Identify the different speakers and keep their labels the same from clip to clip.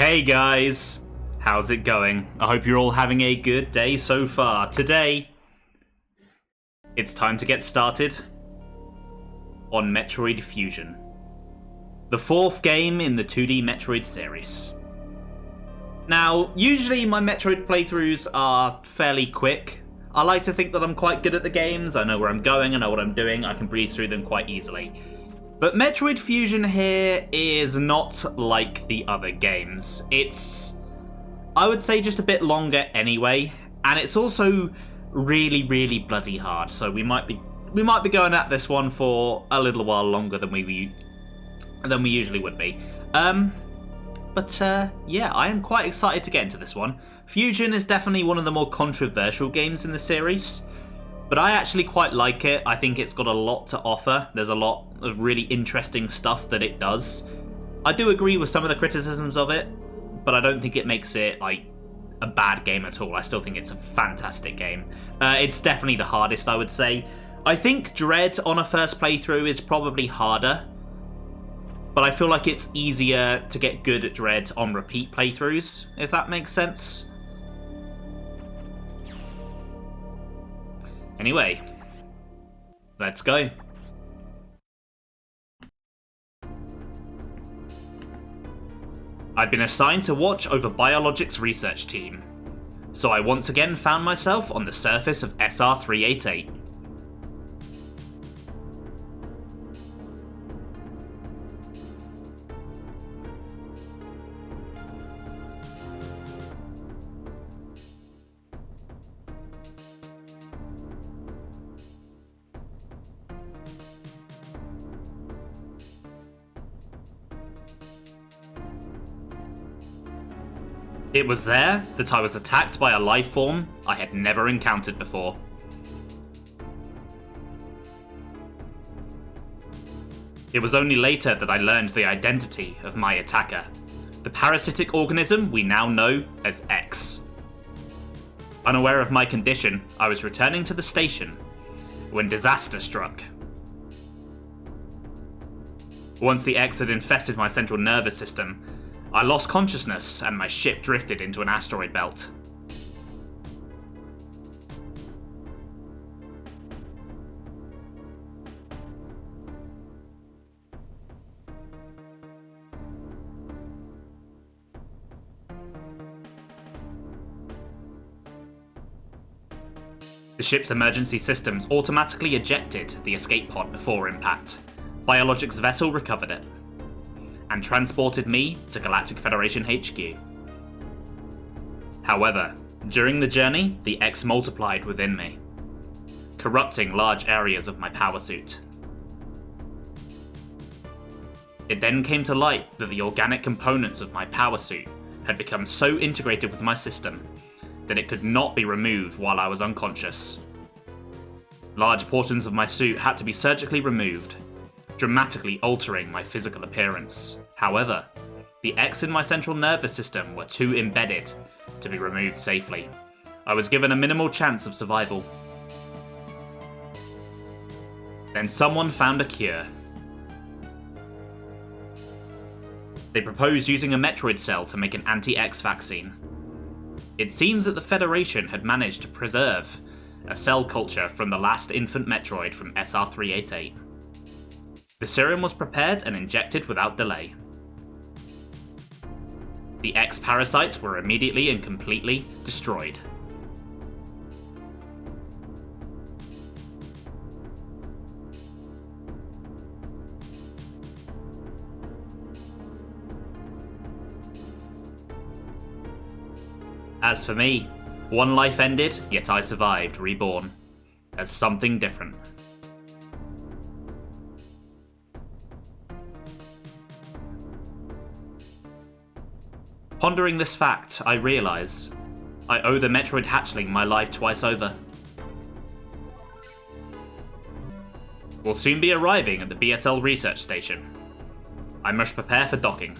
Speaker 1: Hey guys, how's it going? I hope you're all having a good day so far. Today, it's time to get started on Metroid Fusion, the fourth game in the 2D Metroid series. Now, usually my Metroid playthroughs are fairly quick. I like to think that I'm quite good at the games, I know where I'm going, I know what I'm doing, I can breeze through them quite easily. But Metroid Fusion here is not like the other games. It's, I would say, just a bit longer anyway, and it's also really, really bloody hard. So we might be going at this one for a little while longer than we usually would be. Yeah, I am quite excited to get into this one. Fusion is definitely one of the more controversial games in the series, but I actually quite like it. I think it's got a lot to offer. There's a lot of really interesting stuff that it does. I do agree with some of the criticisms of it, but I don't think it makes it like a bad game at all. I still think it's a fantastic game. It's definitely the hardest, I would say. I think Dread on a first playthrough is probably harder, but I feel like it's easier to get good at Dread on repeat playthroughs, if that makes sense. Anyway, let's go. I'd been assigned to watch over Biologics' research team, so I once again found myself on the surface of SR388. It was there that I was attacked by a life form I had never encountered before. It was only later that I learned the identity of my attacker, the parasitic organism we now know as X. Unaware of my condition, I was returning to the station when disaster struck. Once the X had infested my central nervous system, I lost consciousness and my ship drifted into an asteroid belt. The ship's emergency systems automatically ejected the escape pod before impact. Biologics' vessel recovered it and transported me to Galactic Federation HQ. However, during the journey, the X multiplied within me, corrupting large areas of my power suit. It then came to light that the organic components of my power suit had become so integrated with my system that it could not be removed while I was unconscious. Large portions of my suit had to be surgically removed, dramatically altering my physical appearance. However, the X in my central nervous system were too embedded to be removed safely. I was given a minimal chance of survival. Then someone found a cure. They proposed using a Metroid cell to make an anti-X vaccine. It seems that the Federation had managed to preserve a cell culture from the last infant Metroid from SR388. The serum was prepared and injected without delay. The X parasites were immediately and completely destroyed. As for me, one life ended, yet I survived, reborn as something different. Pondering this fact, I realise I owe the Metroid hatchling my life twice over. We'll soon be arriving at the B.S.L research station. I must prepare for docking.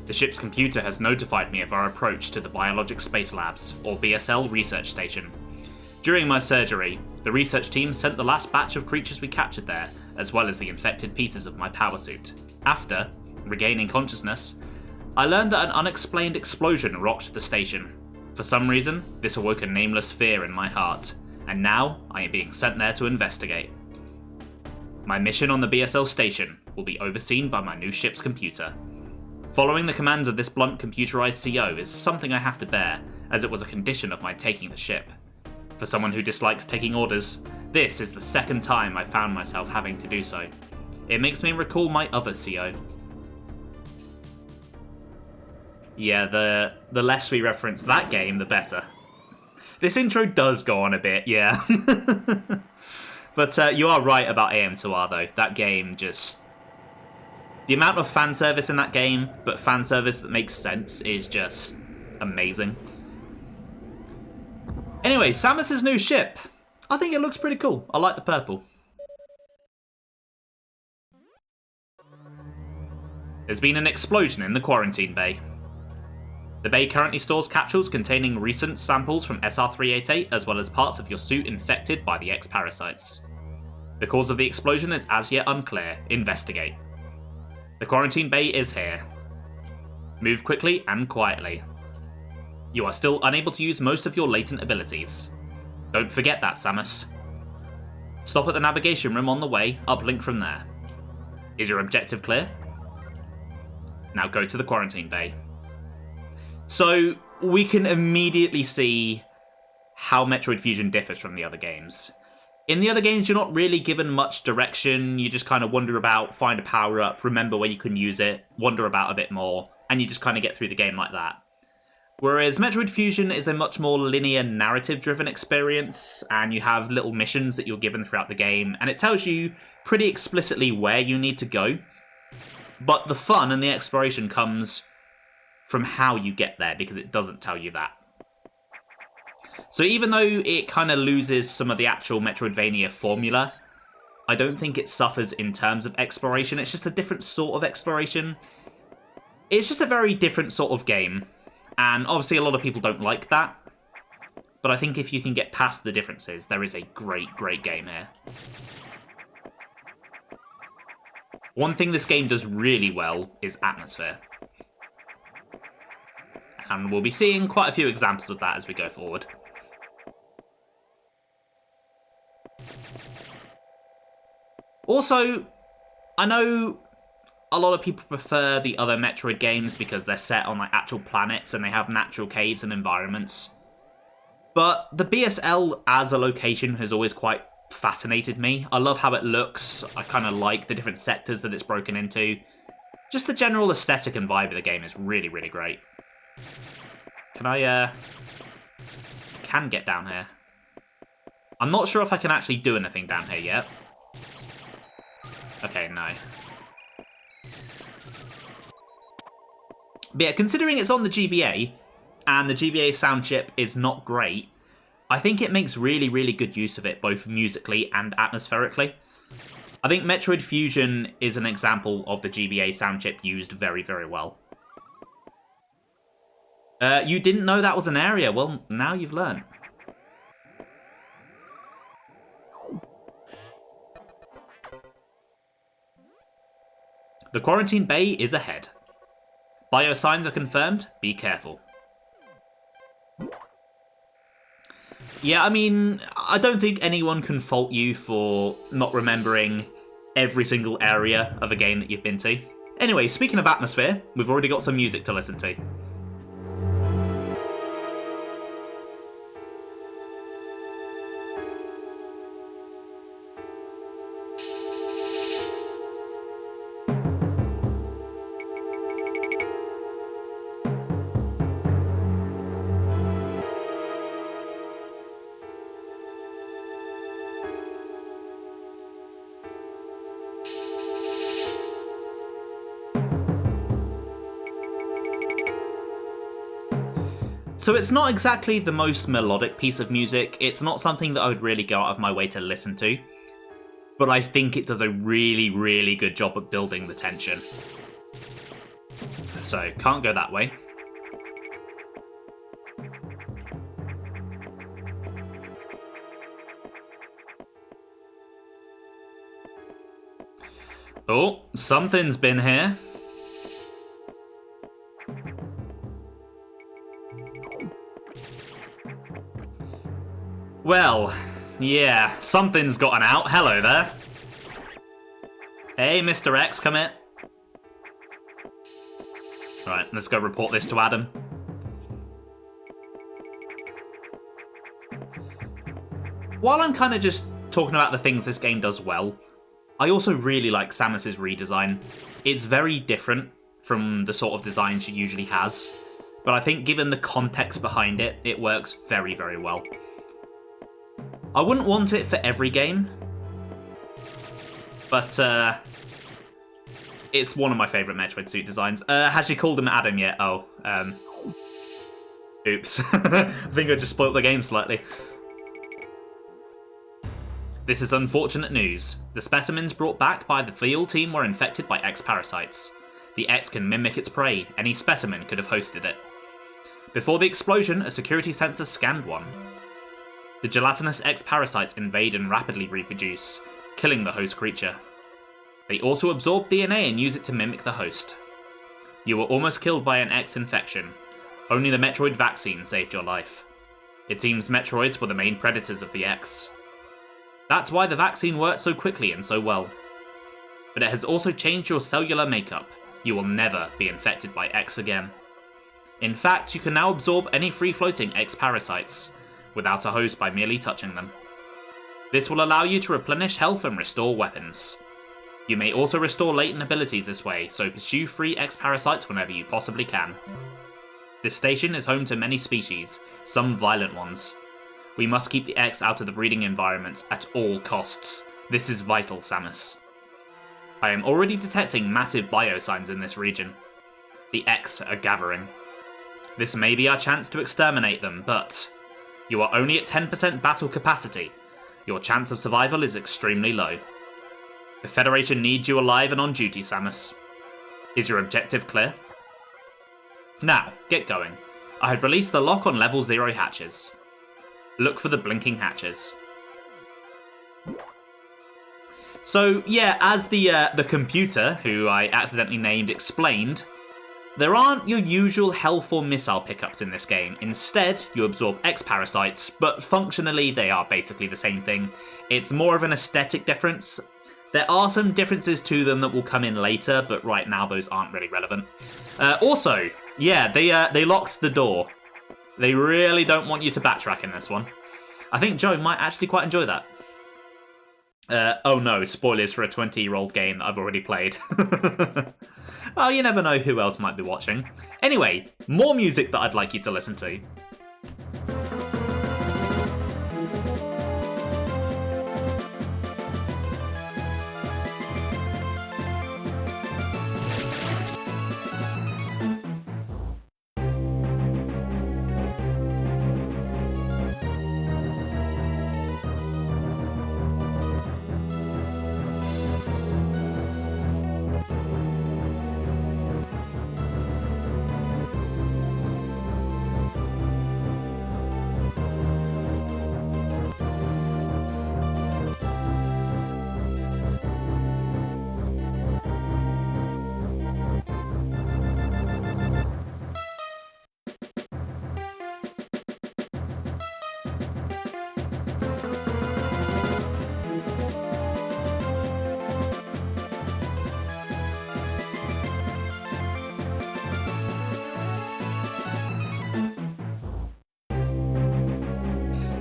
Speaker 1: The ship's computer has notified me of our approach to the Biologic Space Labs, or B.S.L research station. During my surgery, the research team sent the last batch of creatures we captured there, as well as the infected pieces of my power suit. After, regaining consciousness, I learned that an unexplained explosion rocked the station. For some reason, this awoke a nameless fear in my heart, and now I am being sent there to investigate. My mission on the B.S.L station will be overseen by my new ship's computer. Following the commands of this blunt computerized CO is something I have to bear, as it was a condition of my taking the ship. For someone who dislikes taking orders, this is the second time I found myself having to do so. It makes me recall my other CO. Yeah, the less we reference that game, the better. This intro does go on a bit, yeah. But you are right about AM2R, though. That game just... The amount of fan service in that game, but fan service that makes sense, is just amazing. Anyway, Samus's new ship. I think it looks pretty cool. I like the purple. There's been an explosion in the quarantine bay. The bay currently stores capsules containing recent samples from SR388, as well as parts of your suit infected by the X-parasites. The cause of the explosion is as yet unclear. Investigate. The quarantine bay is here. Move quickly and quietly. You are still unable to use most of your latent abilities. Don't forget that, Samus. Stop at the navigation room on the way, uplink from there. Is your objective clear? Now go to the quarantine bay. So, we can immediately see how Metroid Fusion differs from the other games. In the other games, you're not really given much direction, you just kind of wander about, find a power-up, remember where you can use it, wander about a bit more, and you just kind of get through the game like that. Whereas Metroid Fusion is a much more linear, narrative-driven experience, and you have little missions that you're given throughout the game, and it tells you pretty explicitly where you need to go. But the fun and the exploration comes from how you get there, because it doesn't tell you that. So even though it kind of loses some of the actual Metroidvania formula, I don't think it suffers in terms of exploration. It's just a different sort of exploration. It's just a very different sort of game. And obviously a lot of people don't like that. But I think if you can get past the differences, there is a great, great game here. One thing this game does really well is atmosphere. And we'll be seeing quite a few examples of that as we go forward. Also, I know a lot of people prefer the other Metroid games because they're set on like actual planets and they have natural caves and environments. But the B.S.L as a location has always quite fascinated me. I love how it looks. I kind of like the different sectors that it's broken into. Just the general aesthetic and vibe of the game is really, really great. Can I, can get down here. I'm not sure if I can actually do anything down here yet. Okay, no. But yeah, considering it's on the GBA, and the GBA sound chip is not great, I think it makes really, really good use of it, both musically and atmospherically. I think Metroid Fusion is an example of the GBA sound chip used very, very well. You didn't know that was an area? Well, now you've learned. The quarantine bay is ahead. Biosigns are confirmed, be careful. Yeah, I mean, I don't think anyone can fault you for not remembering every single area of a game that you've been to. Anyway, speaking of atmosphere, we've already got some music to listen to. So it's not exactly the most melodic piece of music, it's not something that I would really go out of my way to listen to, but I think it does a really, really good job at building the tension. So, can't go that way. Oh, something's been here. Well, yeah, something's gotten out. Hello there. Hey, Mr. X, come here. Alright, let's go report this to Adam. While I'm kind of just talking about the things this game does well, I also really like Samus's redesign. It's very different from the sort of design she usually has, but I think given the context behind it, it works very, very well. I wouldn't want it for every game, but it's one of my favourite Metroid suit designs. Has she called him Adam yet? Oh, oops. I think I just spoiled the game slightly. This is unfortunate news. The specimens brought back by the field team were infected by X parasites. The X can mimic its prey. Any specimen could have hosted it. Before the explosion, a security sensor scanned one. The gelatinous X parasites invade and rapidly reproduce, killing the host creature. They also absorb DNA and use it to mimic the host. You were almost killed by an X infection. Only the Metroid vaccine saved your life. It seems Metroids were the main predators of the X. That's why the vaccine worked so quickly and so well. But it has also changed your cellular makeup. You will never be infected by X again. In fact, you can now absorb any free-floating X parasites, without a host by merely touching them. This will allow you to replenish health and restore weapons. You may also restore latent abilities this way, so pursue free X parasites whenever you possibly can. This station is home to many species, some violent ones. We must keep the X out of the breeding environments at all costs. This is vital, Samus. I am already detecting massive biosigns in this region. The X are gathering. This may be our chance to exterminate them, but you are only at 10% battle capacity. Your chance of survival is extremely low. The Federation needs you alive and on duty, Samus. Is your objective clear? Now, get going. I have released the lock on level 0 hatches. Look for the blinking hatches. So, yeah, as the computer, who I accidentally named, explained, there aren't your usual health or missile pickups in this game. Instead, you absorb X parasites, but functionally they are basically the same thing. It's more of an aesthetic difference. There are some differences to them that will come in later, but right now those aren't really relevant. Also, yeah, they locked the door. They really don't want you to backtrack in this one. I think Joe might actually quite enjoy that. Oh no, spoilers for a 20-year-old game that I've already played. Well, you never know who else might be watching. Anyway, more music that I'd like you to listen to.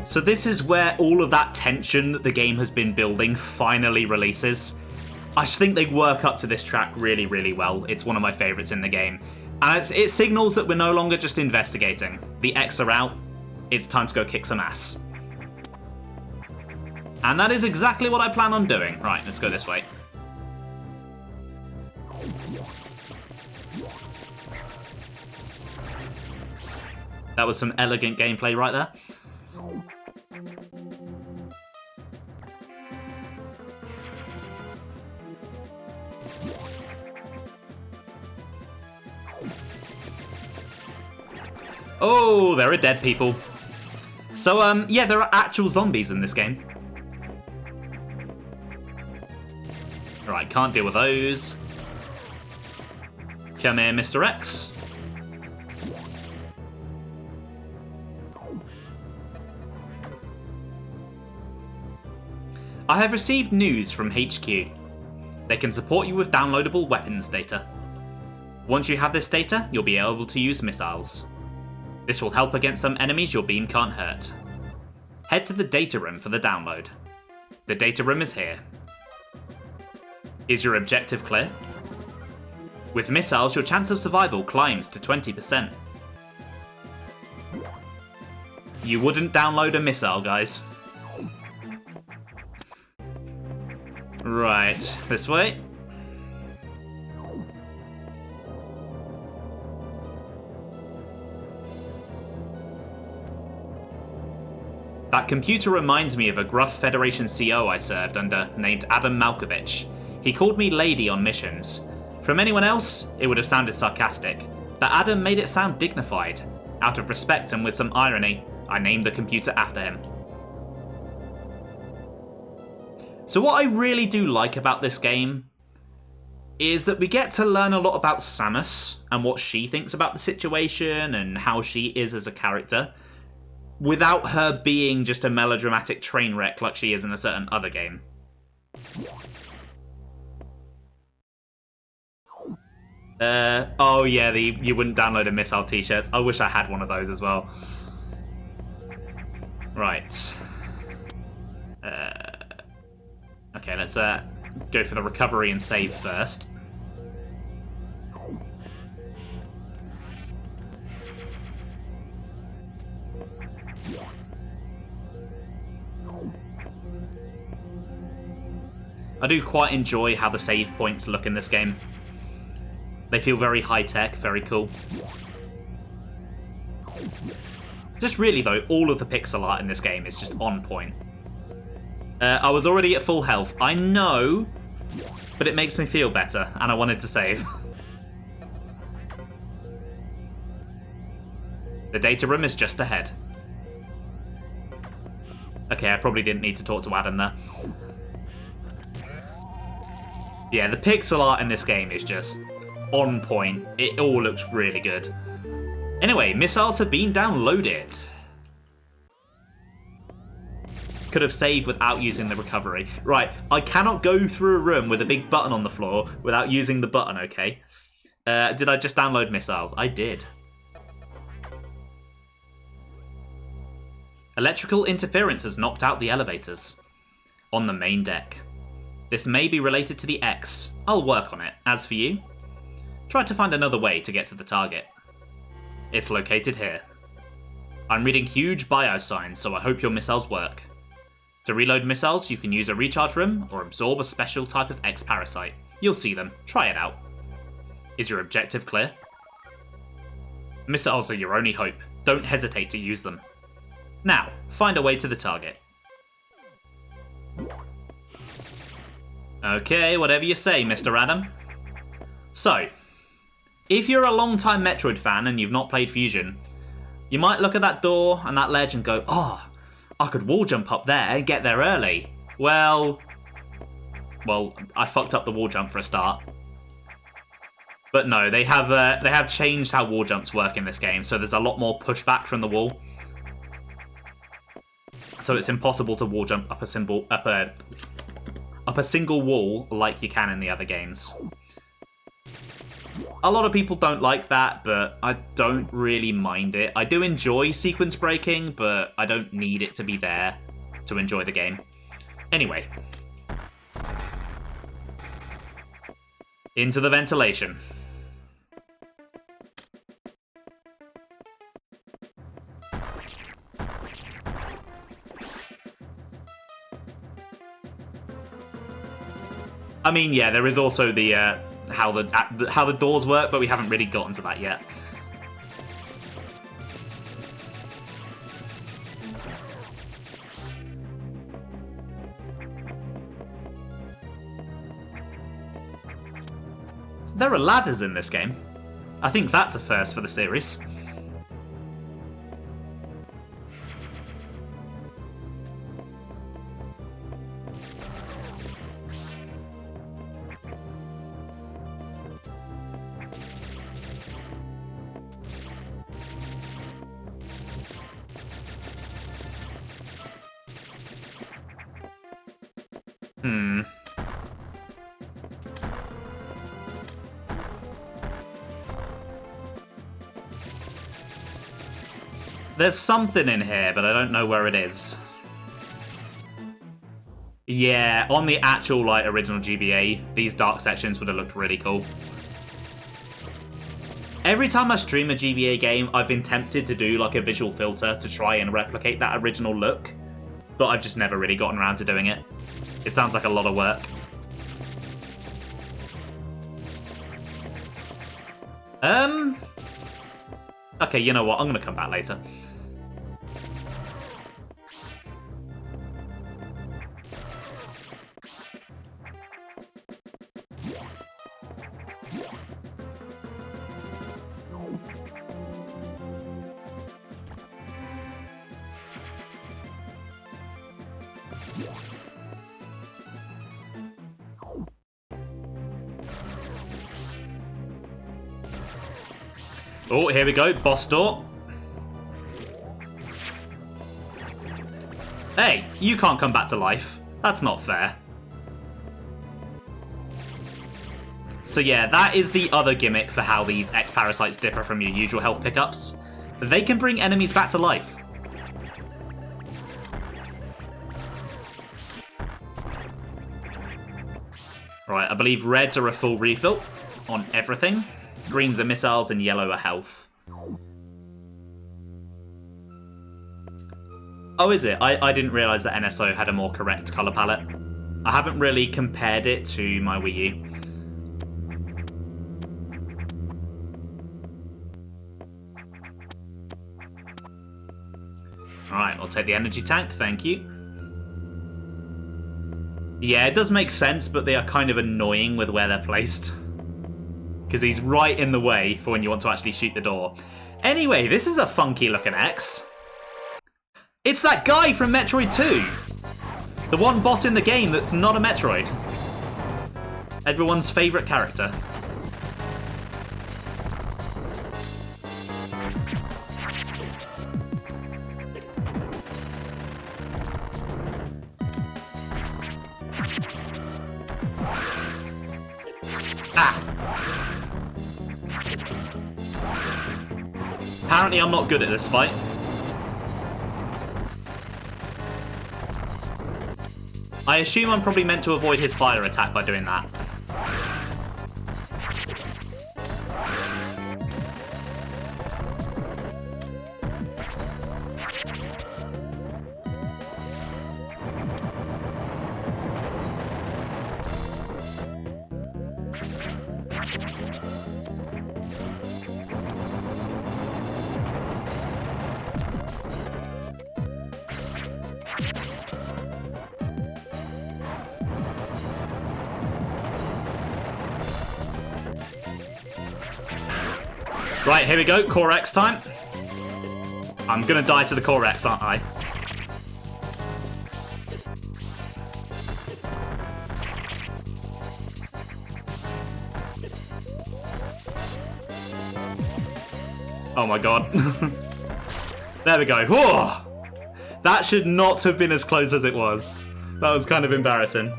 Speaker 1: So this is where all of that tension that the game has been building finally releases. I just think they work up to this track really, really well. It's one of my favourites in the game. And it signals that we're no longer just investigating. The X are out. It's time to go kick some ass. And that is exactly what I plan on doing. Right, let's go this way. That was some elegant gameplay right there. Oh, there are dead people. So, yeah, there are actual zombies in this game. Right, can't deal with those. Come here, Mr. X. I have received news from HQ. They can support you with downloadable weapons data. Once you have this data, you'll be able to use missiles. This will help against some enemies your beam can't hurt. Head to the data room for the download. The data room is here. Is your objective clear? With missiles, your chance of survival climbs to 20%. You wouldn't download a missile, guys. Right, this way. That computer reminds me of a gruff Federation CO I served under named Adam Malkovich. He called me lady on missions. From anyone else, it would have sounded sarcastic, but Adam made it sound dignified. Out of respect and with some irony, I named the computer after him. So what I really do like about this game is that we get to learn a lot about Samus and what she thinks about the situation and how she is as a character, without her being just a melodramatic train wreck like she is in a certain other game. Oh yeah, you wouldn't download a missile t-shirts. I wish I had one of those as well. Right. Okay, let's go for the recovery and save first. I do quite enjoy how the save points look in this game. They feel very high-tech, very cool. Just really, though, all of the pixel art in this game is just on point. I was already at full health. I know, but it makes me feel better, and I wanted to save. The data room is just ahead. Okay, I probably didn't need to talk to Adam there. Yeah, the pixel art in this game is just on point. It all looks really good. Anyway, missiles have been downloaded. Could have saved without using the recovery. Right, I cannot go through a room with a big button on the floor without using the button, okay? Did I just download missiles? I did. Electrical interference has knocked out the elevators on the main deck. This may be related to the X. I'll work on it. As for you, try to find another way to get to the target. It's located here. I'm reading huge bio signs, so I hope your missiles work. To reload missiles, you can use a recharge room or absorb a special type of X parasite. You'll see them. Try it out. Is your objective clear? Missiles are your only hope. Don't hesitate to use them. Now, find a way to the target. Okay, whatever you say, Mr. Adam. So, if you're a long-time Metroid fan and you've not played Fusion, you might look at that door and that ledge and go, oh, I could wall jump up there and get there early. Well, I fucked up the wall jump for a start. But no, they have changed how wall jumps work in this game, so there's a lot more pushback from the wall. So it's impossible to wall jump up a single wall like you can in the other games. A lot of people don't like that, but I don't really mind it. I do enjoy sequence breaking, but I don't need it to be there to enjoy the game. Anyway. Into the ventilation. I mean, yeah, there is also the how the doors work, but we haven't really gotten to that yet. There are ladders in this game. I think that's a first for the series. There's something in here, but I don't know where it is. Yeah, on the actual, like, original GBA, these dark sections would have looked really cool. Every time I stream a GBA game, I've been tempted to do, like, a visual filter to try and replicate that original look, but I've just never really gotten around to doing it. It sounds like a lot of work. Okay, you know what? I'm gonna come back later. Oh, here we go. Boss door. Hey, you can't come back to life. That's not fair. So yeah, that is the other gimmick for how these X-Parasites differ from your usual health pickups. They can bring enemies back to life. Right, I believe reds are a full refill on everything. Greens are missiles and yellow are health. Oh, is it? I didn't realise that NSO had a more correct colour palette. I haven't really compared it to my Wii U. Alright, I'll take the energy tank, thank you. Yeah, it does make sense, but they are kind of annoying with where they're placed. Because he's right in the way for when you want to actually shoot the door. Anyway, this is a funky looking X. It's that guy from Metroid 2. The one boss in the game that's not a Metroid. Everyone's favourite character. Apparently I'm not good at this fight. I assume I'm probably meant to avoid his fire attack by doing that. Right, here we go, Core X time. I'm gonna die to the Core X, aren't I? Oh my god. There we go. Whoa! That should not have been as close as it was. That was kind of embarrassing.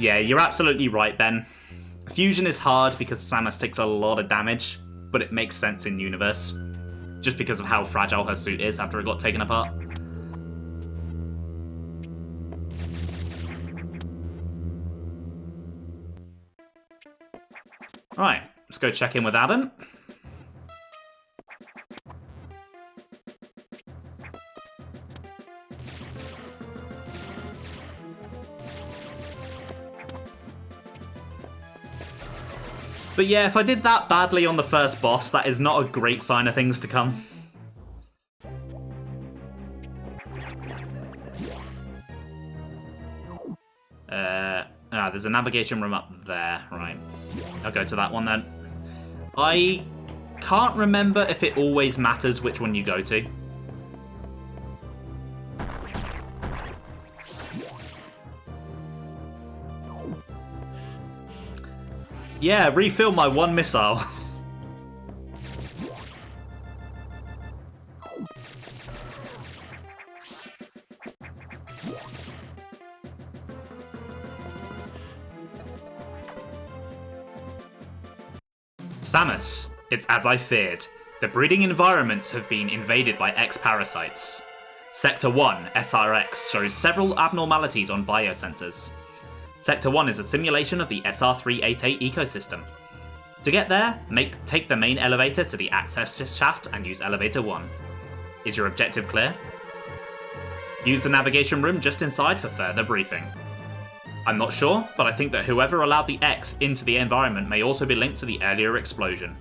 Speaker 1: Yeah, you're absolutely right, Ben. Fusion is hard because Samus takes a lot of damage, but it makes sense in universe. Just because of how fragile her suit is after it got taken apart. Alright, let's go check in with Adam. But yeah, if I did that badly on the first boss, that is not a great sign of things to come. There's a navigation room up there. Right. I'll go to that one then. I can't remember if it always matters which one you go to. Yeah, refill my one missile. Samus, it's as I feared. The breeding environments have been invaded by X-parasites. Sector 1, SRX, shows several abnormalities on biosensors. Sector 1 is a simulation of the SR388 ecosystem. To get there, take the main elevator to the access shaft and use elevator 1. Is your objective clear? Use the navigation room just inside for further briefing. I'm not sure, but I think that whoever allowed the X into the environment may also be linked to the earlier explosion.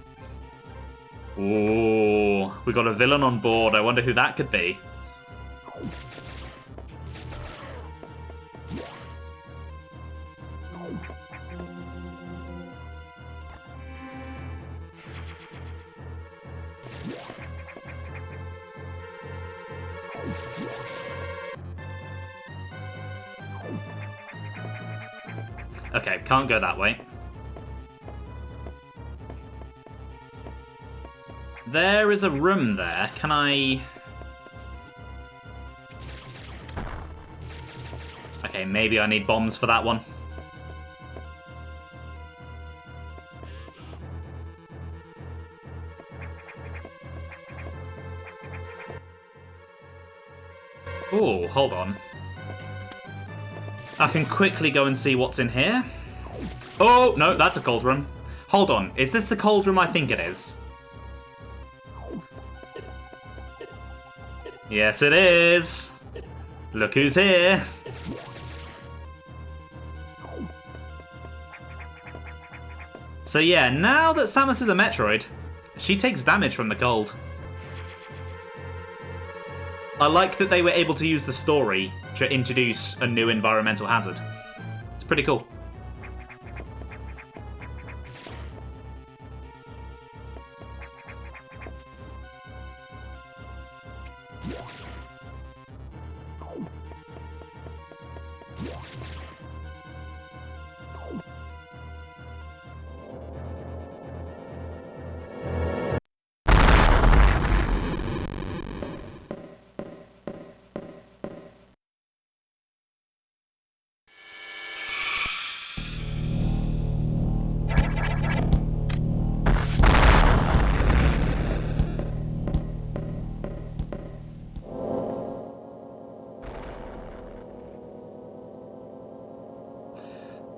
Speaker 1: Ooh, we got a villain on board. I wonder who that could be. Okay, can't go that way. There is a room there. Can I... Okay, maybe I need bombs for that one. Ooh, hold on. I can quickly go and see what's in here. Oh, no, that's a cold room. Hold on, is this the cold room I think it is? Yes, it is. Look who's here. So yeah, now that Samus is a Metroid, she takes damage from the cold. I like that they were able to use the story to introduce a new environmental hazard. It's pretty cool.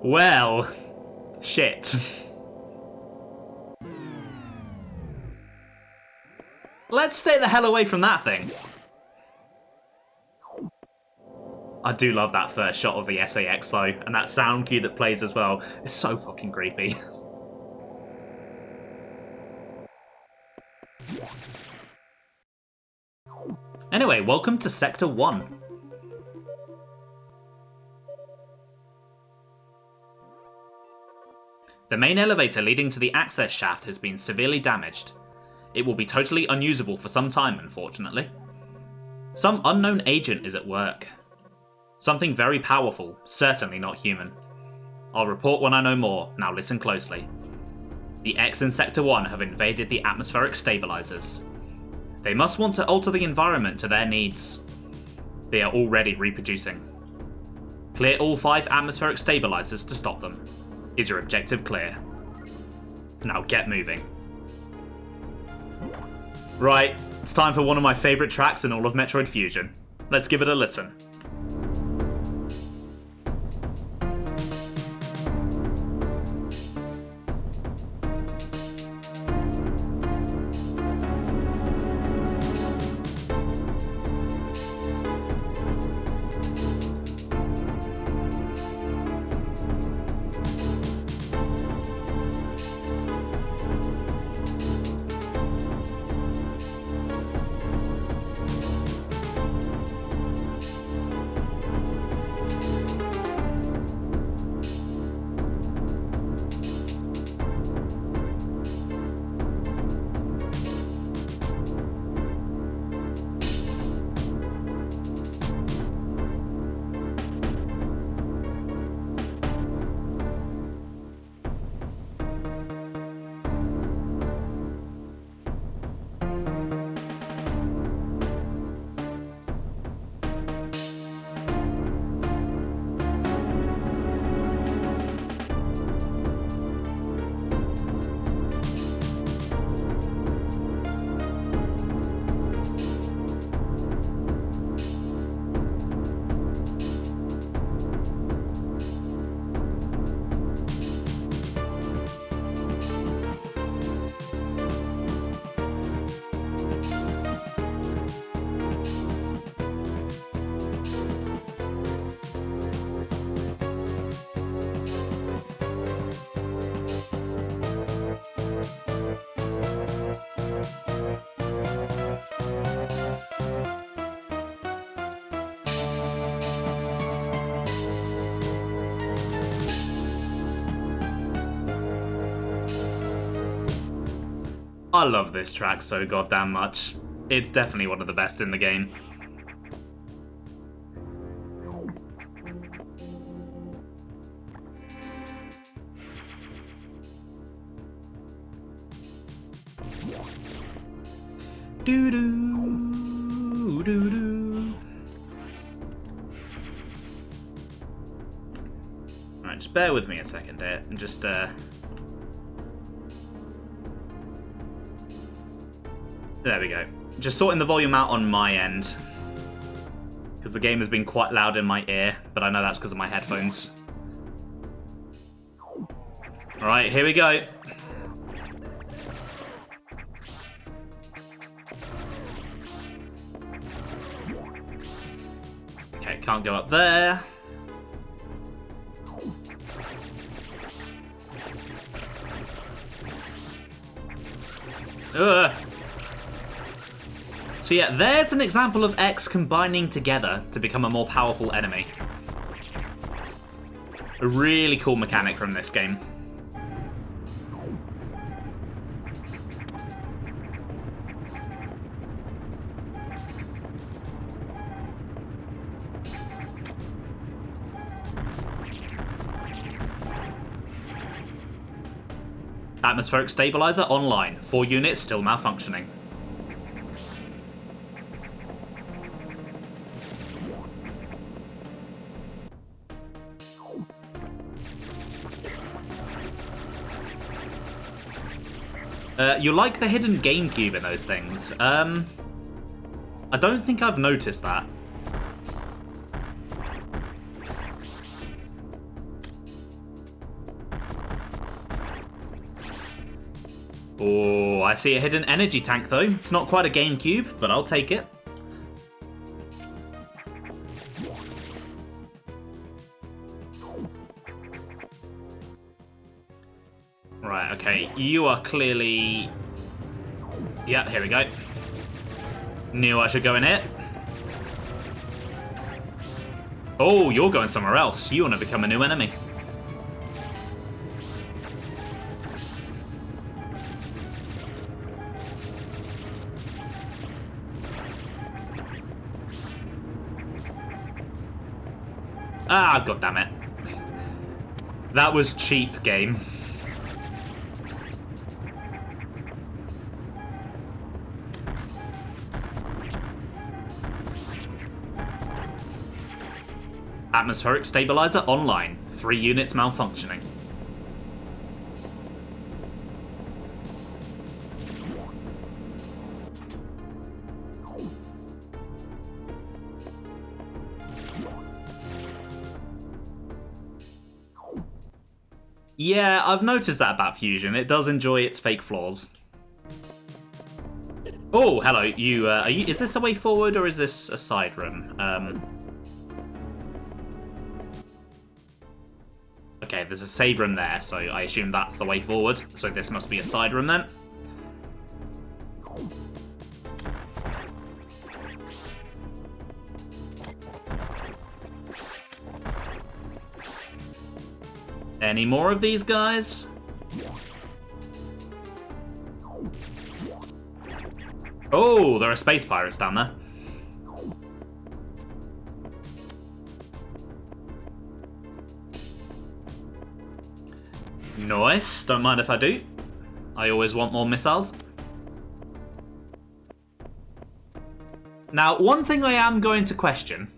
Speaker 1: Well, shit. Let's stay the hell away from that thing. I do love that first shot of the SAX though, and that sound cue that plays as well. It's so fucking creepy. Anyway, welcome to Sector 1. The main elevator leading to the access shaft has been severely damaged. It will be totally unusable for some time, unfortunately. Some unknown agent is at work. Something very powerful, certainly not human. I'll report when I know more, now listen closely. The X in Sector 1 have invaded the atmospheric stabilizers. They must want to alter the environment to their needs. They are already reproducing. Clear all 5 atmospheric stabilizers to stop them. Is your objective clear? Now get moving. Right, it's time for one of my favourite tracks in all of Metroid Fusion. Let's give it a listen. I love this track so goddamn much. It's definitely one of the best in the game. Doo-doo, doo-doo. Alright, just bear with me a second here, and just, There we go. Just sorting the volume out on my end. Because the game has been quite loud in my ear, but I know that's because of my headphones. Alright, here we go. Okay, can't go up there. Ugh. So yeah, there's an example of X combining together to become a more powerful enemy. A really cool mechanic from this game. Atmospheric stabilizer online. 4 units still malfunctioning. You like the hidden GameCube in those things. I don't think I've noticed that. Oh, I see a hidden energy tank though. It's not quite a GameCube, but I'll take it. Right, okay, you are clearly... Yeah, here we go. Knew I should go in here. Oh, you're going somewhere else. You want to become a new enemy. Ah, goddammit. That was cheap, game. Atmospheric stabilizer online. 3 units malfunctioning. Yeah, I've noticed that about Fusion. It does enjoy its fake flaws. Oh, hello. You, is this a way forward or is this a side room? Okay, there's a save room there, so I assume that's the way forward. So this must be a side room then. Any more of these guys? Oh, there are space pirates down there. Nice, don't mind if I do. I always want more missiles. Now, one thing I am going to question.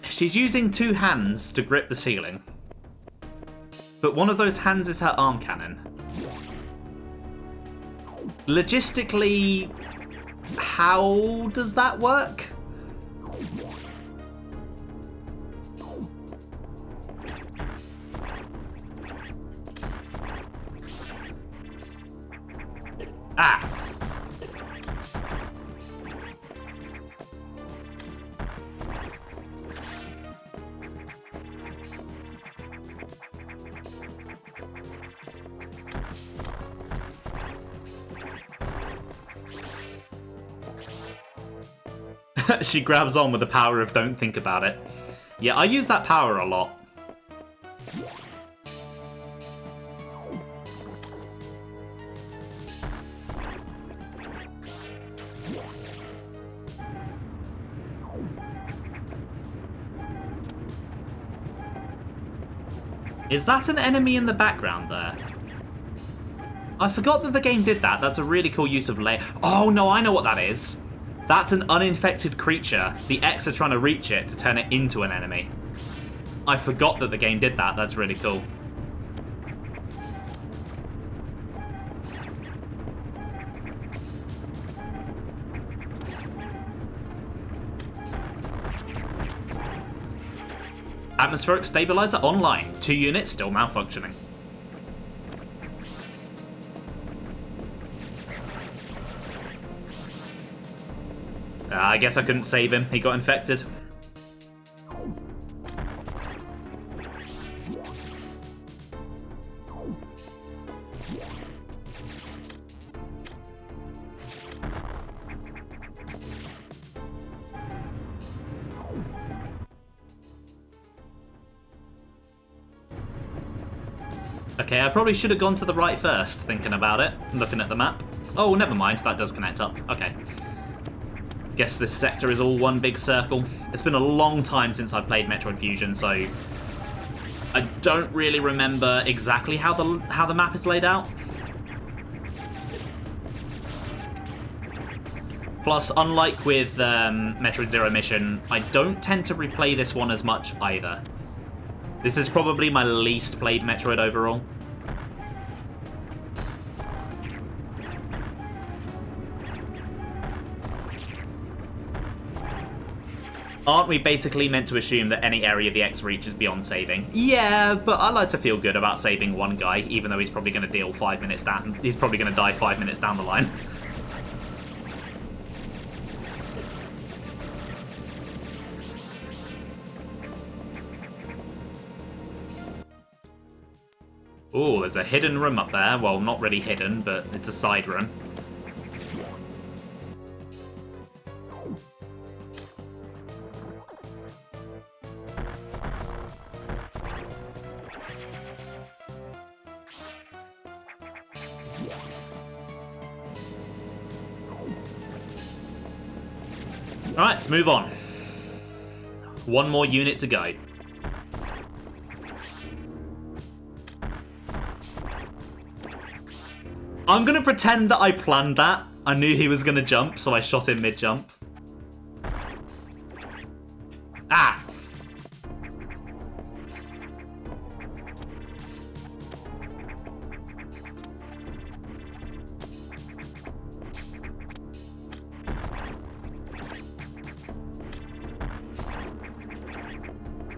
Speaker 1: She's using 2 hands to grip the ceiling. But one of those hands is her arm cannon. Logistically, how does that work? Ah! She grabs on with the power of don't think about it. Yeah, I use that power a lot. Is that an enemy in the background there? I forgot that the game did that. That's a really cool use of layer. Oh, no, I know what that is. That's an uninfected creature. The X are trying to reach it to turn it into an enemy. I forgot that the game did that. That's really cool. Atmospheric stabilizer online. 2 units still malfunctioning. I guess I couldn't save him. He got infected. Okay, I probably should have gone to the right first, thinking about it, looking at the map. Oh, never mind, that does connect up. Okay. Guess this sector is all one big circle. It's been a long time since I played Metroid Fusion, so I don't really remember exactly how the map is laid out. Plus, unlike with Metroid Zero Mission, I don't tend to replay this one as much either. This is probably my least played Metroid overall. Aren't we basically meant to assume that any area the X reach is beyond saving? Yeah, but I like to feel good about saving one guy, even though he's probably going to deal 5 minutes down. He's probably going to die 5 minutes down the line. Oh, there's a hidden room up there. Well, not really hidden, but it's a side room. Alright, let's move on. One more unit to go. I'm going to pretend that I planned that. I knew he was going to jump, so I shot him mid-jump. Ah!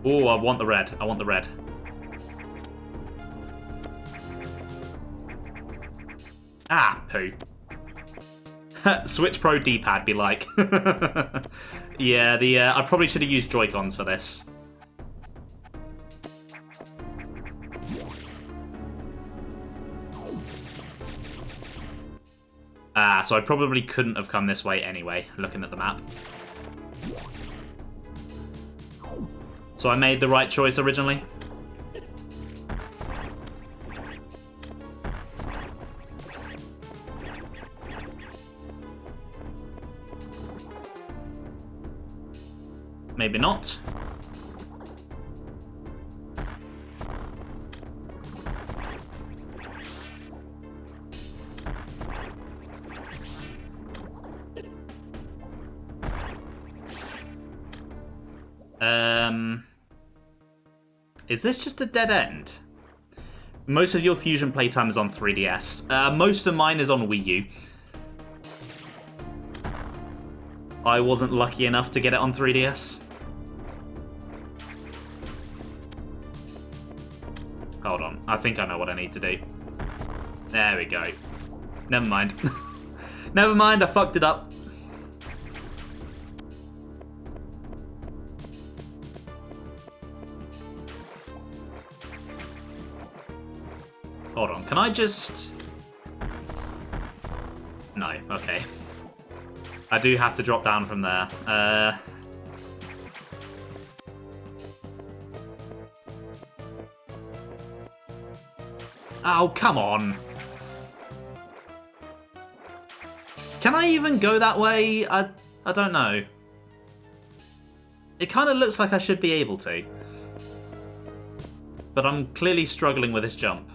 Speaker 1: Oh, I want the red. I want the red. Ah, poo. Switch Pro D-pad be like. Yeah, I probably should have used Joy-Cons for this. Ah, so I probably couldn't have come this way anyway, looking at the map. So I made the right choice originally. Maybe not. Is this just a dead end? Most of your Fusion playtime is on 3DS. Most of mine is on Wii U. I wasn't lucky enough to get it on 3DS. Hold on, I think I know what I need to do. There we go. Never mind. Never mind, I fucked it up. Hold on, can I just... No, okay. I do have to drop down from there. Oh, come on. Can I even go that way? I don't know. It kind of looks like I should be able to. but I'm clearly struggling with this jump.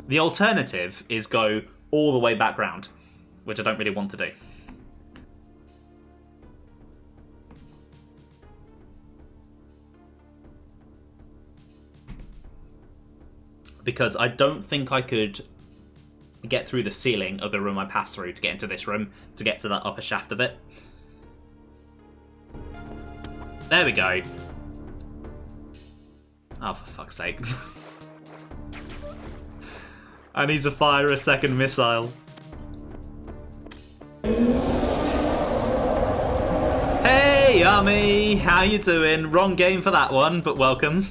Speaker 1: The alternative is go all the way back round, which I don't really want to do. Because I don't think I could get through the ceiling of the room I passed through to get into this room, to get to that upper shaft of it. There we go. Oh, for fuck's sake. I need to fire a second missile. Hey, Yummy! How you doing? Wrong game for that one, but welcome.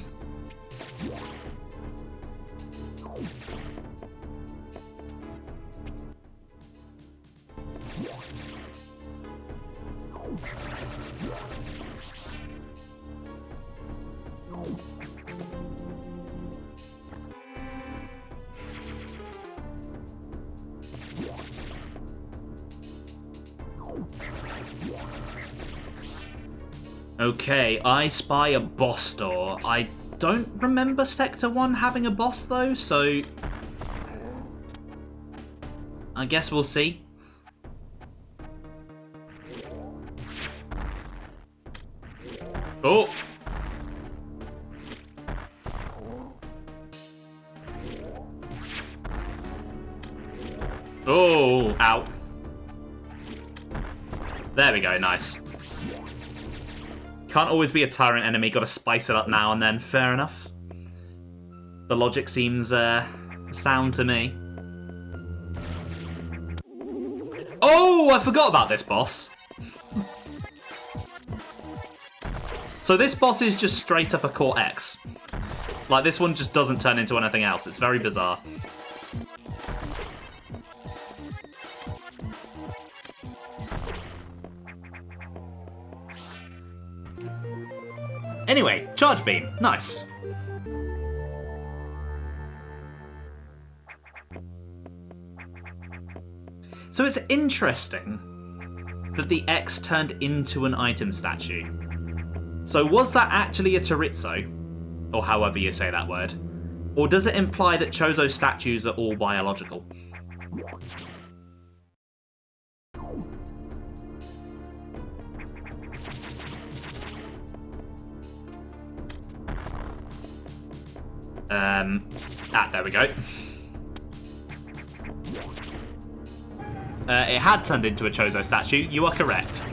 Speaker 1: Okay, I spy a boss door. I don't remember Sector 1 having a boss though, so I guess we'll see. Oh! Oh, ow. There we go, nice. Can't always be a tyrant enemy, gotta spice it up now and then. Fair enough. The logic seems sound to me. Oh, I forgot about this boss. So this boss is just straight up a Core X. Like, this one just doesn't turn into anything else. It's very bizarre. Anyway, charge beam. Nice. So it's interesting that the X turned into an item statue. So was that actually a Chorizo? Or however you say that word. Or does it imply that Chozo statues are all biological? There we go. It had turned into a Chozo statue. You are correct.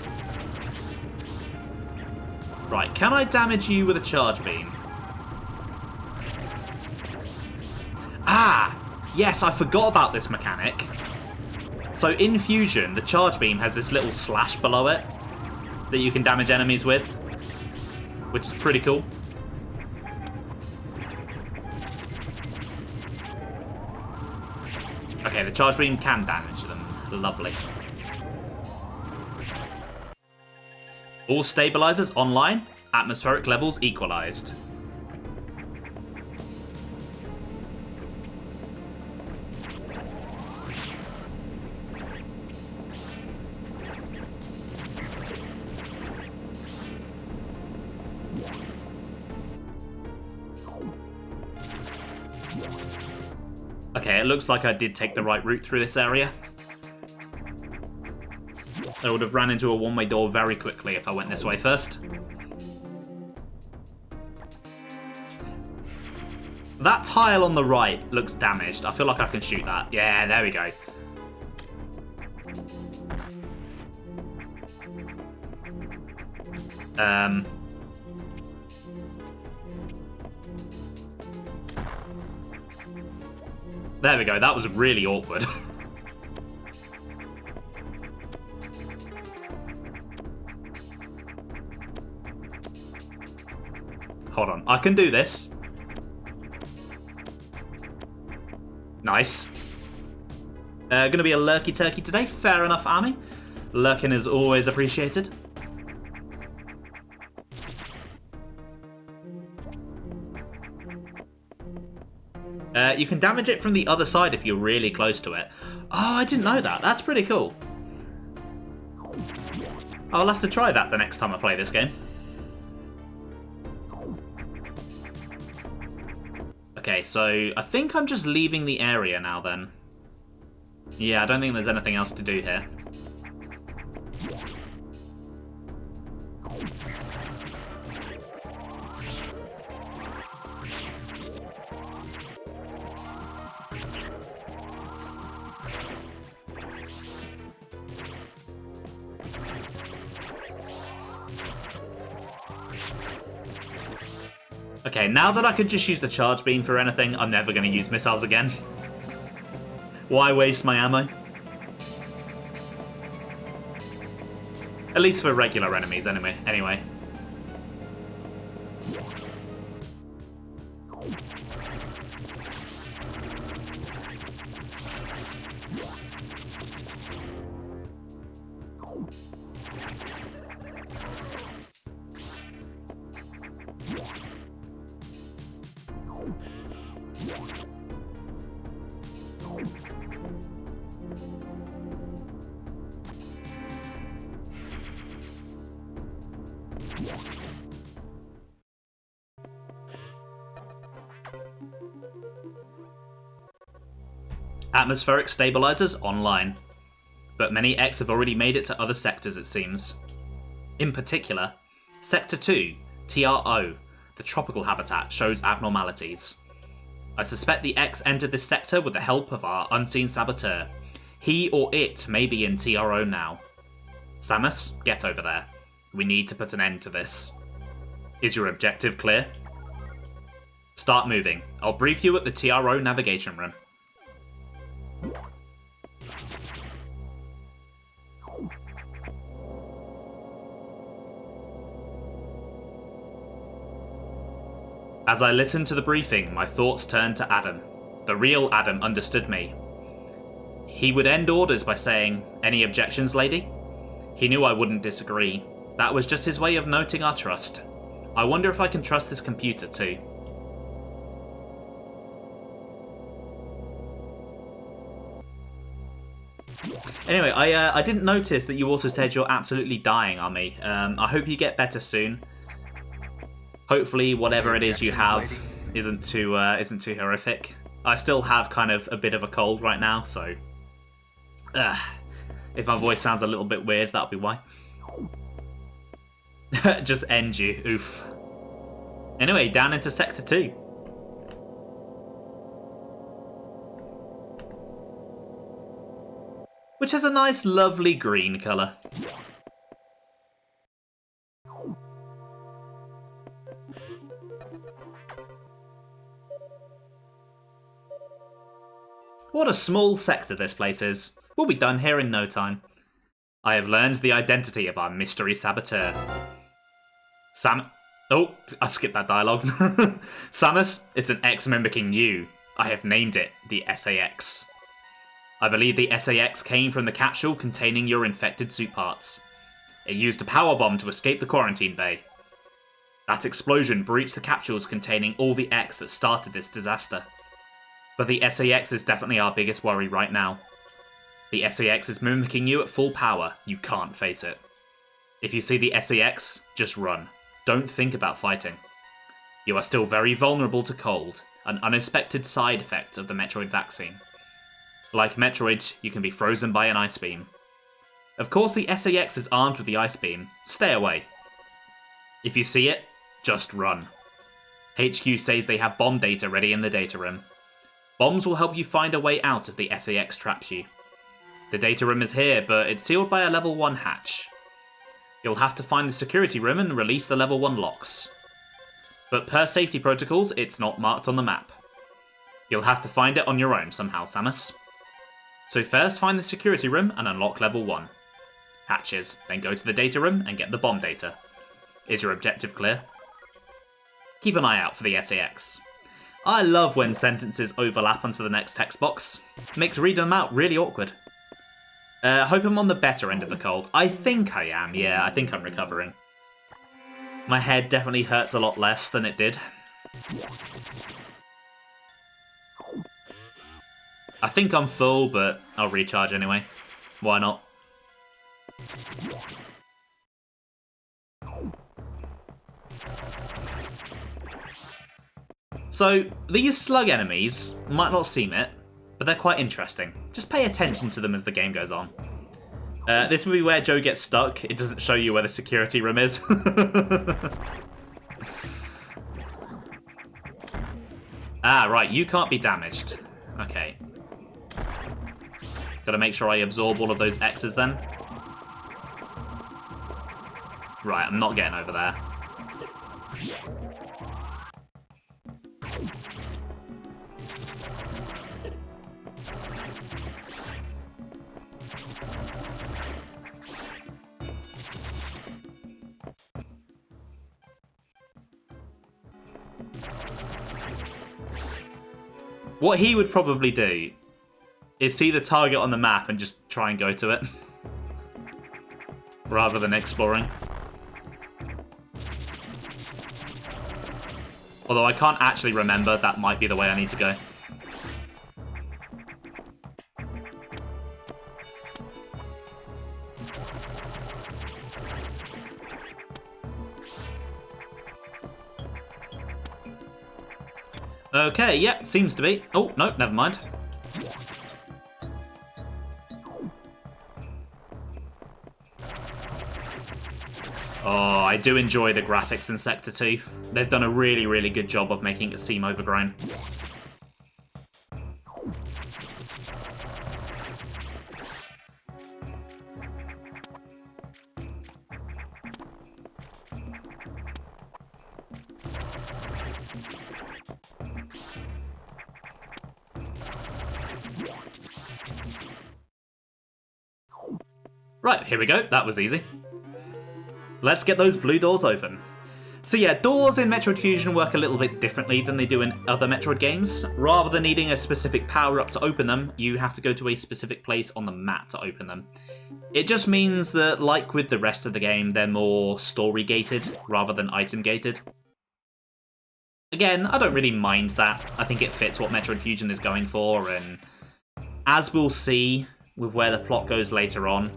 Speaker 1: Right, can I damage you with a charge beam? Ah! Yes, I forgot about this mechanic. So in Fusion, the charge beam has this little slash below it that you can damage enemies with, which is pretty cool. Okay, the charge beam can damage them. Lovely. All stabilizers online. Atmospheric levels equalized. Okay, it looks like I did take the right route through this area. I would have ran into a one-way door very quickly if I went this way first. That tile on the right looks damaged. I feel like I can shoot that. Yeah, there we go. There we go. That was really awkward. Hold on. I can do this. Nice. Gonna be a lurky turkey today. Fair enough, Army. Lurking is always appreciated. You can damage it from the other side if you're really close to it. Oh, I didn't know that. That's pretty cool. I'll have to try that the next time I play this game. Okay, so I think I'm just leaving the area now then. Yeah, I don't think there's anything else to do here. Okay, now that I could just use the charge beam for anything, I'm never going to use missiles again. Why waste my ammo? At least for regular enemies, anyway. Atmospheric stabilizers online, but many X have already made it to other sectors, it seems. In particular, Sector 2, TRO, the tropical habitat, shows abnormalities. I suspect the X entered this sector with the help of our unseen saboteur. He or it may be in TRO now. Samus, get over there. We need to put an end to this. Is your objective clear? Start moving. I'll brief you at the TRO navigation room. As I listened to the briefing, my thoughts turned to Adam. The real Adam understood me. He would end orders by saying, "Any objections, lady?" He knew I wouldn't disagree. That was just his way of noting our trust. I wonder if I can trust this computer too. Anyway, I didn't notice that you also said you're absolutely dying on me. I hope you get better soon. Hopefully, whatever it is you have isn't too horrific. I still have kind of a bit of a cold right now, so if my voice sounds a little bit weird, that'll be why. Just end you, oof. Anyway, down into Sector 2. Which has a nice, lovely green colour. What a small sector this place is. We'll be done here in no time. I have learned the identity of our mystery saboteur. Oh, I skipped that dialogue. Samus, it's an X mimicking you. I have named it the SAX. I believe the SAX came from the capsule containing your infected suit parts. It used a power bomb to escape the quarantine bay. That explosion breached the capsules containing all the X that started this disaster. But the SAX is definitely our biggest worry right now. The SAX is mimicking you at full power. You can't face it. If you see the SAX, just run. Don't think about fighting. You are still very vulnerable to cold, an unexpected side effect of the Metroid vaccine. Like Metroid, you can be frozen by an ice beam. Of course the SAX is armed with the ice beam. Stay away. If you see it, just run. HQ says they have bomb data ready in the data room. Bombs will help you find a way out if the SAX traps you. The data room is here, but it's sealed by a level 1 hatch. You'll have to find the security room and release the level 1 locks. But per safety protocols, it's not marked on the map. You'll have to find it on your own somehow, Samus. So first find the security room and unlock level 1 hatches, then go to the data room and get the bomb data. Is your objective clear? Keep an eye out for the SAX. I love when sentences overlap onto the next text box. Makes reading them out really awkward. Hope I'm on the better end of the cold. I think I am, yeah, I think I'm recovering. My head definitely hurts a lot less than it did. I think I'm full, but I'll recharge anyway. Why not? So, these slug enemies might not seem it, but they're quite interesting. Just pay attention to them as the game goes on. This will be where Joe gets stuck. It doesn't show you where the security room is. Ah, right, you can't be damaged. Okay. Gotta make sure I absorb all of those X's then. Right, I'm not getting over there. What he would probably do is see the target on the map and just try and go to it. Rather than exploring. Although I can't actually remember, that might be the way I need to go. Okay, yeah, seems to be. Oh, no, never mind. Oh, I do enjoy the graphics in Sector 2. They've done a really, really good job of making it seem overgrown. Right, here we go. That was easy. Let's get those blue doors open. So yeah, doors in Metroid Fusion work a little bit differently than they do in other Metroid games. Rather than needing a specific power-up to open them, you have to go to a specific place on the map to open them. It just means that, like with the rest of the game, they're more story-gated rather than item-gated. Again, I don't really mind that. I think it fits what Metroid Fusion is going for, and as we'll see with where the plot goes later on,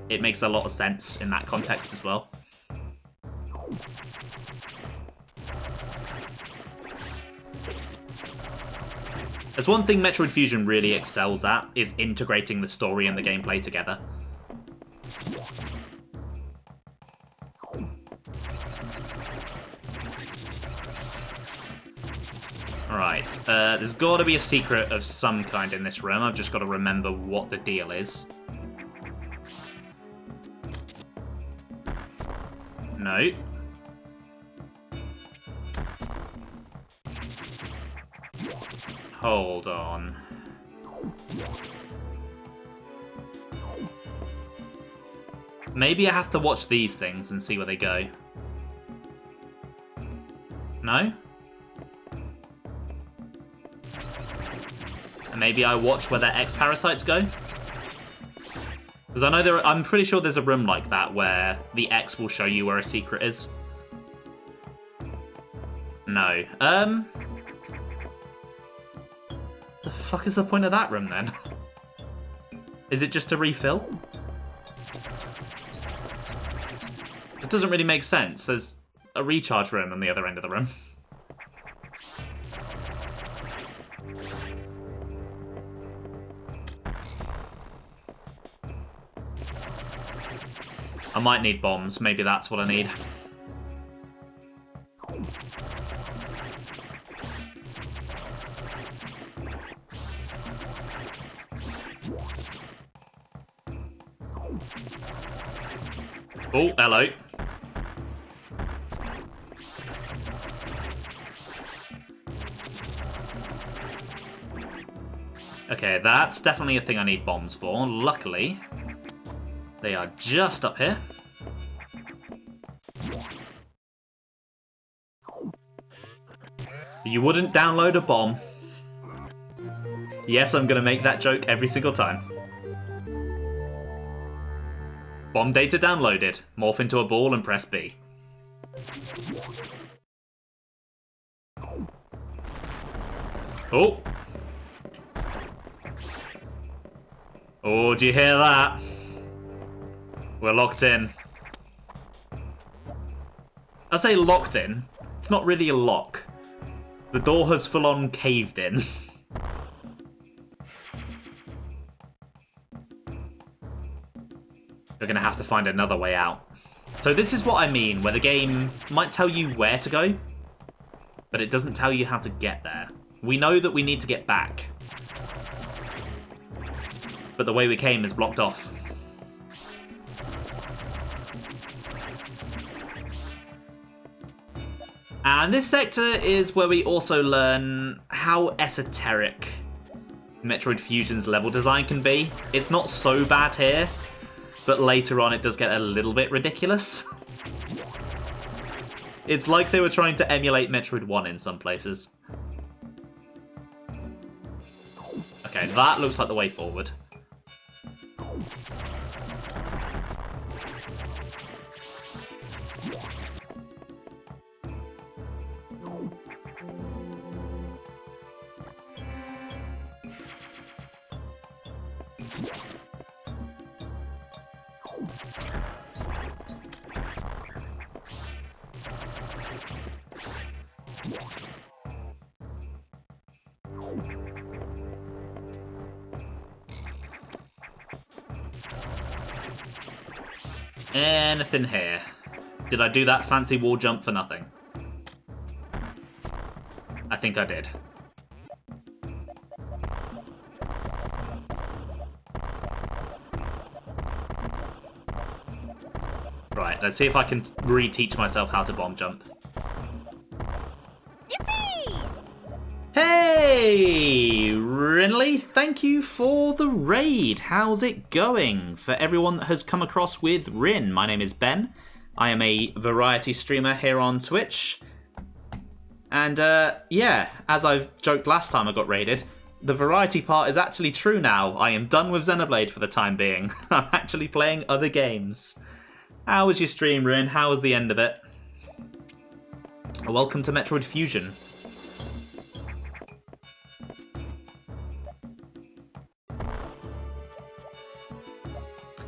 Speaker 1: it makes a lot of sense in that context as well. There's one thing Metroid Fusion really excels at, is integrating the story and the gameplay together. Alright, there's gotta be a secret of some kind in this room. I've just got to remember what the deal is. No. Hold on. Maybe I have to watch these things and see where they go. No? And maybe I watch where their X-parasites go? Because I know I'm pretty sure there's a room like that where the X will show you where a secret is. No. The fuck is the point of that room then? Is it just to refill? It doesn't really make sense. There's a recharge room on the other end of the room. I might need bombs. Maybe that's what I need. Oh, hello. Okay, that's definitely a thing I need bombs for. Luckily, they are just up here. You wouldn't download a bomb. Yes, I'm going to make that joke every single time. Bomb data downloaded. Morph into a ball and press B. Oh. Oh, do you hear that? We're locked in. I say locked in. It's not really a lock. The door has full-on caved in. We're going to have to find another way out. So this is what I mean, where the game might tell you where to go, but it doesn't tell you how to get there. We know that we need to get back, but the way we came is blocked off. And this sector is where we also learn how esoteric Metroid Fusion's level design can be. It's not so bad here, but later on it does get a little bit ridiculous. It's like they were trying to emulate Metroid 1 in some places. Okay, that looks like the way forward. Anything here? Did I do that fancy wall jump for nothing? I think I did. Right, let's see if I can reteach myself how to bomb jump.
Speaker 2: Yippee!
Speaker 1: Hey, Rinley, thank you for the raid. How's it going? For everyone that has come across with Rin, my name is Ben. I am a variety streamer here on Twitch. And yeah, as I've joked last time I got raided, the variety part is actually true now. I am done with Xenoblade for the time being. I'm actually playing other games. How was your stream, Rin? How was the end of it? Welcome to Metroid Fusion.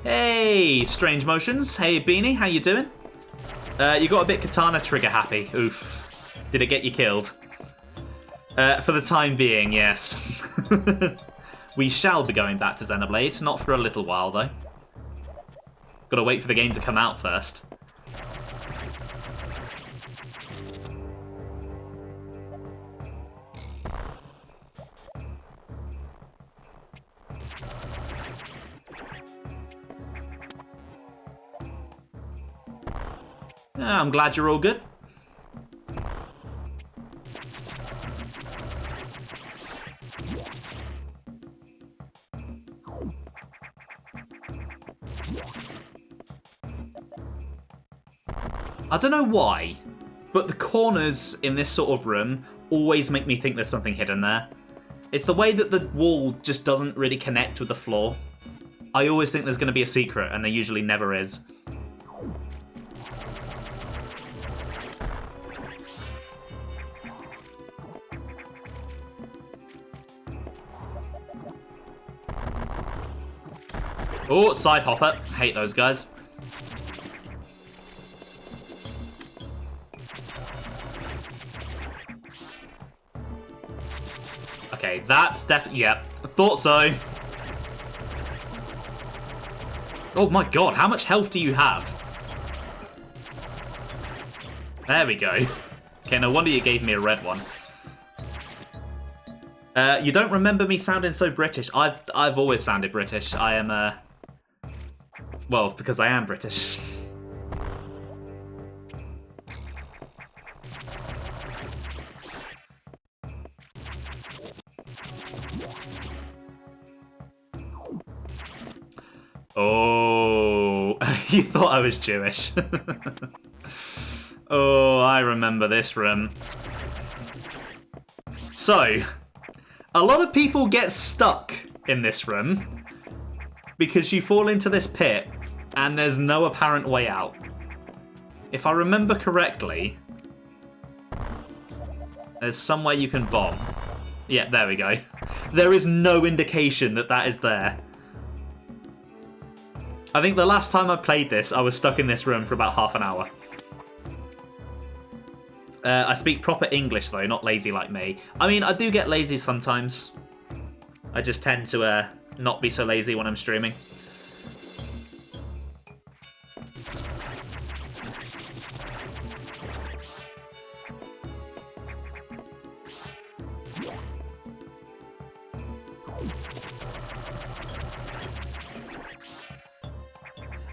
Speaker 1: Hey, Strange Motions. Hey, Beanie, how you doing? You got a bit katana trigger happy. Oof. Did it get you killed? For the time being, yes. We shall be going back to Xenoblade. Not for a little while, though. Gotta wait for the game to come out first. I'm glad you're all good. I don't know why, but the corners in this sort of room always make me think there's something hidden there. It's the way that the wall just doesn't really connect with the floor. I always think there's going to be a secret, and there usually never is. Oh, side hopper. Hate those guys. Okay, that's definitely... Yeah, I thought so. Oh my god, how much health do you have? There we go. Okay, no wonder you gave me a red one. You don't remember me sounding so British. I've always sounded British. I am, well, because I am British. Oh, you thought I was Jewish. Oh, I remember this room. So, a lot of people get stuck in this room because you fall into this pit and there's no apparent way out. If I remember correctly, there's somewhere you can bomb. Yeah, there we go. There is no indication that that is there. I think the last time I played this, I was stuck in this room for about half an hour. I speak proper English, though, not lazy like me. I mean, I do get lazy sometimes. I just tend to not be so lazy when I'm streaming.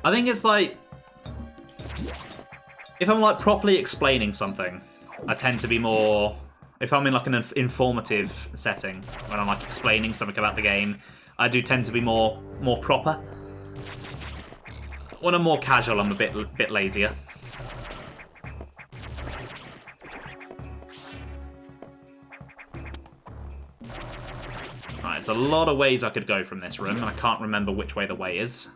Speaker 1: I think it's like, if I'm like properly explaining something, I tend to be more, if I'm in like an informative setting, when I'm like explaining something about the game, I do tend to be more proper. When I'm more casual, I'm a bit lazier. Right, there's a lot of ways I could go from this room, and I can't remember which way the way is.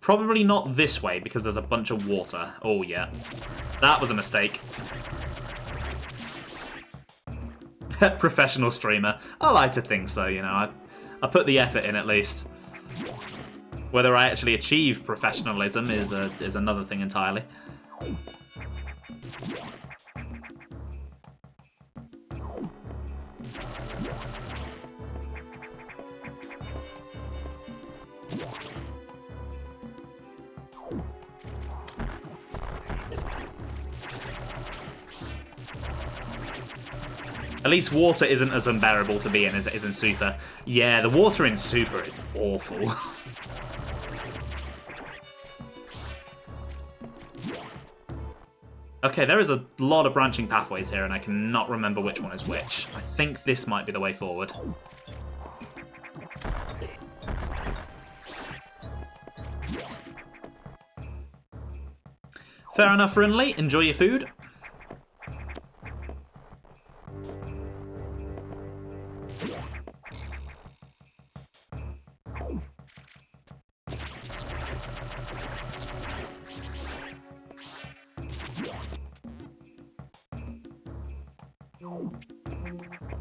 Speaker 1: Probably not this way, because there's a bunch of water. Oh, yeah. That was a mistake. Professional streamer. I like to think so, you know. I put the effort in, at least. Whether I actually achieve professionalism is another thing entirely. At least water isn't as unbearable to be in as it is in Super. Yeah, the water in Super is awful. Okay, there is a lot of branching pathways here, and I cannot remember which one is which. I think this might be the way forward. Fair enough, Rinley. Enjoy your food.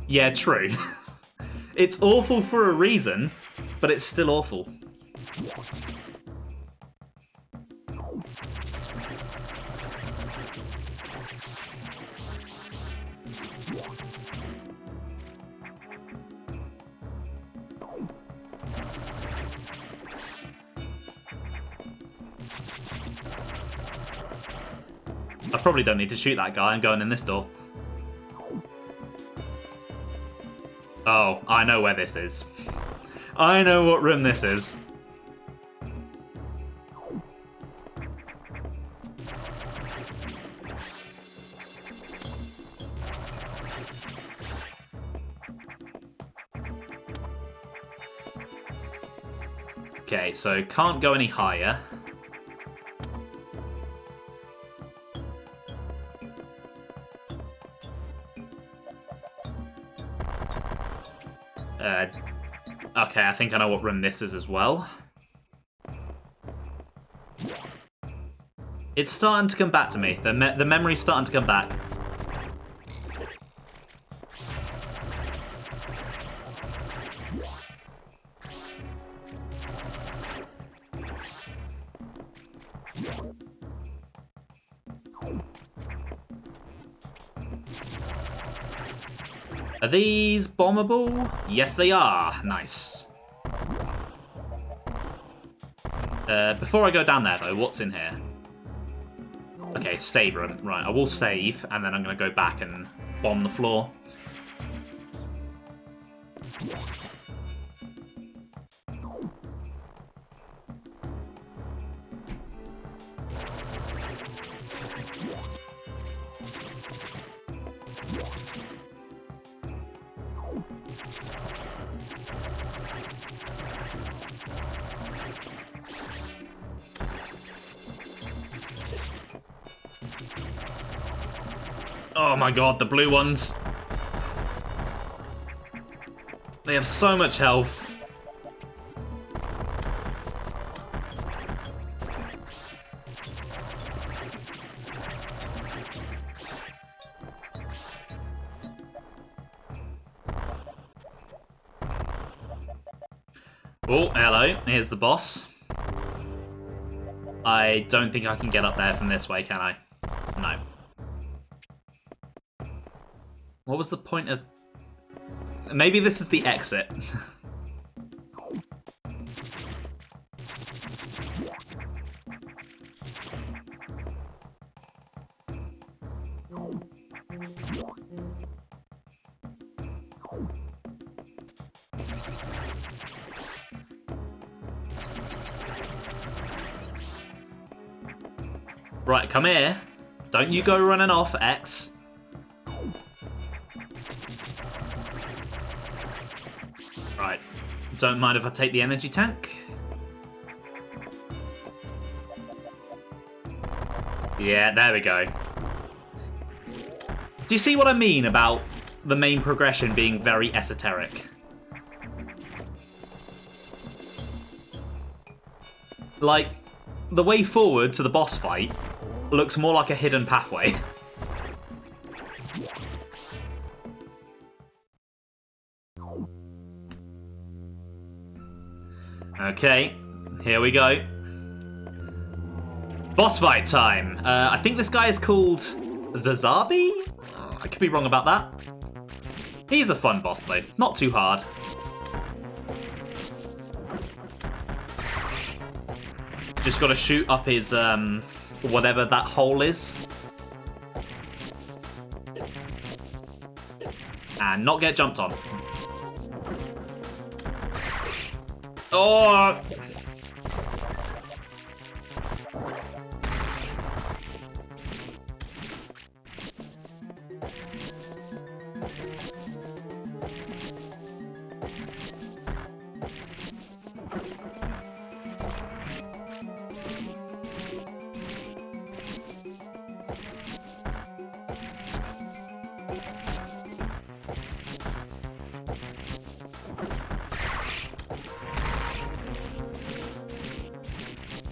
Speaker 1: Yeah, true. It's awful for a reason, but it's still awful. I probably don't need to shoot that guy. I'm going in this door. Oh, I know where this is. I know what room this is. Okay, so can't go any higher. Okay, I think I know what room this is as well. It's starting to come back to me. The memory's starting to come back. Are these bombable? Yes, they are. Nice. Before I go down there, though, what's in here? Okay, save room. Right, I will save, and then I'm going to go back and bomb the floor. Oh my god, the blue ones. They have so much health. Oh, hello. Here's the boss. I don't think I can get up there from this way, can I? No. What was the point of... Maybe this is the exit. Right, come here. Don't you go running off, X. Right. Don't mind if I take the energy tank. Yeah, there we go. Do you see what I mean about the main progression being very esoteric? Like, the way forward to the boss fight looks more like a hidden pathway. Okay, here we go. Boss fight time. I think this guy is called Zazabi? I could be wrong about that. He's a fun boss though, not too hard. Just gotta shoot up his, whatever that hole is. And not get jumped on. Oh!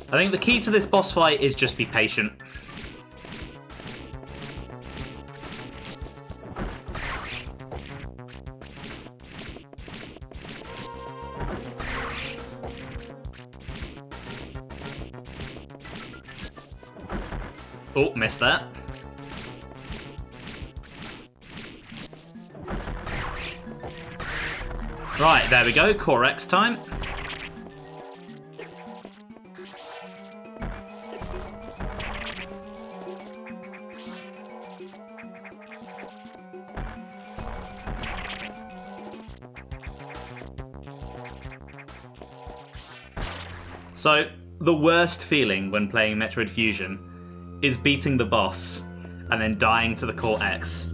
Speaker 1: I think the key to this boss fight is just be patient. Oh, missed that. Right, there we go. Core X time. So, the worst feeling when playing Metroid Fusion is beating the boss and then dying to the Core X.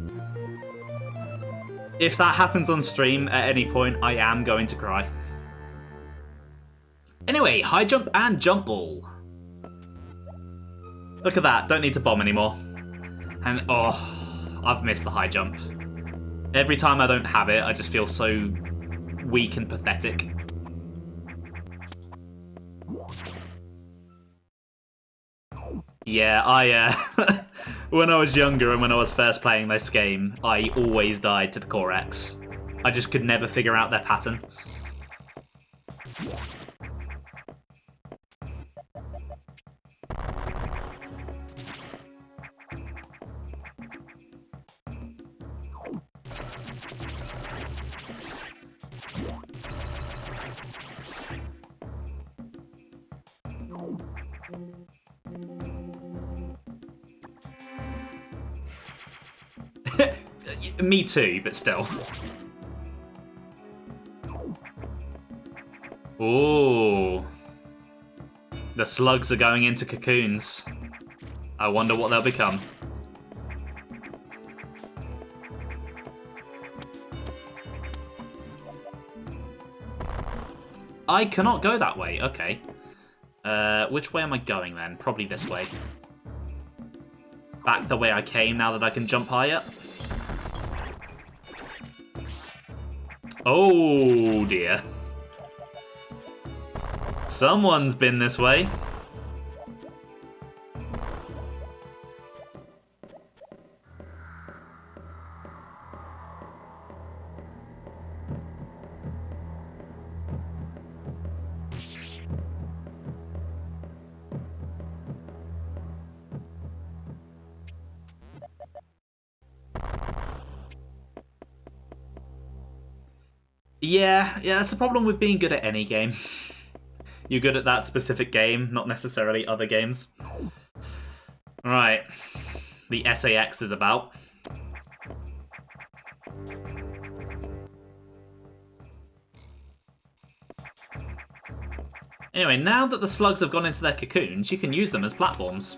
Speaker 1: If that happens on stream at any point, I am going to cry. Anyway, high jump and jump ball. Look at that, don't need to bomb anymore. And oh, I've missed the high jump. Every time I don't have it, I just feel so weak and pathetic. Yeah, when I was younger and when I was first playing this game, I always died to the Core X. I just could never figure out their pattern. Me too, but still. Ooh. The slugs are going into cocoons. I wonder what they'll become. I cannot go that way, okay. Which way am I going then? Probably this way. Back the way I came now that I can jump higher. Oh dear. Someone's been this way. Yeah, that's the problem with being good at any game. You're good at that specific game, not necessarily other games. Right, the SAX is about. Anyway, now that the slugs have gone into their cocoons, you can use them as platforms.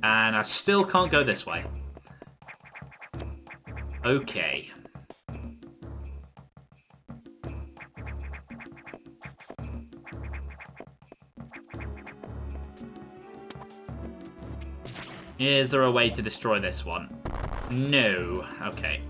Speaker 1: And I still can't go this way. Okay. Is there a way to destroy this one? No. Okay.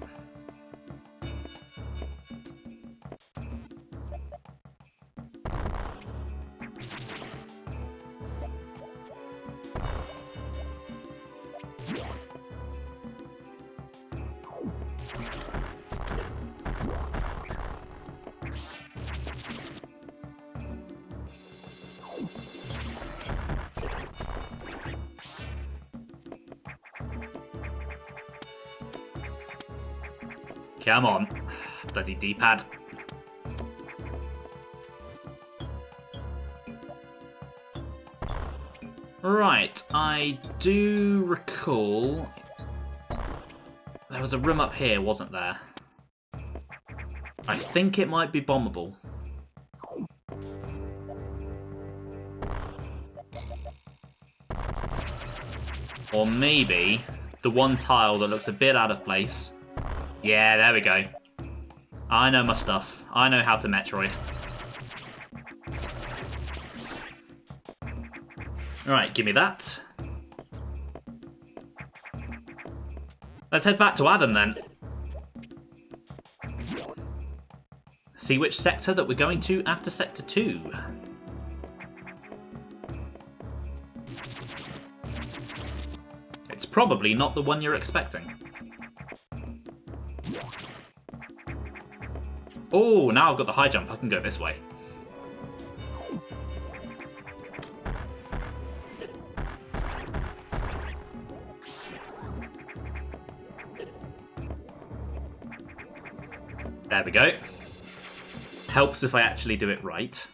Speaker 1: Come on. Bloody D-pad. Right, I do recall... There was a room up here, wasn't there? I think it might be bombable. Or maybe the one tile that looks a bit out of place. Yeah, there we go. I know my stuff. I know how to Metroid. Alright, give me that. Let's head back to Adam then. See which sector that we're going to after Sector 2. It's probably not the one you're expecting. Oh, now I've got the high jump. I can go this way. There we go. Helps if I actually do it right.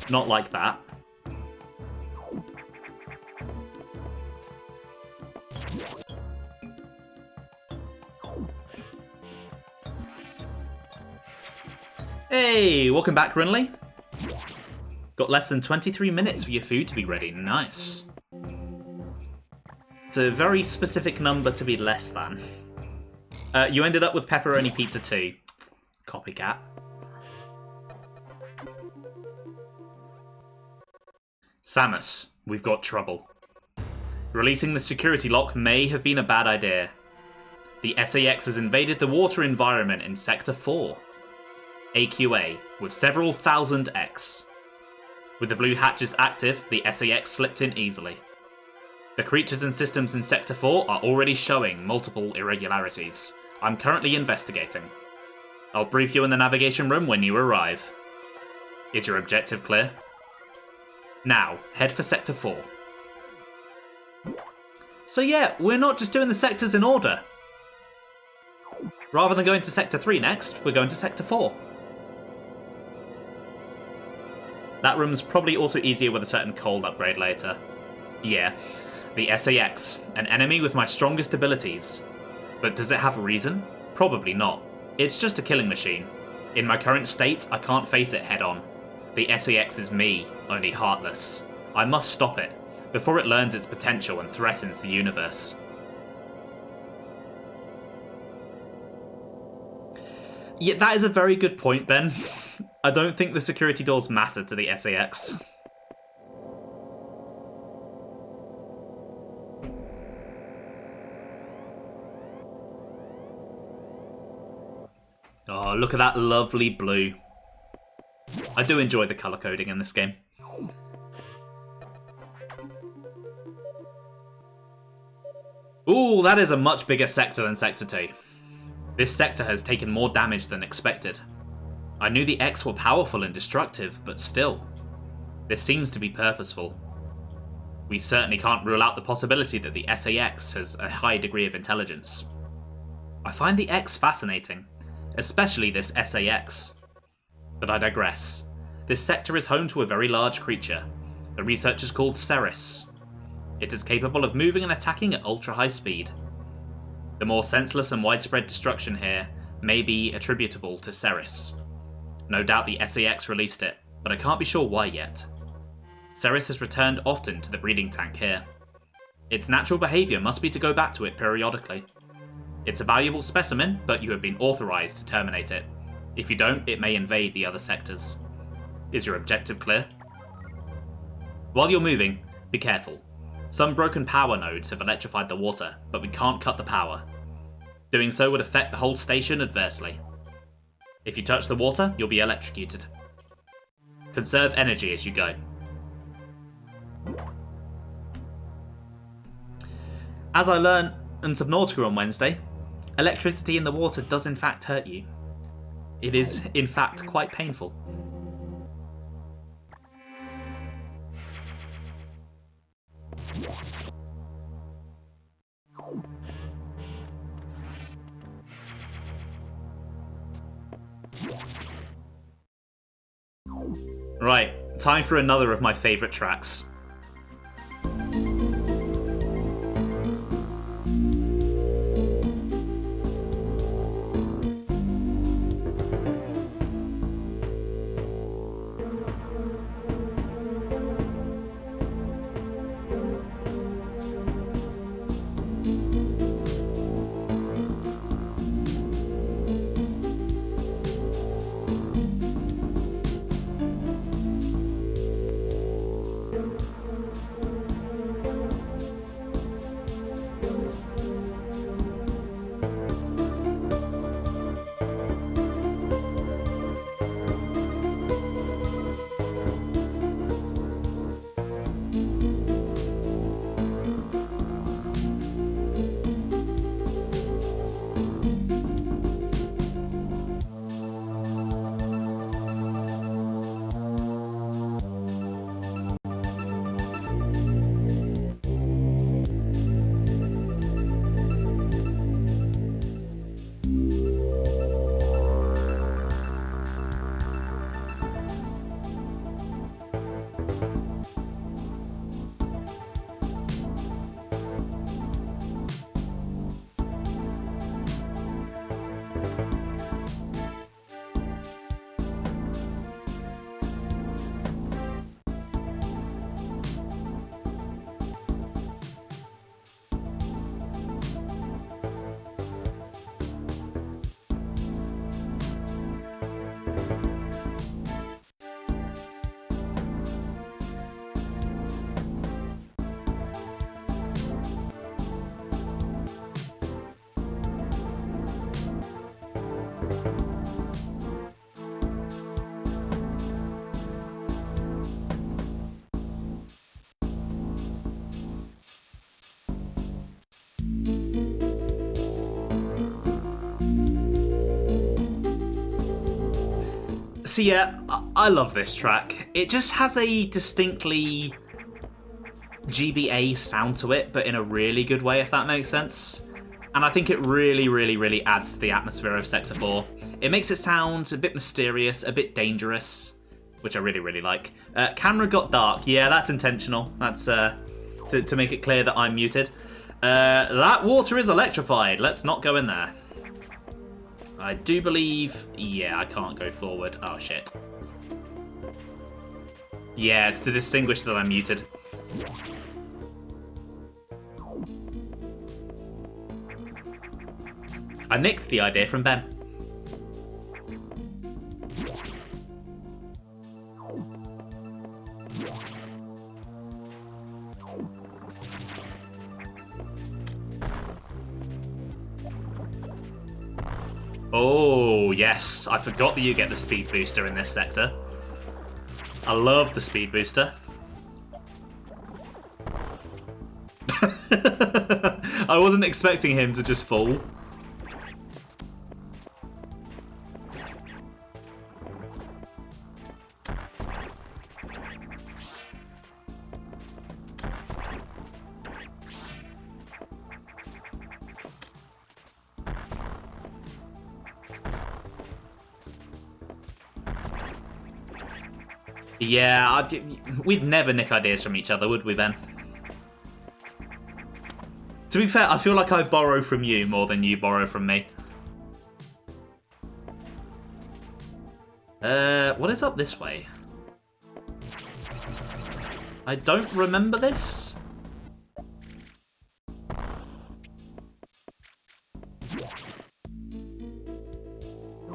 Speaker 1: Not like that. Hey, welcome back, Grinley. Got less than 23 minutes for your food to be ready. Nice. It's a very specific number to be less than. You ended up with pepperoni pizza too. Copycat. Samus, we've got trouble. Releasing the security lock may have been a bad idea. The SAX has invaded the water environment in Sector 4. AQA, with several thousand X. With the blue hatches active, the SAX slipped in easily. The creatures and systems in Sector 4 are already showing multiple irregularities. I'm currently investigating. I'll brief you in the navigation room when you arrive. Is your objective clear? Now, head for Sector 4. So yeah, we're not just doing the sectors in order. Rather than going to Sector 3 next, we're going to Sector 4. That room's probably also easier with a certain cold upgrade later. Yeah, the SAX, an enemy with my strongest abilities. But does it have reason? Probably not. It's just a killing machine. In my current state, I can't face it head on. The SAX is me, only heartless. I must stop it, before it learns its potential and threatens the universe. Yeah, that is a very good point, Ben. I don't think the security doors matter to the SAX. Oh, look at that lovely blue. I do enjoy the colour coding in this game. Ooh, that is a much bigger sector than Sector 2. This sector has taken more damage than expected. I knew the X were powerful and destructive, but still. This seems to be purposeful. We certainly can't rule out the possibility that the SAX has a high degree of intelligence. I find the X fascinating, especially this SAX. But I digress. This sector is home to a very large creature. The researchers called Ceres. It is capable of moving and attacking at ultra-high speed. The more senseless and widespread destruction here may be attributable to Ceres. No doubt the SAX released it, but I can't be sure why yet. Ceres has returned often to the breeding tank here. Its natural behaviour must be to go back to it periodically. It's a valuable specimen, but you have been authorised to terminate it. If you don't, it may invade the other sectors. Is your objective clear? While you're moving, be careful. Some broken power nodes have electrified the water, but we can't cut the power. Doing so would affect the whole station adversely. If you touch the water, you'll be electrocuted. Conserve energy as you go. As I learned in Subnautica on Wednesday, electricity in the water does in fact hurt you. It is, in fact, quite painful. Right, time for another of my favourite tracks. So yeah, I love this track. It just has a distinctly GBA sound to it, but in a really good way, if that makes sense. And I think it really adds to the atmosphere of Sector 4. It makes it sound a bit mysterious, a bit dangerous, which I really like. Camera got dark. Yeah, that's intentional. That's to make it clear that I'm muted. That water is electrified. Let's not go in there. I do believe... Yeah, I can't go forward. Oh, shit. Yeah, it's to distinguish that I'm muted. I nicked the idea from Ben. Oh, yes. I forgot that you get the speed booster in this sector. I love the speed booster. I wasn't expecting him to just fall. Yeah, we'd never nick ideas from each other, would we, Ben? To be fair, I feel like I borrow from you more than you borrow from me. What is up this way? I don't remember this.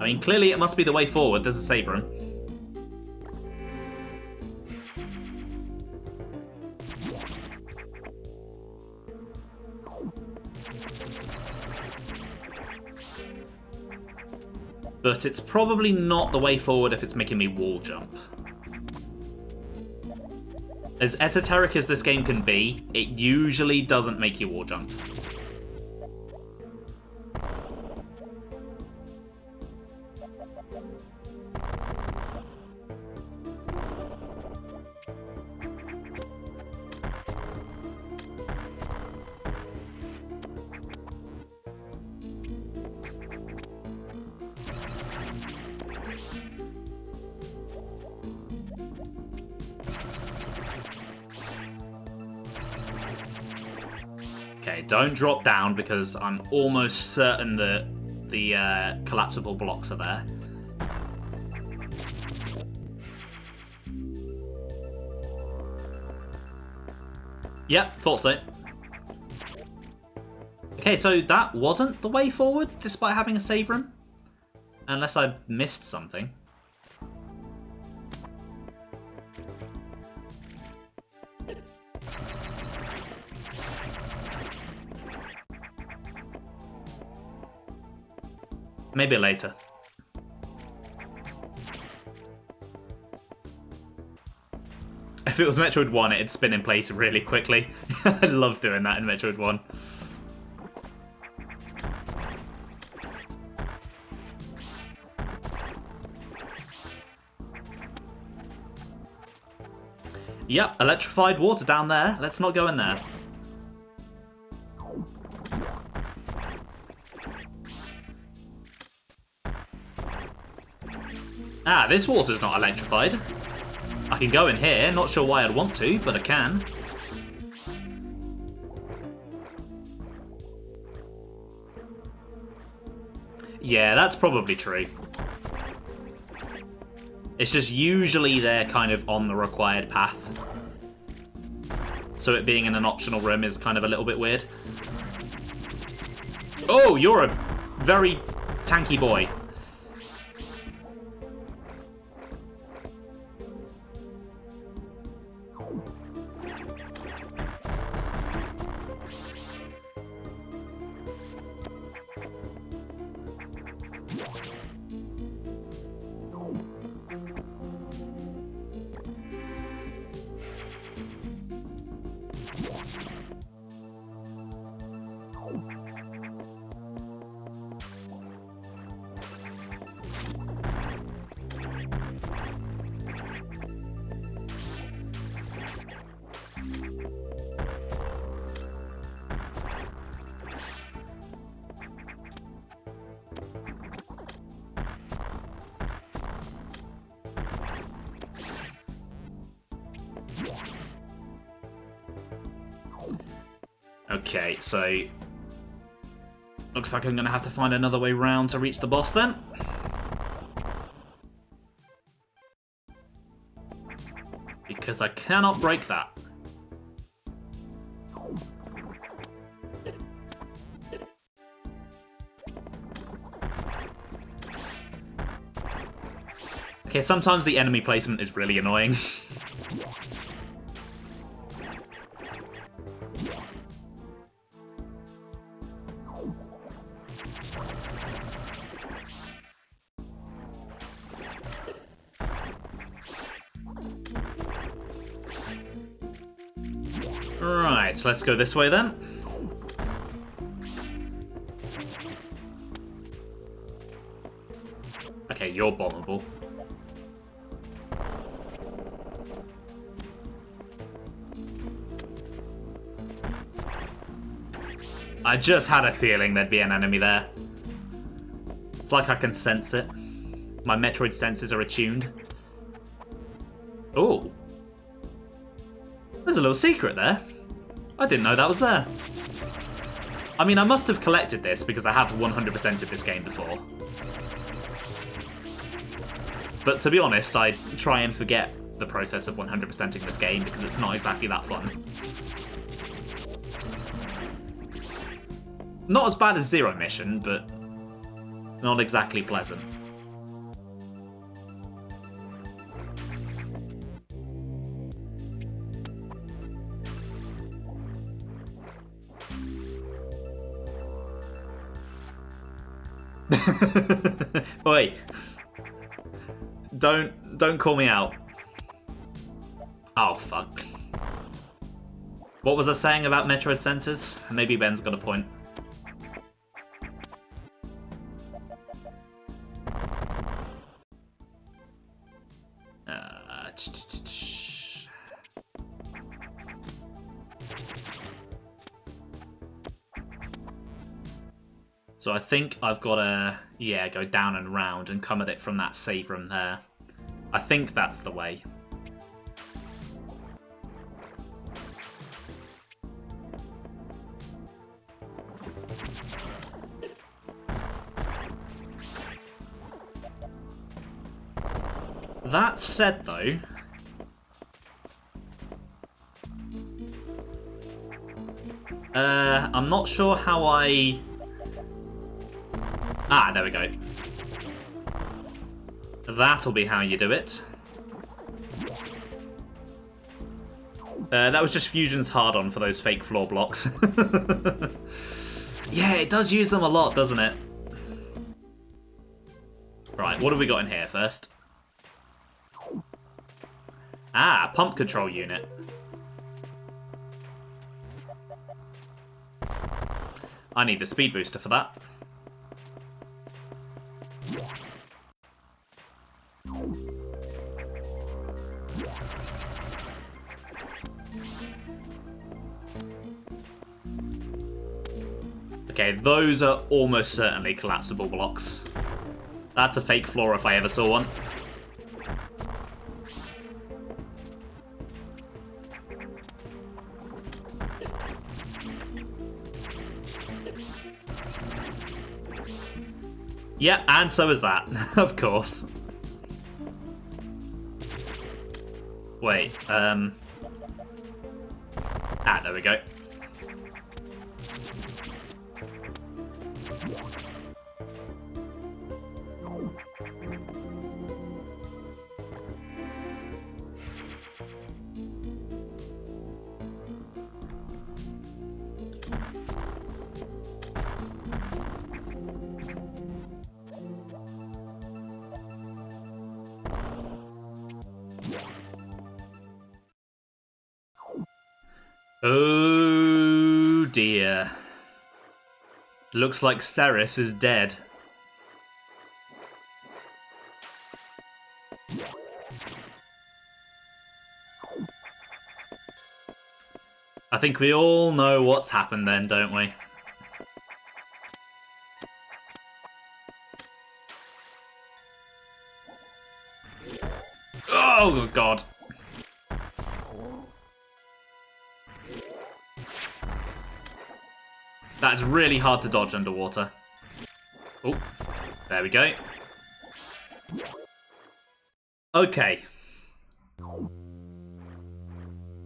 Speaker 1: I mean, clearly it must be the way forward. There's a save room. But it's probably not the way forward if it's making me wall jump. As esoteric as this game can be, it usually doesn't make you wall jump. Okay, don't drop down because I'm almost certain that the collapsible blocks are there. Yep, thought so. Okay, so that wasn't the way forward, despite having a save room? Unless I missed something. Maybe later. If it was Metroid 1, it'd spin in place really quickly. I love doing that in Metroid 1. Yep, electrified water down there. Let's not go in there. Ah, this water's not electrified. I can go in here, not sure why I'd want to, but I can. Yeah, that's probably true. It's just usually they're kind of on the required path. So it being in an optional room is kind of a little bit weird. Oh, you're a very tanky boy. Okay, so looks like I'm going to have to find another way round to reach the boss then. Because I cannot break that. Okay, sometimes the enemy placement is really annoying. Right, so let's go this way then. Okay, you're bombable. I just had a feeling there'd be an enemy there. It's like I can sense it. My Metroid senses are attuned. Oh. There's a little secret there. I didn't know that was there. I mean, I must have collected this because I have 100%ed this game before. But to be honest, I try and forget the process of 100%ing this game because it's not exactly that fun. Not as bad as Zero Mission, but not exactly pleasant. Wait. Don't call me out. Oh, fuck. What was I saying about Metroid sensors? Maybe Ben's got a point. So I think I've got to, yeah, go down and round and come at it from that save room there. I think that's the way. That said, though, I'm not sure how I... Ah, there we go. That'll be how you do it. That was just Fusion's hard-on for those fake floor blocks. Yeah, it does use them a lot, doesn't it? Right, what have we got in here first? Ah, pump control unit. I need the speed booster for that. Okay, those are almost certainly collapsible blocks. That's a fake floor if I ever saw one. Yeah, and so is that, of course. Wait, Ah, there we go. Oh dear. Looks like Ceres is dead. I think we all know what's happened then, don't we? Oh god. That's really hard to dodge underwater. Oh, there we go. Okay.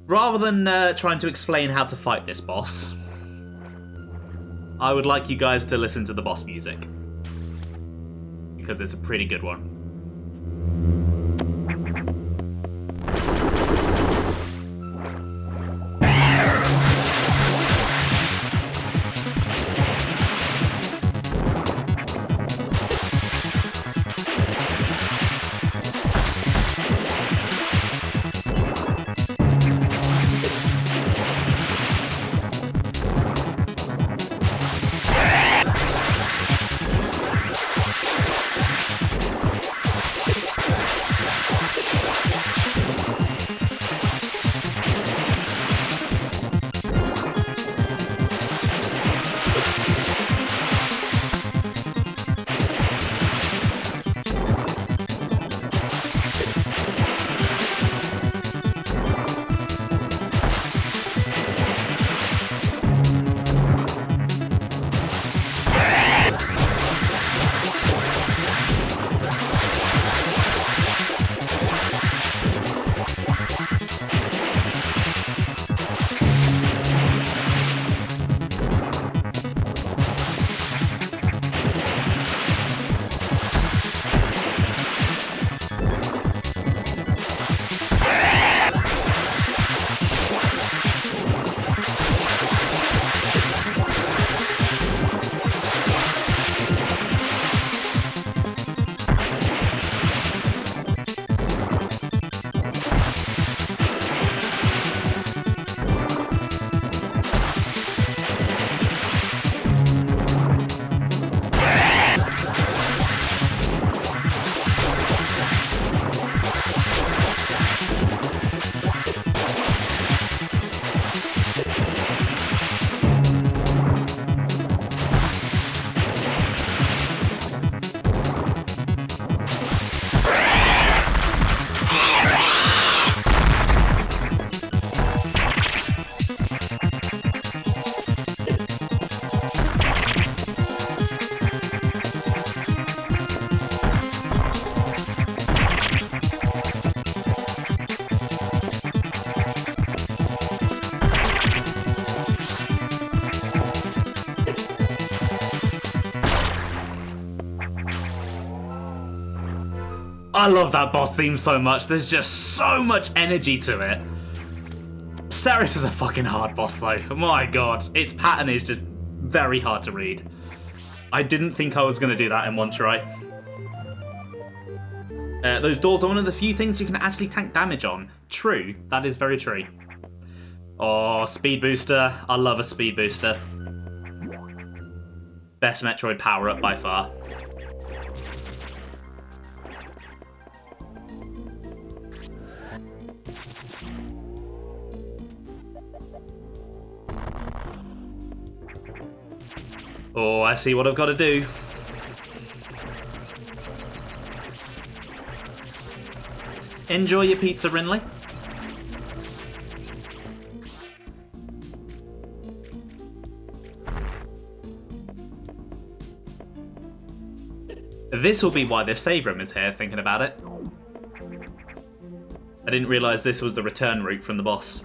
Speaker 1: Rather than trying to explain how to fight this boss, I would like you guys to listen to the boss music. Because it's a pretty good one. I love that boss theme so much. There's just so much energy to it. Ceres is a fucking hard boss though. My god, its pattern is just very hard to read. I didn't think I was going to do that in one try. Those doors are one of the few things you can actually tank damage on. True, that is very true. Oh, speed booster. I love a speed booster. Best Metroid power-up by far. Oh, I see what I've got to do. Enjoy your pizza, Rinley. This will be why this save room is here, thinking about it. I didn't realise this was the return route from the boss.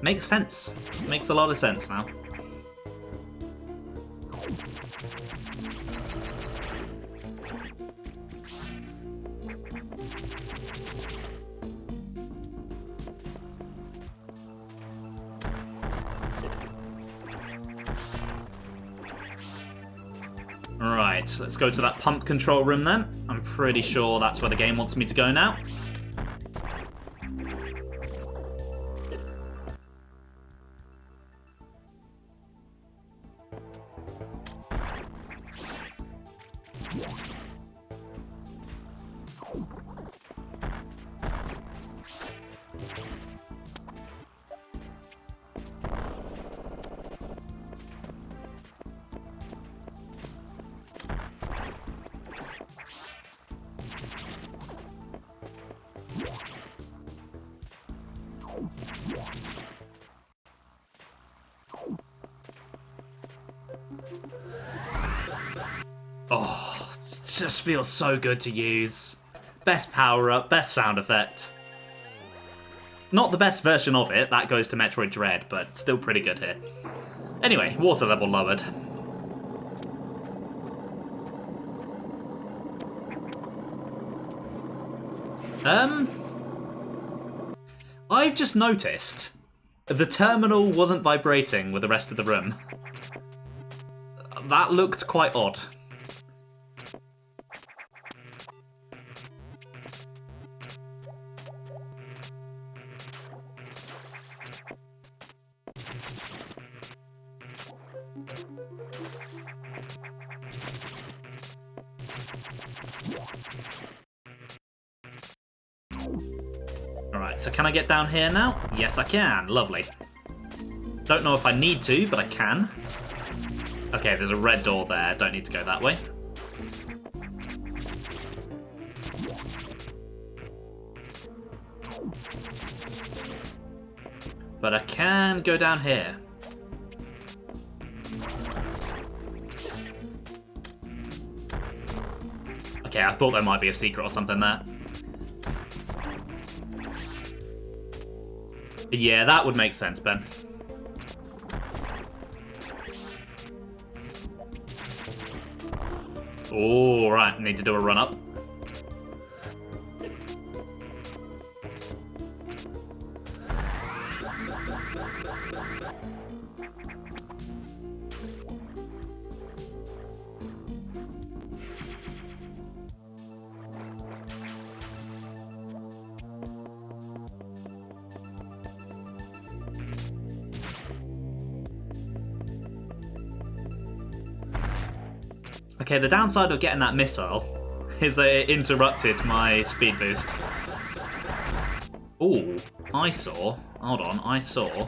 Speaker 1: Makes sense. Makes a lot of sense now. Right, let's go to that pump control room then. I'm pretty sure that's where the game wants me to go now. Oh, it just feels so good to use. Best power-up, best sound effect. Not the best version of it, that goes to Metroid Dread, but still pretty good here. Anyway, water level lowered. I've just noticed the terminal wasn't vibrating with the rest of the room. That looked quite odd. Alright, so can I get down here now? Yes, I can. Lovely. Don't know if I need to, but I can. Okay, there's a red door there. Don't need to go that way. But I can go down here. Okay, I thought there might be a secret or something there. Yeah, that would make sense, Ben. Oh, right, need to do a run-up. Okay, the downside of getting that missile is that it interrupted my speed boost. Ooh, I saw. Hold on, I saw.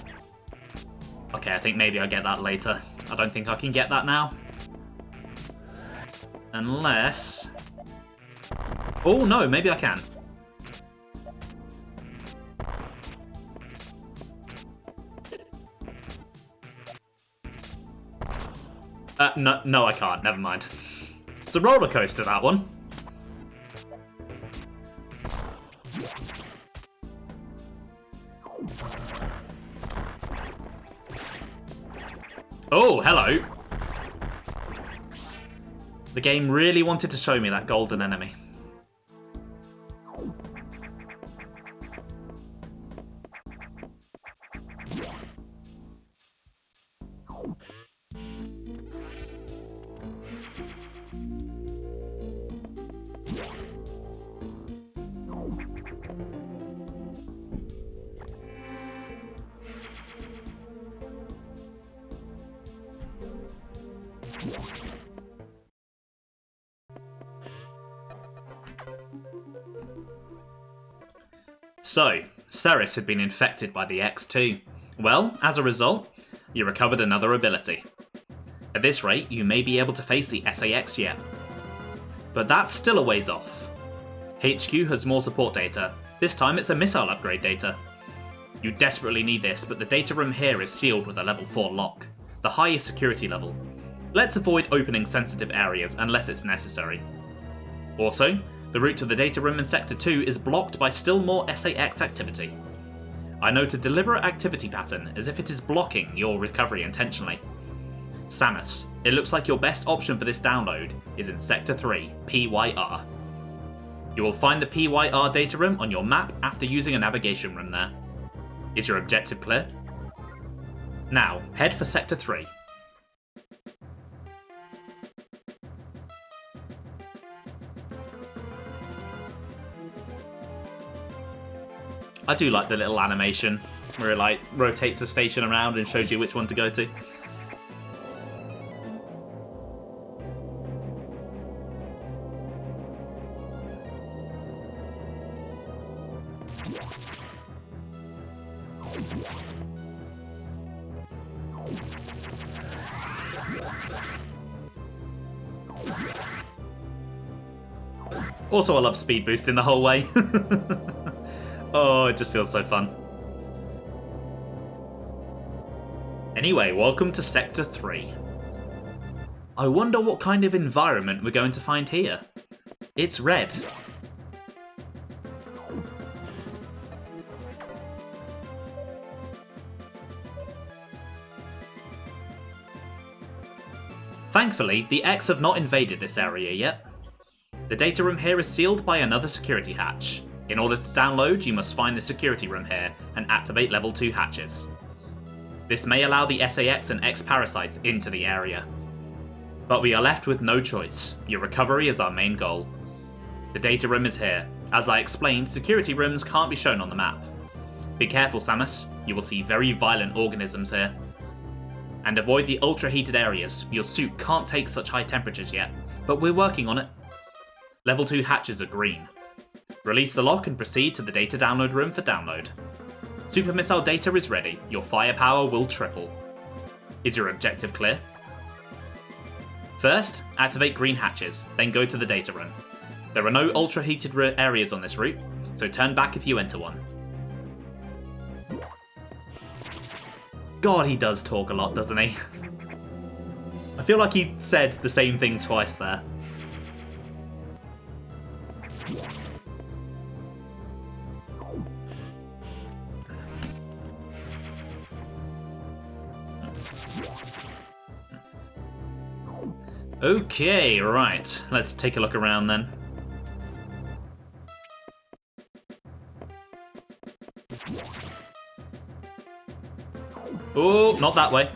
Speaker 1: Okay, I think maybe I'll get that later. I don't think I can get that now. Unless... Oh, no, maybe I can. No, I can't. Never mind. It's a roller coaster, that one. Oh, hello. The game really wanted to show me that golden enemy. So, Ceres had been infected by the X2. Well, as a result, you recovered another ability. At this rate, you may be able to face the SAX yet. But that's still a ways off. HQ has more support data. This time it's a missile upgrade data. You desperately need this, but the data room here is sealed with a level 4 lock, the highest security level. Let's avoid opening sensitive areas unless it's necessary. Also, the route to the data room in Sector 2 is blocked by still more SAX activity. I note a deliberate activity pattern, as if it is blocking your recovery intentionally. Samus, it looks like your best option for this download is in Sector 3, PYR. You will find the PYR data room on your map after using a navigation room there. Is your objective clear? Now, head for Sector 3. I do like the little animation where it like rotates the station around and shows you which one to go to. Also, I love speed boosting the whole way. Oh, it just feels so fun. Anyway, welcome to Sector 3. I wonder what kind of environment we're going to find here. It's red. Thankfully, the X have not invaded this area yet. The data room here is sealed by another security hatch. In order to download, you must find the security room here and activate level 2 hatches. This may allow the SAX and X parasites into the area. But we are left with no choice. Your recovery is our main goal. The data room is here. As I explained, security rooms can't be shown on the map. Be careful, Samus. You will see very violent organisms here. And avoid the ultra-heated areas. Your suit can't take such high temperatures yet, but we're working on it. Level 2 hatches are green. Release the lock and proceed to the data download room for download. Super missile data is ready. Your firepower will triple. Is your objective clear? First, activate green hatches, then go to the data room. There are no ultra-heated areas on this route, so turn back if you enter one. God, he does talk a lot, doesn't he? I feel like he said the same thing twice there. Okay, right. Let's take a look around then. Oh, not that way.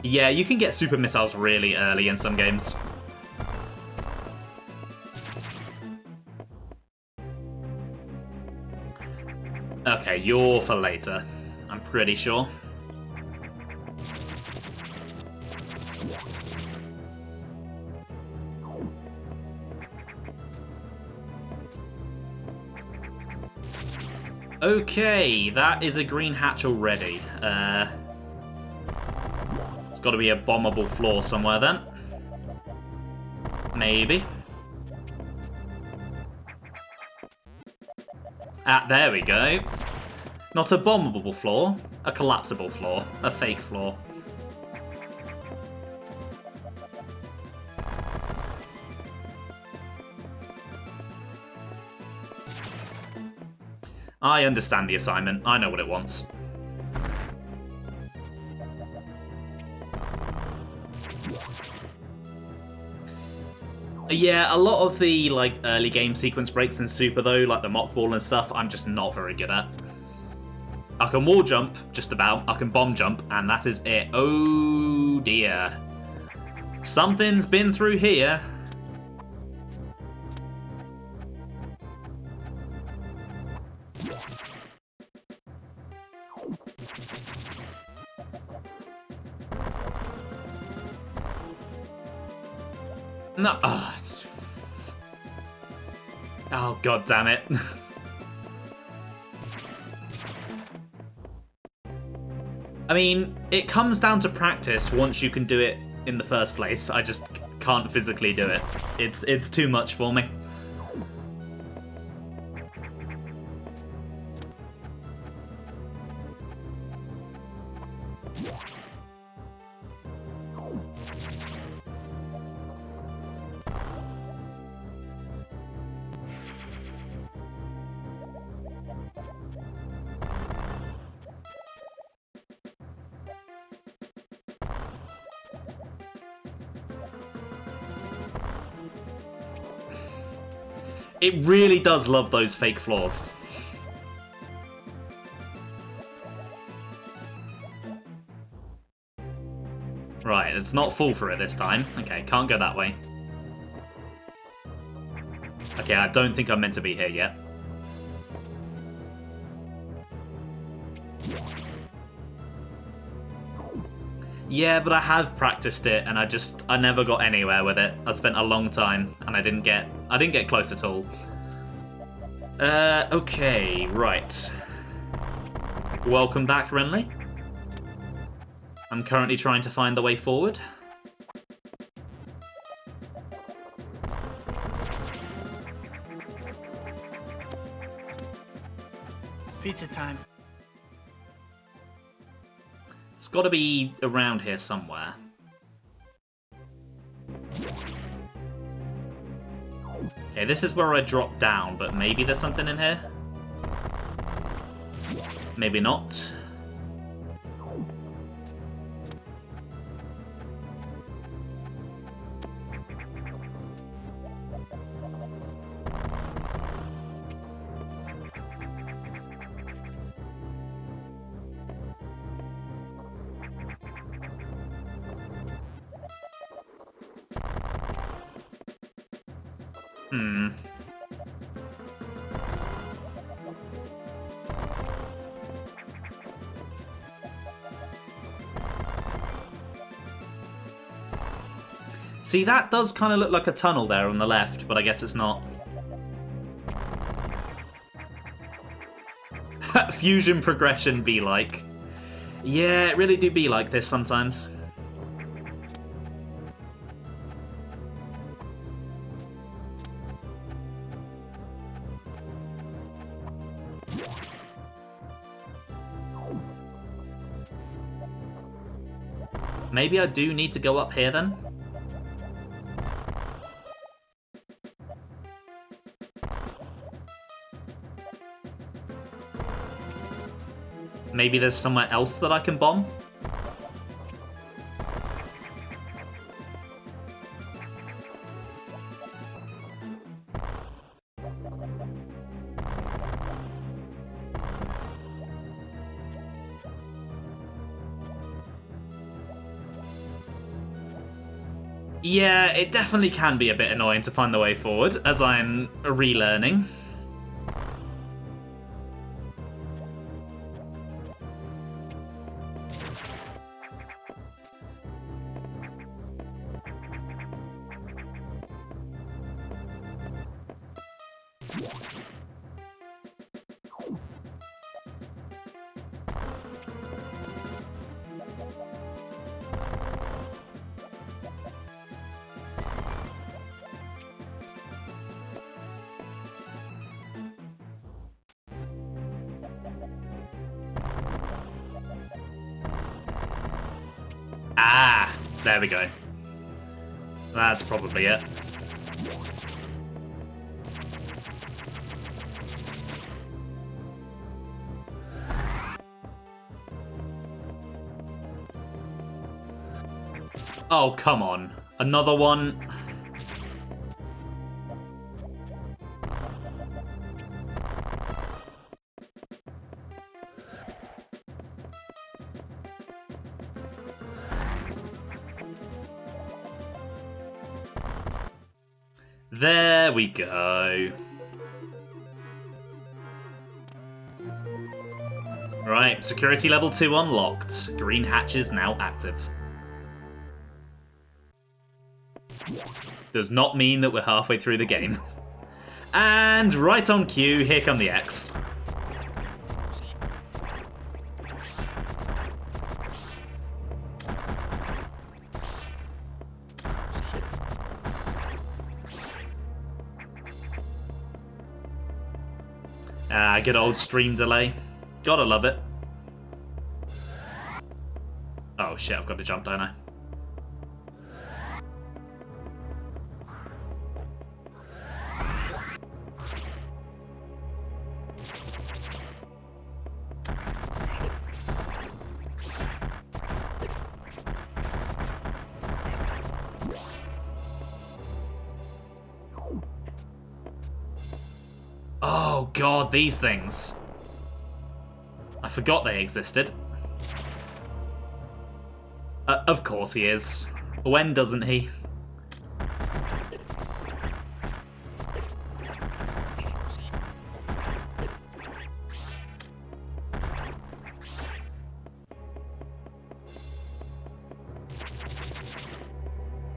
Speaker 1: Yeah, you can get super missiles really early in some games. Okay, you're for later, I'm pretty sure. Okay, that is a green hatch already. It's got to be a bombable floor somewhere then. Maybe. Ah, there we go. Not a bombable floor, a collapsible floor, a fake floor. I understand the assignment. I know what it wants. Yeah, a lot of the like early game sequence breaks in Super though, like the mock ball and stuff, I'm just not very good at. I can wall jump, just about. I can bomb jump, and that is it. Oh dear. Something's been through here. No. Oh, god damn it. I mean, it comes down to practice once you can do it in the first place. I just can't physically do it. It's too much for me. It really does love those fake floors. Right, let's not fall for it this time. Okay, can't go that way. Okay, I don't think I'm meant to be here yet. Yeah, but I have practiced it, and I never got anywhere with it. I spent a long time, and I didn't get close at all. Okay, right. Welcome back, Renly. I'm currently trying to find the way forward.
Speaker 2: Pizza time.
Speaker 1: It's got to be around here somewhere. Okay, this is where I dropped down, but maybe there's something in here? Maybe not. See, that does kind of look like a tunnel there on the left, but I guess it's not. Fusion progression be like. Yeah, it really do be like this sometimes. Maybe I do need to go up here then? Maybe there's somewhere else that I can bomb? Yeah, it definitely can be a bit annoying to find the way forward, as I'm relearning. Ah, there we go. That's probably it. Oh, come on. Another one. There we go. Right, security level 2 unlocked. Green hatches now active. Does not mean that we're halfway through the game. And right on cue, here come the X. Good old stream delay. Gotta love it. Oh shit, I've got to jump, don't I? Oh god, these things. I forgot they existed. Of course he is. When doesn't he?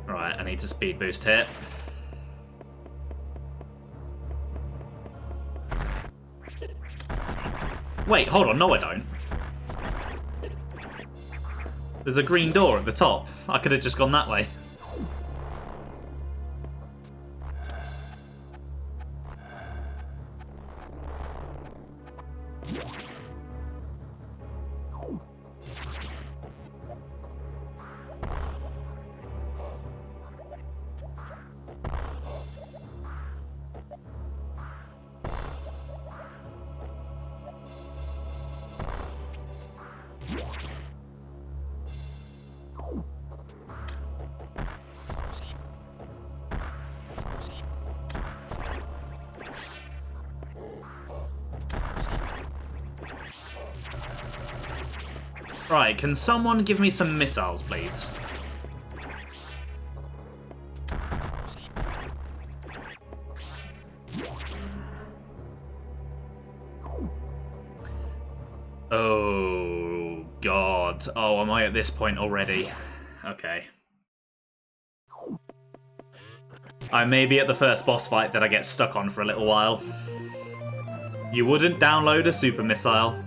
Speaker 1: Right, I need to speed boost here. Wait, hold on, no I don't. There's a green door at the top. I could have just gone that way. Right, can someone give me some missiles, please? Oh, God. Oh, am I at this point already? Okay. I may be at the first boss fight that I get stuck on for a little while. You wouldn't download a super missile.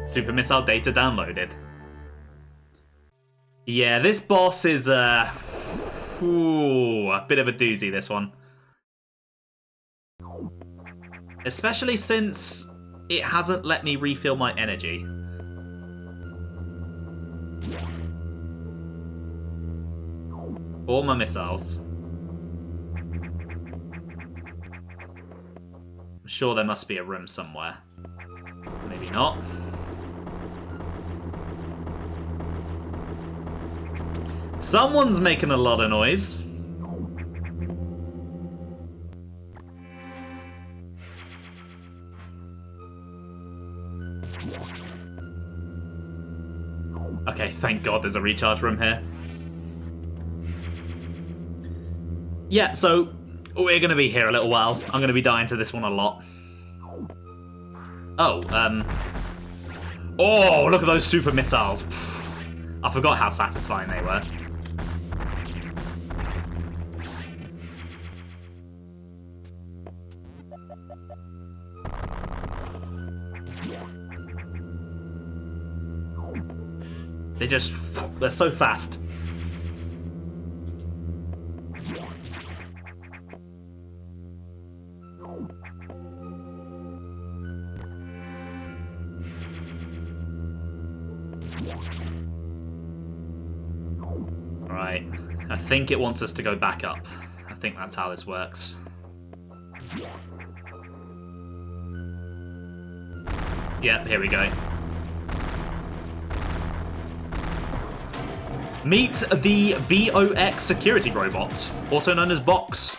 Speaker 1: Super missile data downloaded. Yeah, this boss is a bit of a doozy, this one. Especially since it hasn't let me refill my energy. All my missiles. I'm sure there must be a room somewhere. Maybe not. Someone's making a lot of noise. Okay, thank God there's a recharge room here. Yeah, so we're going to be here a little while. I'm going to be dying to this one a lot. Oh, oh, look at those super missiles. I forgot how satisfying they were. They're so fast. Right, I think it wants us to go back up. I think that's how this works. Yep, here we go. Meet the BOX security robot, also known as Box,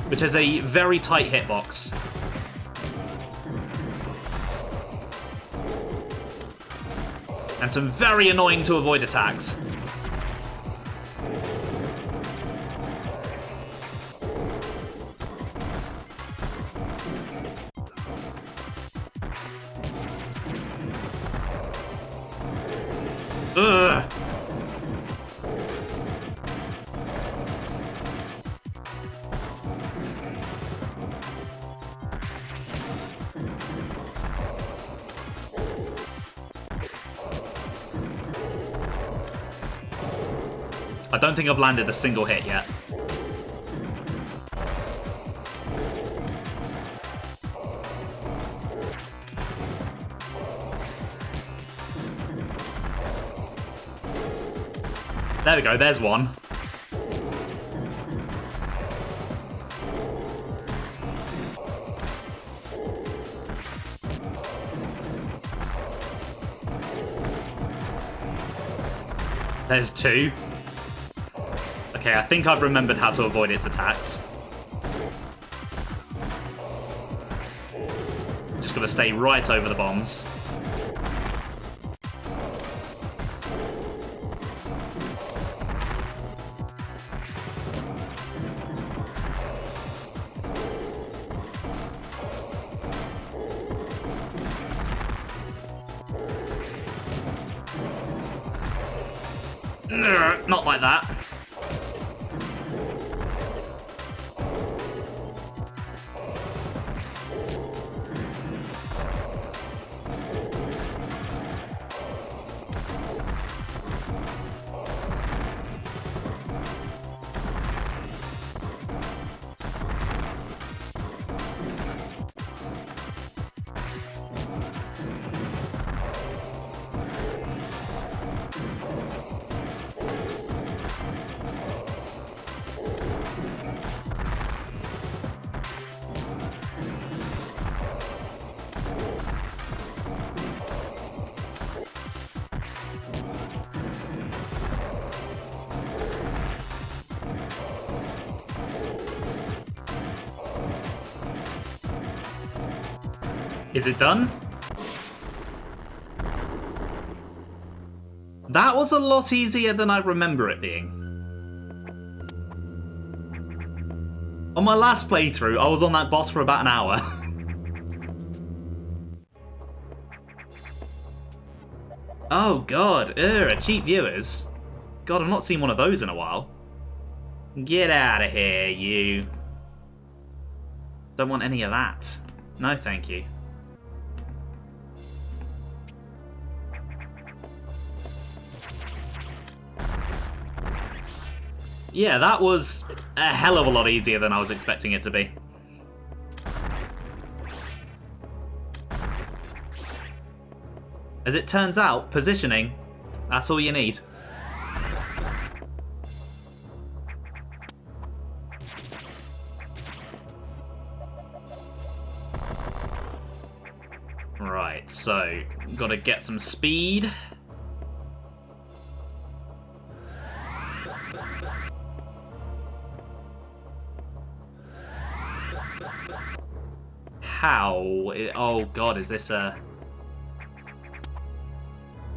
Speaker 1: which has a very tight hitbox. And some very annoying to avoid attacks. I don't think I've landed a single hit yet. There we go, there's one. There's two. Okay, I think I've remembered how to avoid its attacks. Just gotta stay right over the bombs. Not like that. Is it done? That was a lot easier than I remember it being. On my last playthrough, I was on that boss for about an hour. Oh god, cheap viewers. God, I've not seen one of those in a while. Get out of here, you. Don't want any of that. No, thank you. Yeah, that was a hell of a lot easier than I was expecting it to be. As it turns out, positioning, that's all you need. Right, so, gotta get some speed. How? Oh god, is this a...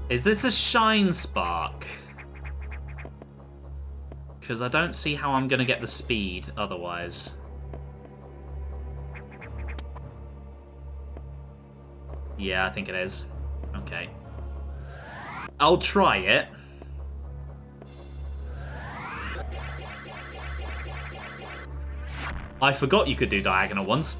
Speaker 1: Is this a shine spark? Because I don't see how I'm going to get the speed otherwise. Yeah, I think it is. Okay. I'll try it. I forgot you could do diagonal ones.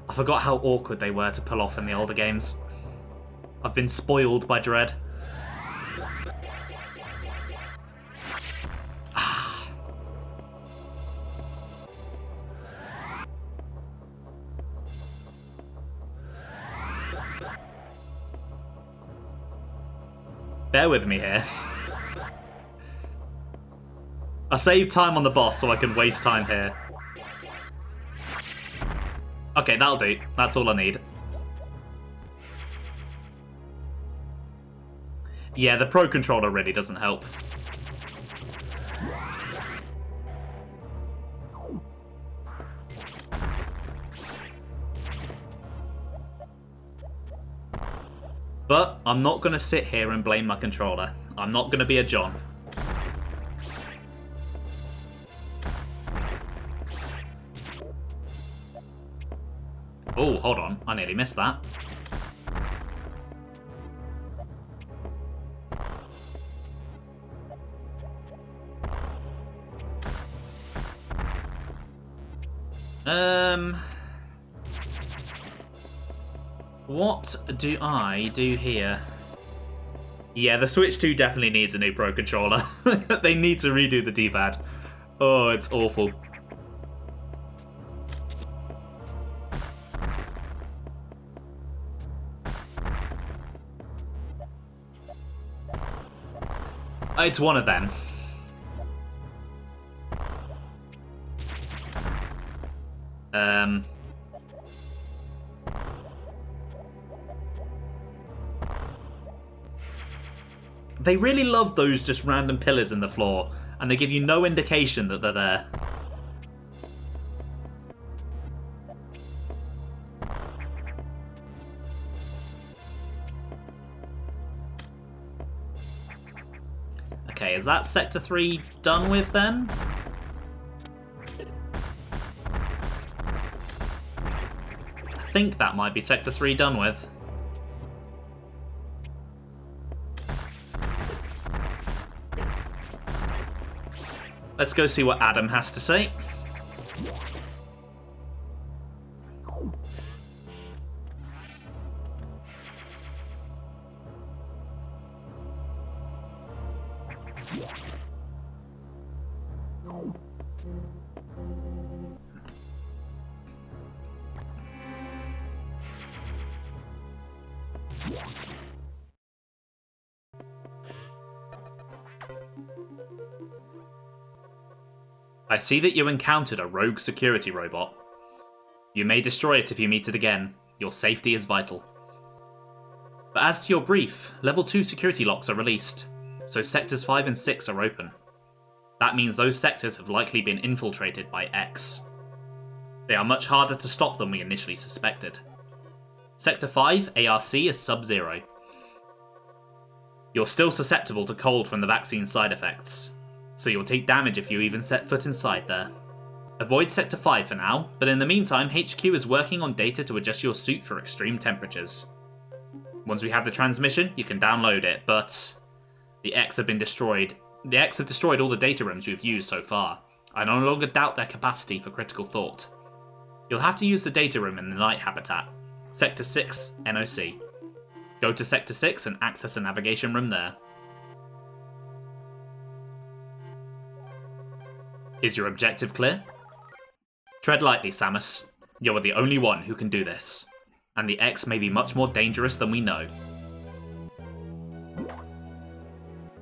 Speaker 1: I forgot how awkward they were to pull off in the older games. I've been spoiled by Dread. Bear with me here. I saved time on the boss so I can waste time here. Okay, that'll do. That's all I need. Yeah, the Pro Controller really doesn't help. But I'm not going to sit here and blame my controller. I'm not going to be a John. Oh, hold on. I nearly missed that. What do I do here? Yeah, the Switch 2 definitely needs a new Pro Controller. They need to redo the D-pad. Oh, it's awful. It's one of them. They really love those just random pillars in the floor, and they give you no indication that they're there. Okay, is that Sector 3 done with then? I think that might be Sector 3 done with. Let's go see what Adam has to say. I see that you encountered a rogue security robot. You may destroy it if you meet it again. Your safety is vital. But as to your brief, level 2 security locks are released, so sectors 5 and 6 are open. That means those sectors have likely been infiltrated by X. They are much harder to stop than we initially suspected. Sector 5, ARC, is Sub-Zero. You're still susceptible to cold from the vaccine side effects, so you'll take damage if you even set foot inside there. Avoid Sector 5 for now, but in the meantime, HQ is working on data to adjust your suit for extreme temperatures. Once we have the transmission, you can download it, but the X have been destroyed. The X have destroyed all the data rooms you've used so far. I no longer doubt their capacity for critical thought. You'll have to use the data room in the night habitat, Sector 6, NOC. Go to Sector 6 and access a navigation room there. Is your objective clear? Tread lightly, Samus. You are the only one who can do this. And the X may be much more dangerous than we know.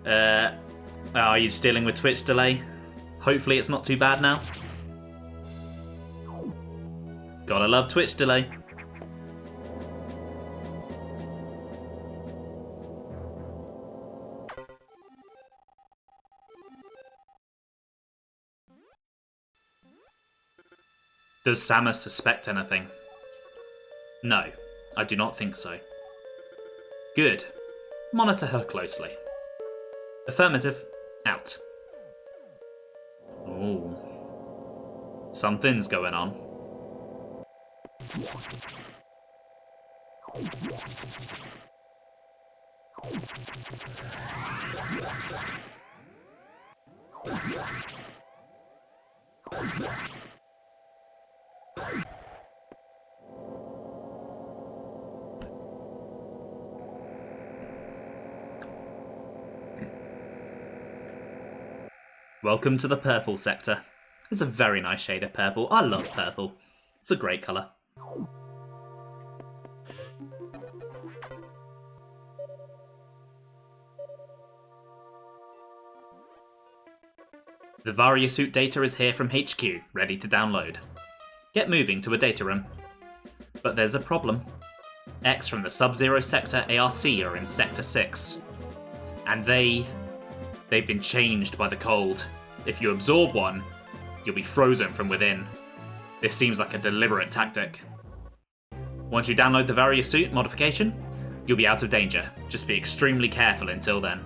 Speaker 1: Are you dealing with Twitch delay? Hopefully it's not too bad now. Gotta love Twitch delay. Does Samus suspect anything? No, I do not think so. Good. Monitor her closely. Affirmative. Out. Ooh. Something's going on. Welcome to the purple sector. It's a very nice shade of purple. I love purple. It's a great colour. The Varia suit data is here from HQ, ready to download. Get moving to a data room. But there's a problem. X from the Sub-Zero sector ARC are in Sector 6. And they've been changed by the cold. If you absorb one, you'll be frozen from within. This seems like a deliberate tactic. Once you download the Varia suit modification, you'll be out of danger. Just be extremely careful until then.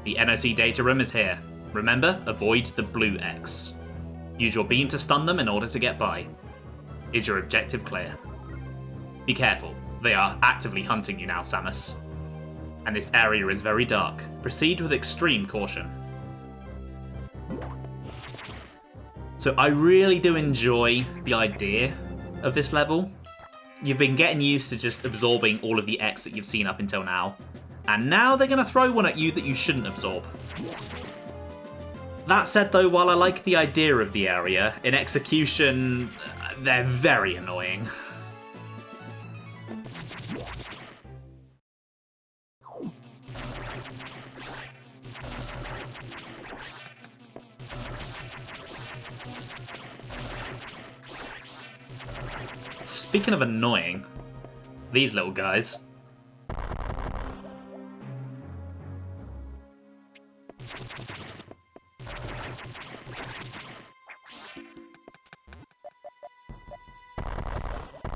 Speaker 1: The NOC data room is here. Remember, avoid the blue X. Use your beam to stun them in order to get by. Is your objective clear? Be careful. They are actively hunting you now, Samus. And this area is very dark. Proceed with extreme caution. So I really do enjoy the idea of this level. You've been getting used to just absorbing all of the X that you've seen up until now. And now they're going to throw one at you that you shouldn't absorb. That said though, while I like the idea of the area, in execution, they're very annoying. Speaking of annoying, these little guys.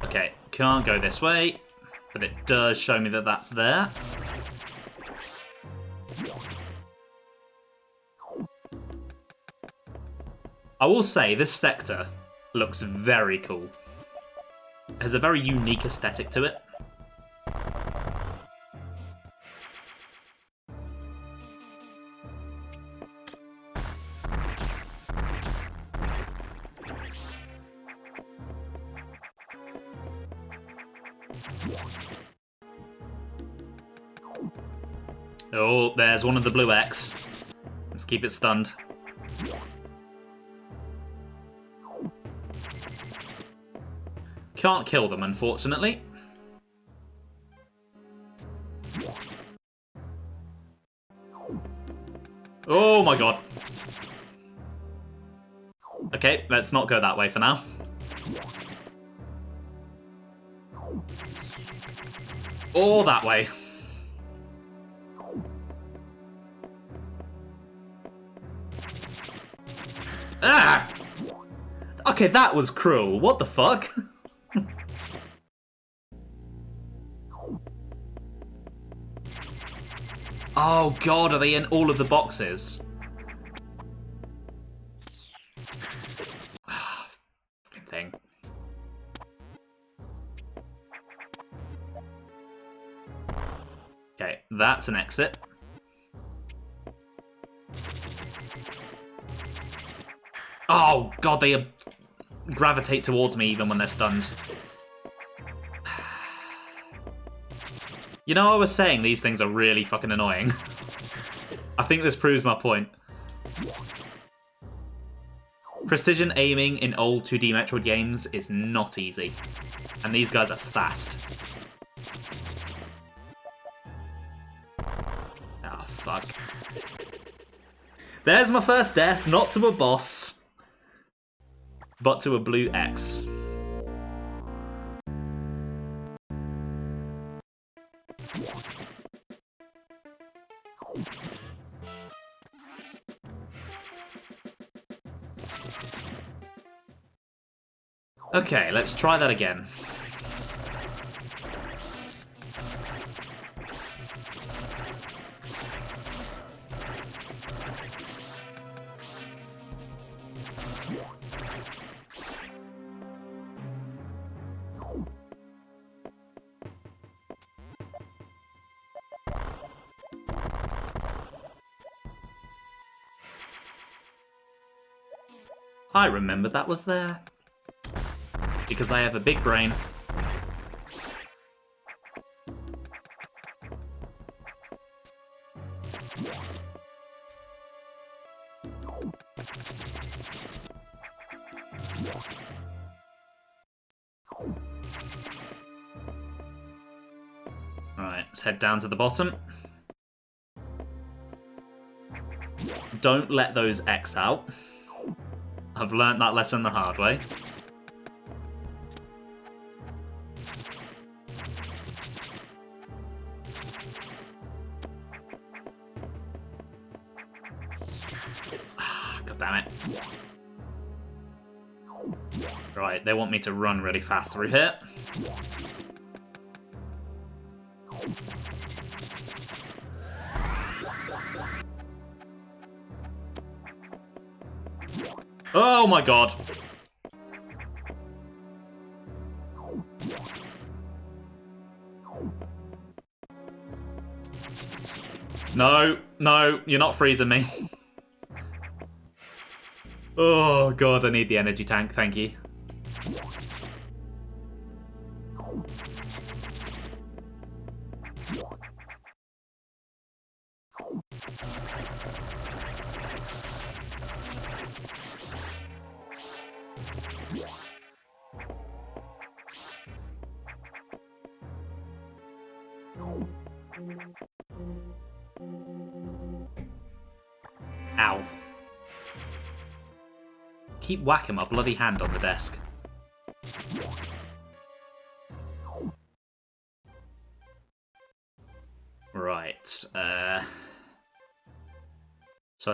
Speaker 1: Okay, can't go this way, but it does show me that that's there. I will say, this sector looks very cool. It has a very unique aesthetic to it. Oh, there's one of the blue X. Let's keep it stunned. Can't kill them, unfortunately. Oh my god. Okay, let's not go that way for now. Or that way. Ah! Okay, that was cruel. What the fuck? Oh god, are they in all of the boxes? Fucking thing. Okay, that's an exit. Oh god, they gravitate towards me even when they're stunned. You know, I was saying these things are really fucking annoying. I think this proves my point. Precision aiming in old 2D Metroid games is not easy. And these guys are fast. Ah, fuck. There's my first death, not to a boss, but to a blue X. Okay, let's try that again. I remember that was there. Because I have a big brain. Alright, let's head down to the bottom. Don't let those X out. I've learnt that lesson the hard way. God damn it. Right, they want me to run really fast through here. Oh my god. No, no, you're not freezing me. Oh god, I need the energy tank, thank you. Ow. Keep whacking my bloody hand on the desk. Right, so I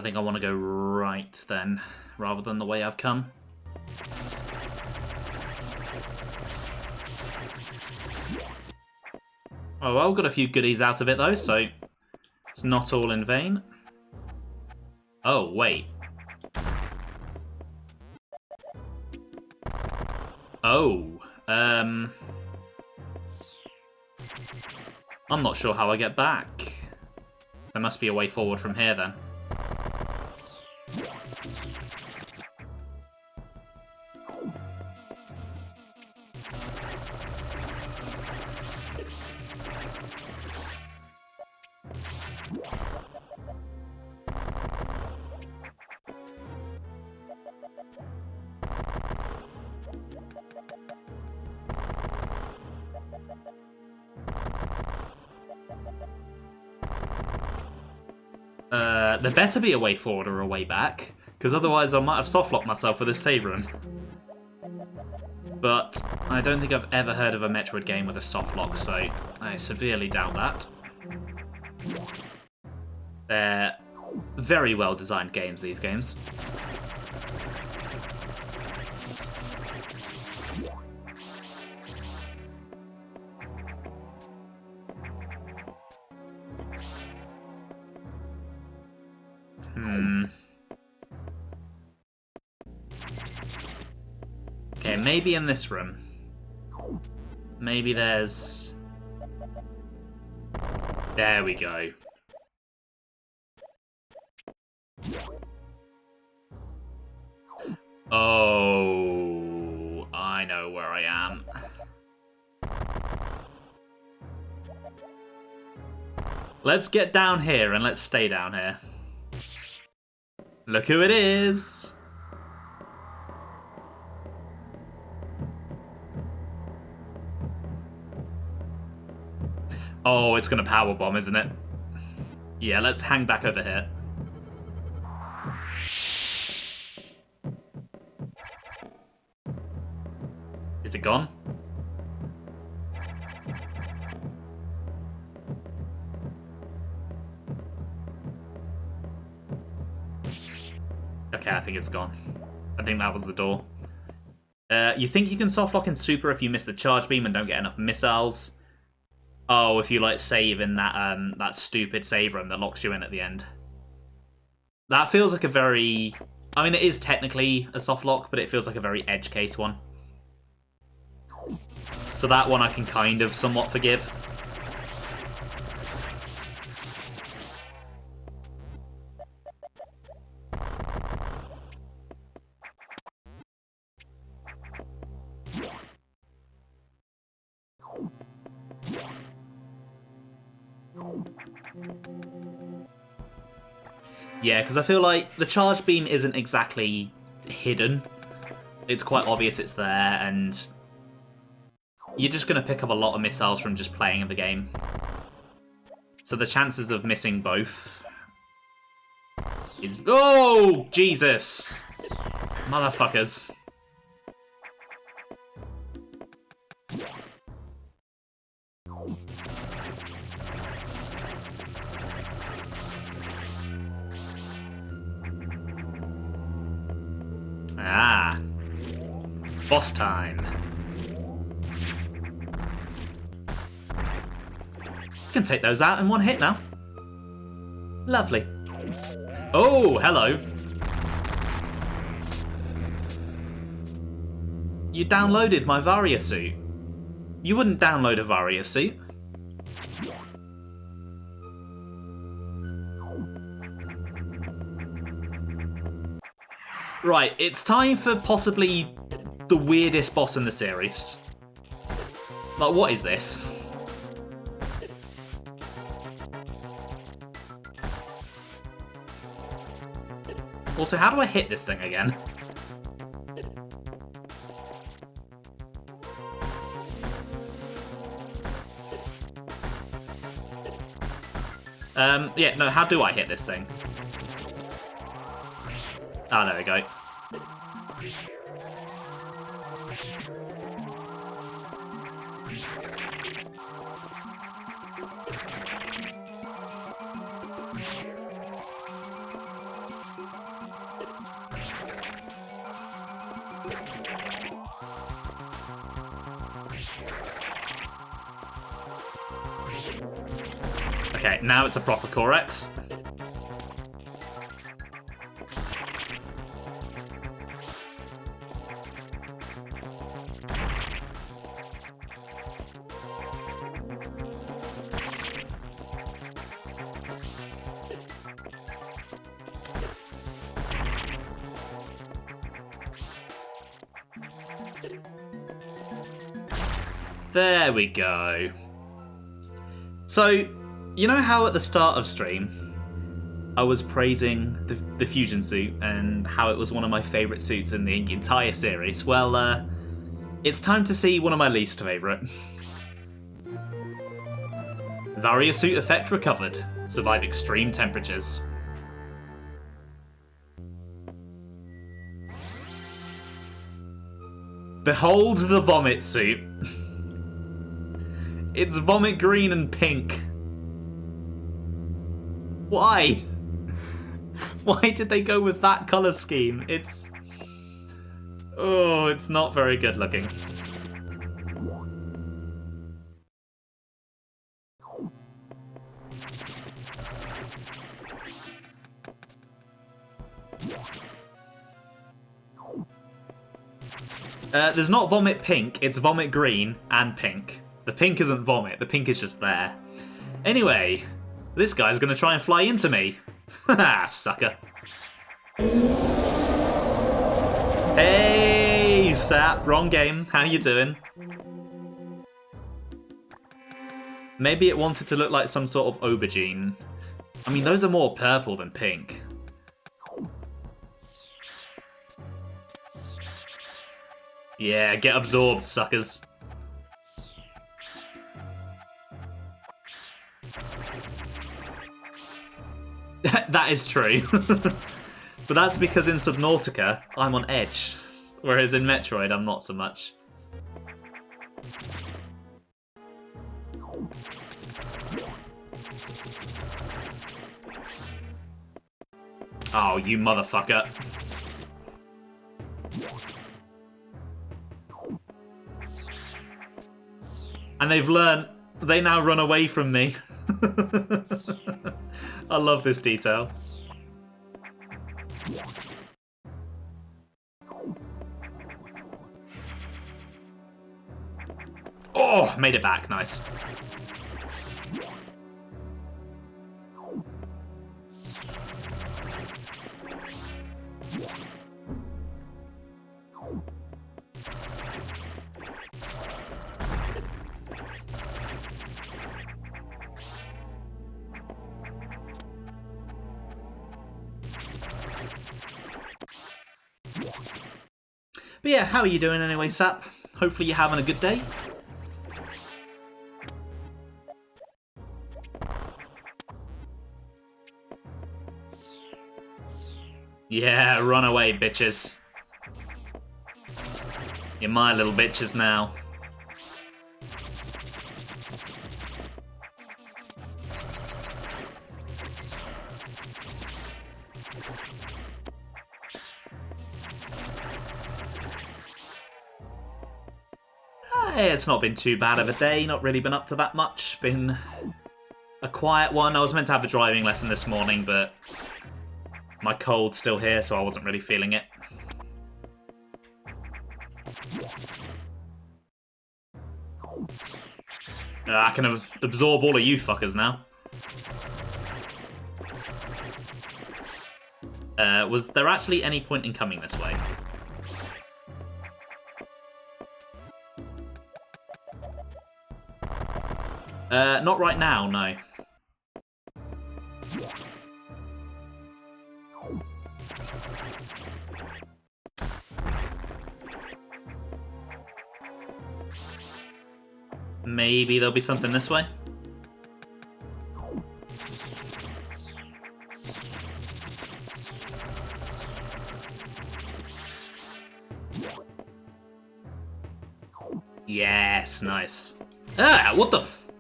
Speaker 1: think I want to go right then, rather than the way I've come. Oh well, got a few goodies out of it though, so it's not all in vain. Oh, wait. Oh, I'm not sure how I get back. There must be a way forward from here then. There better be a way forward or a way back, because otherwise I might have softlocked myself with this save run. But I don't think I've ever heard of a Metroid game with a softlock, so I severely doubt that. They're very well designed games, these games. Okay, maybe in this room. Maybe there's... There we go. Oh, I know where I am. Let's get down here and let's stay down here. Look who it is! Oh, it's gonna powerbomb, isn't it? Yeah, let's hang back over here. Is it gone? Okay, I think it's gone. I think that was the door. You think you can softlock in Super if you miss the charge beam and don't get enough missiles? Oh, if you like save in that that stupid save room that locks you in at the end. That feels like a very... I mean, it is technically a softlock, but it feels like a very edge case one. So that one I can kind of somewhat forgive. Yeah, because I feel like the charge beam isn't exactly hidden. It's quite obvious it's there, and you're just going to pick up a lot of missiles from just playing the game. So the chances of missing both is... Oh, Jesus! Motherfuckers. Ah. Boss time. Can take those out in one hit now. Lovely. Oh, hello. You downloaded my Varia suit. You wouldn't download a Varia suit. Right, it's time for possibly the weirdest boss in the series. Like, what is this? Also, how do I hit this thing again? Yeah, no, how do I hit this thing? Ah, there we go. Okay, now it's a proper Corex. There we go. So, you know how at the start of stream, I was praising the fusion suit and how it was one of my favourite suits in the entire series? Well, it's time to see one of my least favourite. Varia suit effect recovered. Survive extreme temperatures. Behold the vomit suit. It's vomit green and pink. Why? Why did they go with that colour scheme? It's... oh, it's not very good looking. There's not vomit pink, it's vomit green and pink. The pink isn't vomit, the pink is just there. Anyway, this guy's gonna try and fly into me. Haha, sucker. Hey, Sap, wrong game. How you doing? Maybe it wanted to look like some sort of aubergine. I mean, those are more purple than pink. Yeah, get absorbed, suckers. That is true. But that's because in Subnautica, I'm on edge. Whereas in Metroid, I'm not so much. Oh, you motherfucker. And they've learnt. They now run away from me. I love this detail. Oh, made it back. Nice. But yeah, how are you doing anyway, Sap? Hopefully you're having a good day. Yeah, run away, bitches. You're my little bitches now. It's not been too bad of a day, not really been up to that much. Been a quiet one. I was meant to have the driving lesson this morning, but my cold's still here, so I wasn't really feeling it. I can absorb all of you fuckers now. Was there actually any point in coming this way? Not right now, no. Maybe there'll be something this way? Yes, nice. Ah, what the f...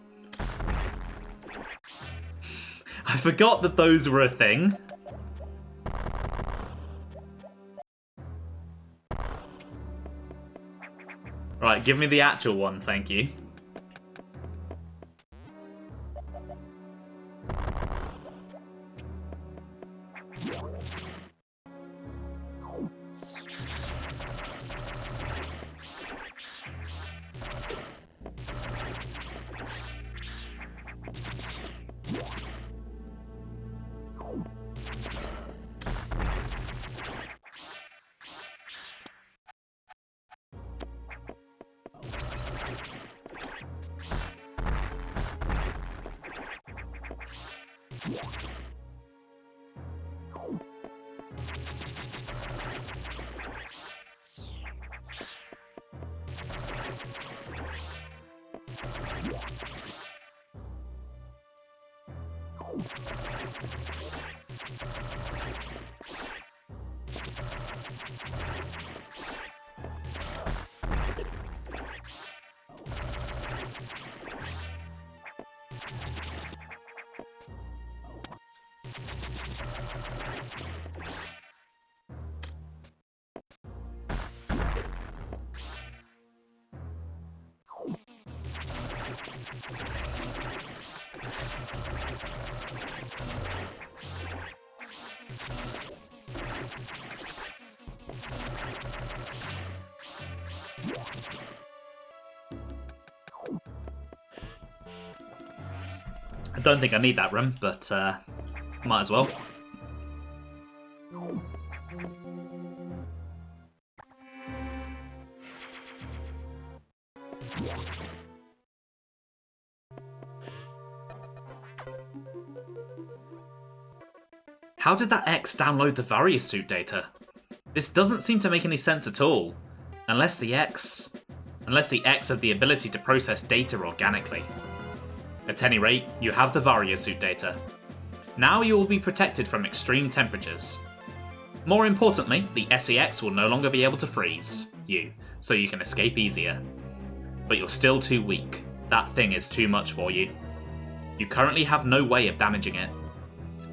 Speaker 1: I forgot that those were a thing. Right, give me the actual one, thank you. I don't think I need that room, but might as well. How did that X download the Various Suit data? This doesn't seem to make any sense at all. Unless the X had the ability to process data organically. At any rate, you have the Various Suit data. Now you will be protected from extreme temperatures. More importantly, the SEX will no longer be able to freeze you, so you can escape easier. But you're still too weak. That thing is too much for you. You currently have no way of damaging it.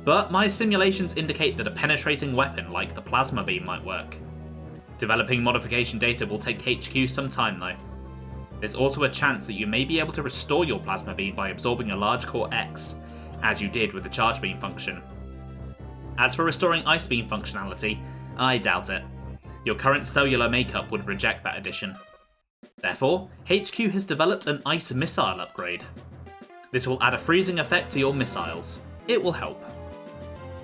Speaker 1: But my simulations indicate that a penetrating weapon like the plasma beam might work. Developing modification data will take HQ some time though. There's also a chance that you may be able to restore your plasma beam by absorbing a large core X, as you did with the charge beam function. As for restoring ice beam functionality, I doubt it. Your current cellular makeup would reject that addition. Therefore, HQ has developed an ice missile upgrade. This will add a freezing effect to your missiles. It will help.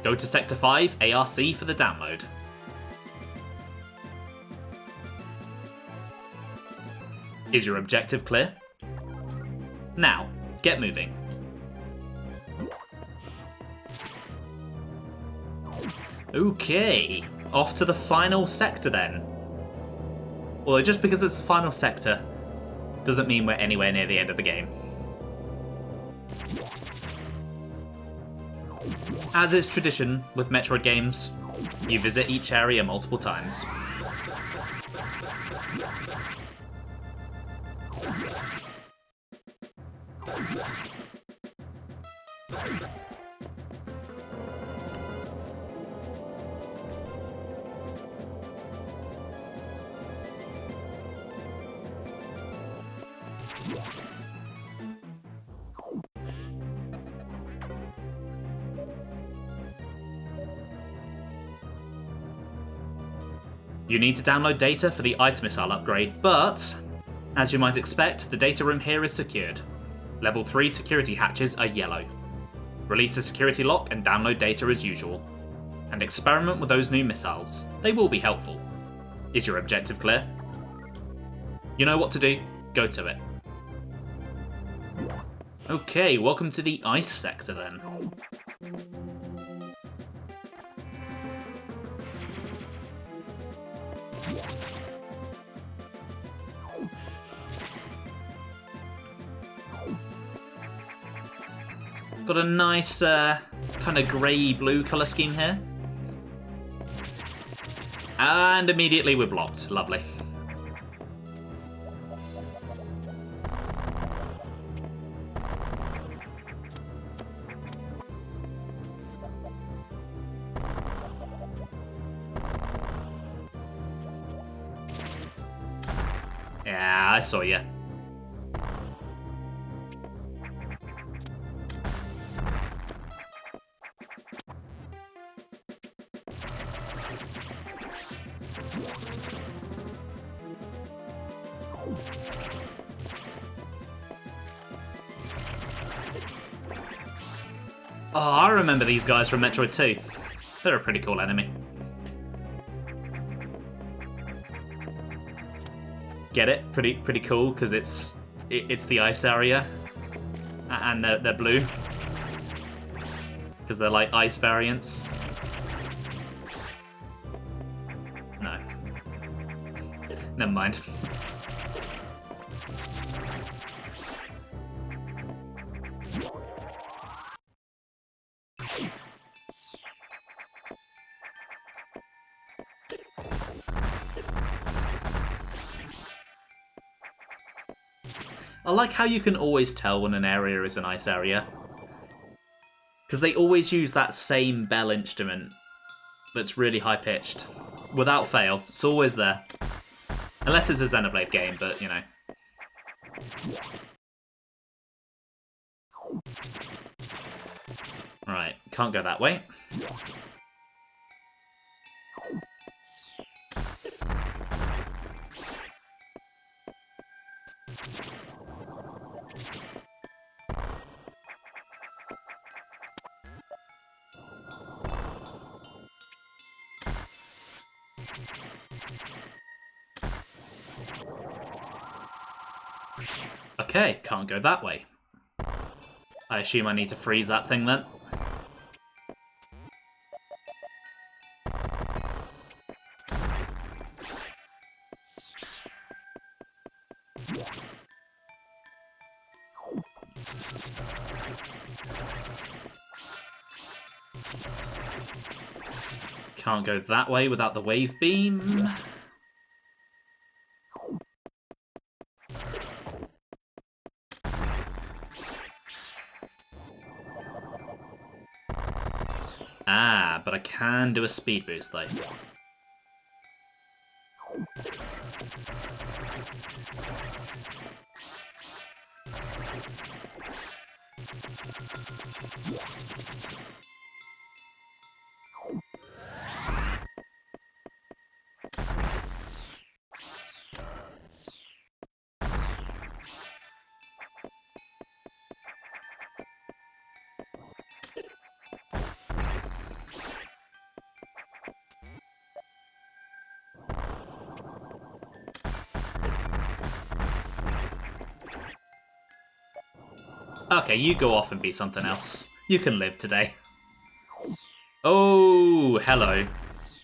Speaker 1: Go to Sector 5 ARC for the download. Is your objective clear? Now, get moving. Okay, off to the final sector then. Although just because it's the final sector doesn't mean we're anywhere near the end of the game. As is tradition with Metroid games, you visit each area multiple times. You need to download data for the ice missile upgrade, but as you might expect, the data room here is secured. Level 3 security hatches are yellow. Release the security lock and download data as usual. and experiment with those new missiles. They will be helpful. Is your objective clear? You know what to do. Go to it. Okay, welcome to the ice sector then. Got a nice kind of grey-blue colour scheme here. And immediately we're blocked. Lovely. Yeah, I saw you. Oh, I remember these guys from Metroid 2. They're a pretty cool enemy. Get it? Pretty cool because it's the ice area, and they're blue because they're like ice variants. No, never mind. I like how you can always tell when an area is an ice area. Because they always use that same bell instrument that's really high-pitched. Without fail. It's always there. Unless it's a Xenoblade game, but, you know. Right, can't go that way. Okay, can't go that way. I assume I need to freeze that thing then. Can't go that way without the wave beam. Ah, but I can do a speed boost though. Okay, you go off and be something else. You can live today. Oh, hello.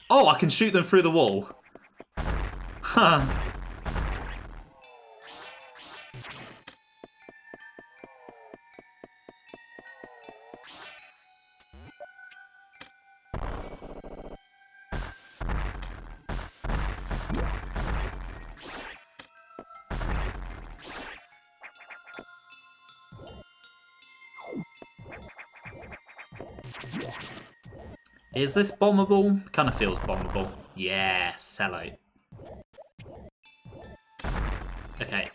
Speaker 1: Oh, I can shoot them through the wall. Huh. Is this bombable? Kind of feels bombable. Yeah, sell out. Okay.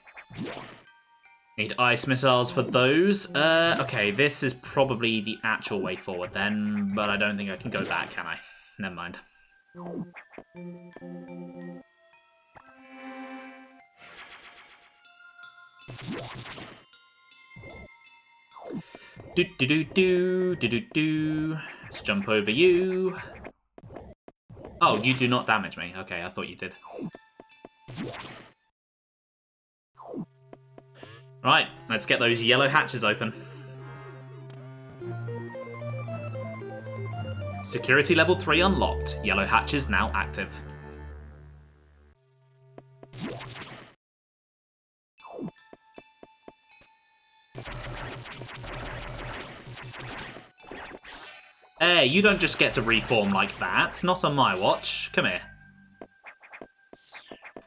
Speaker 1: Need ice missiles for those. Okay, this is probably the actual way forward then, but I don't think I can go back, can I? Never mind. Do do do do do do do. Let's jump over you. Oh, you do not damage me. Okay, I thought you did. Right, let's get those yellow hatches open. Security level 3 unlocked. Yellow hatches now active. Hey, you don't just get to reform like that. Not on my watch. Come here.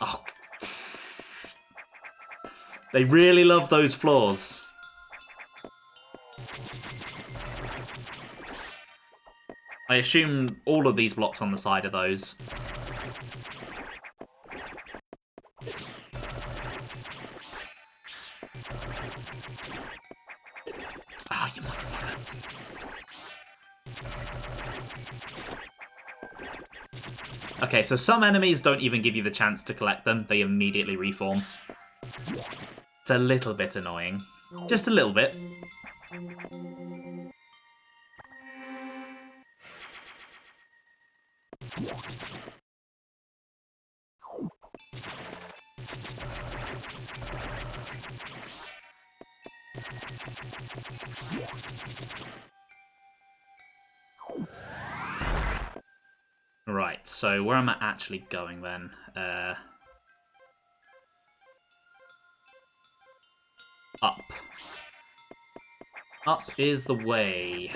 Speaker 1: Oh. They really love those floors. I assume all of these blocks on the side are those. Ah, you motherfucker. Okay, so some enemies don't even give you the chance to collect them. They immediately reform. It's a little bit annoying. Just a little bit. Right, so where am I actually going then? Up. Up is the way.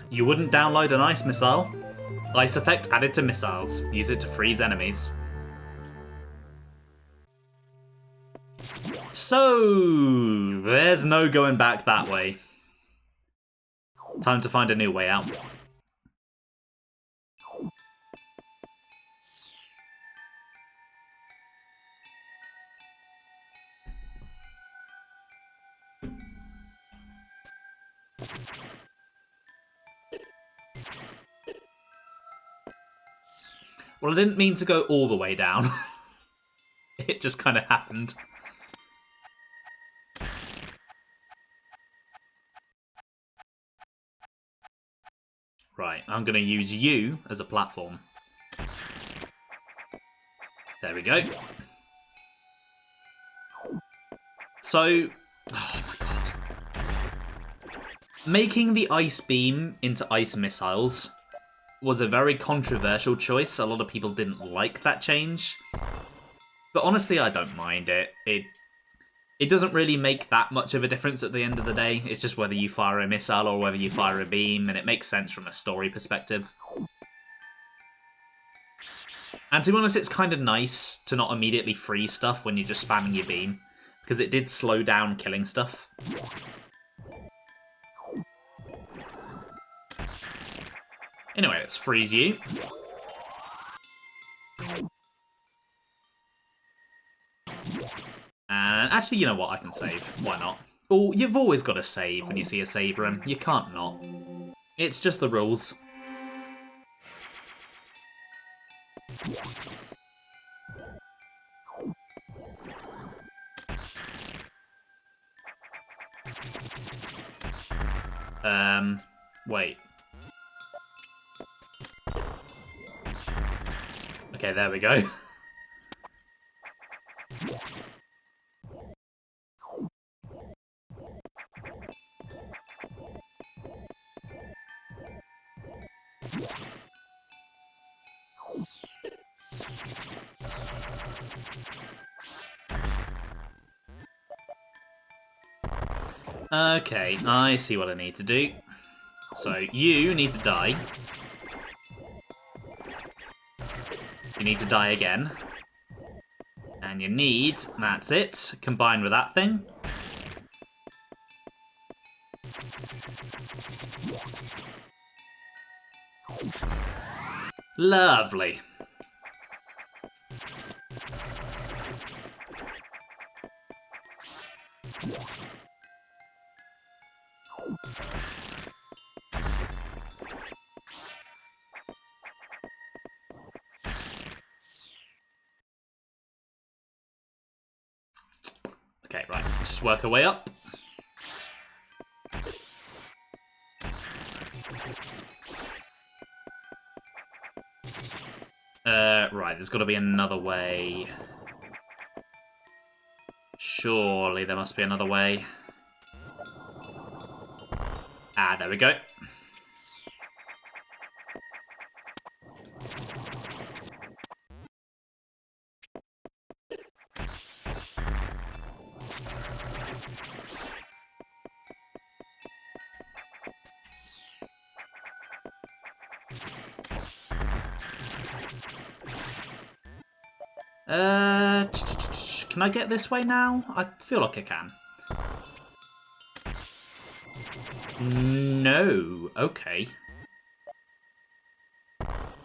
Speaker 1: You wouldn't download an ice missile? Ice effect added to missiles. Use it to freeze enemies. So, there's no going back that way. Time to find a new way out. Well, I didn't mean to go all the way down. It just kind of happened. Right, I'm going to use you as a platform. There we go. So, oh my god. Making the ice beam into ice missiles was a very controversial choice. A lot of people didn't like that change. But honestly, I don't mind it. It doesn't really make that much of a difference at the end of the day. It's just whether you fire a missile or whether you fire a beam, and it makes sense from a story perspective. And to be honest, it's kind of nice to not immediately freeze stuff when you're just spamming your beam, because it did slow down killing stuff. Anyway, let's freeze you. And actually, you know what? I can save. Why not? Oh, you've always got to save when you see a save room. You can't not. It's just the rules. Wait. Okay, there we go. Okay, I see what I need to do. So, you need to die. You need to die again. And you need, that's it, combine with that thing. Lovely. Just work our way up. Right, there's got to be another way. Surely there must be another way. Ah, there we go. Can I get this way now? I feel like I can. No. Okay.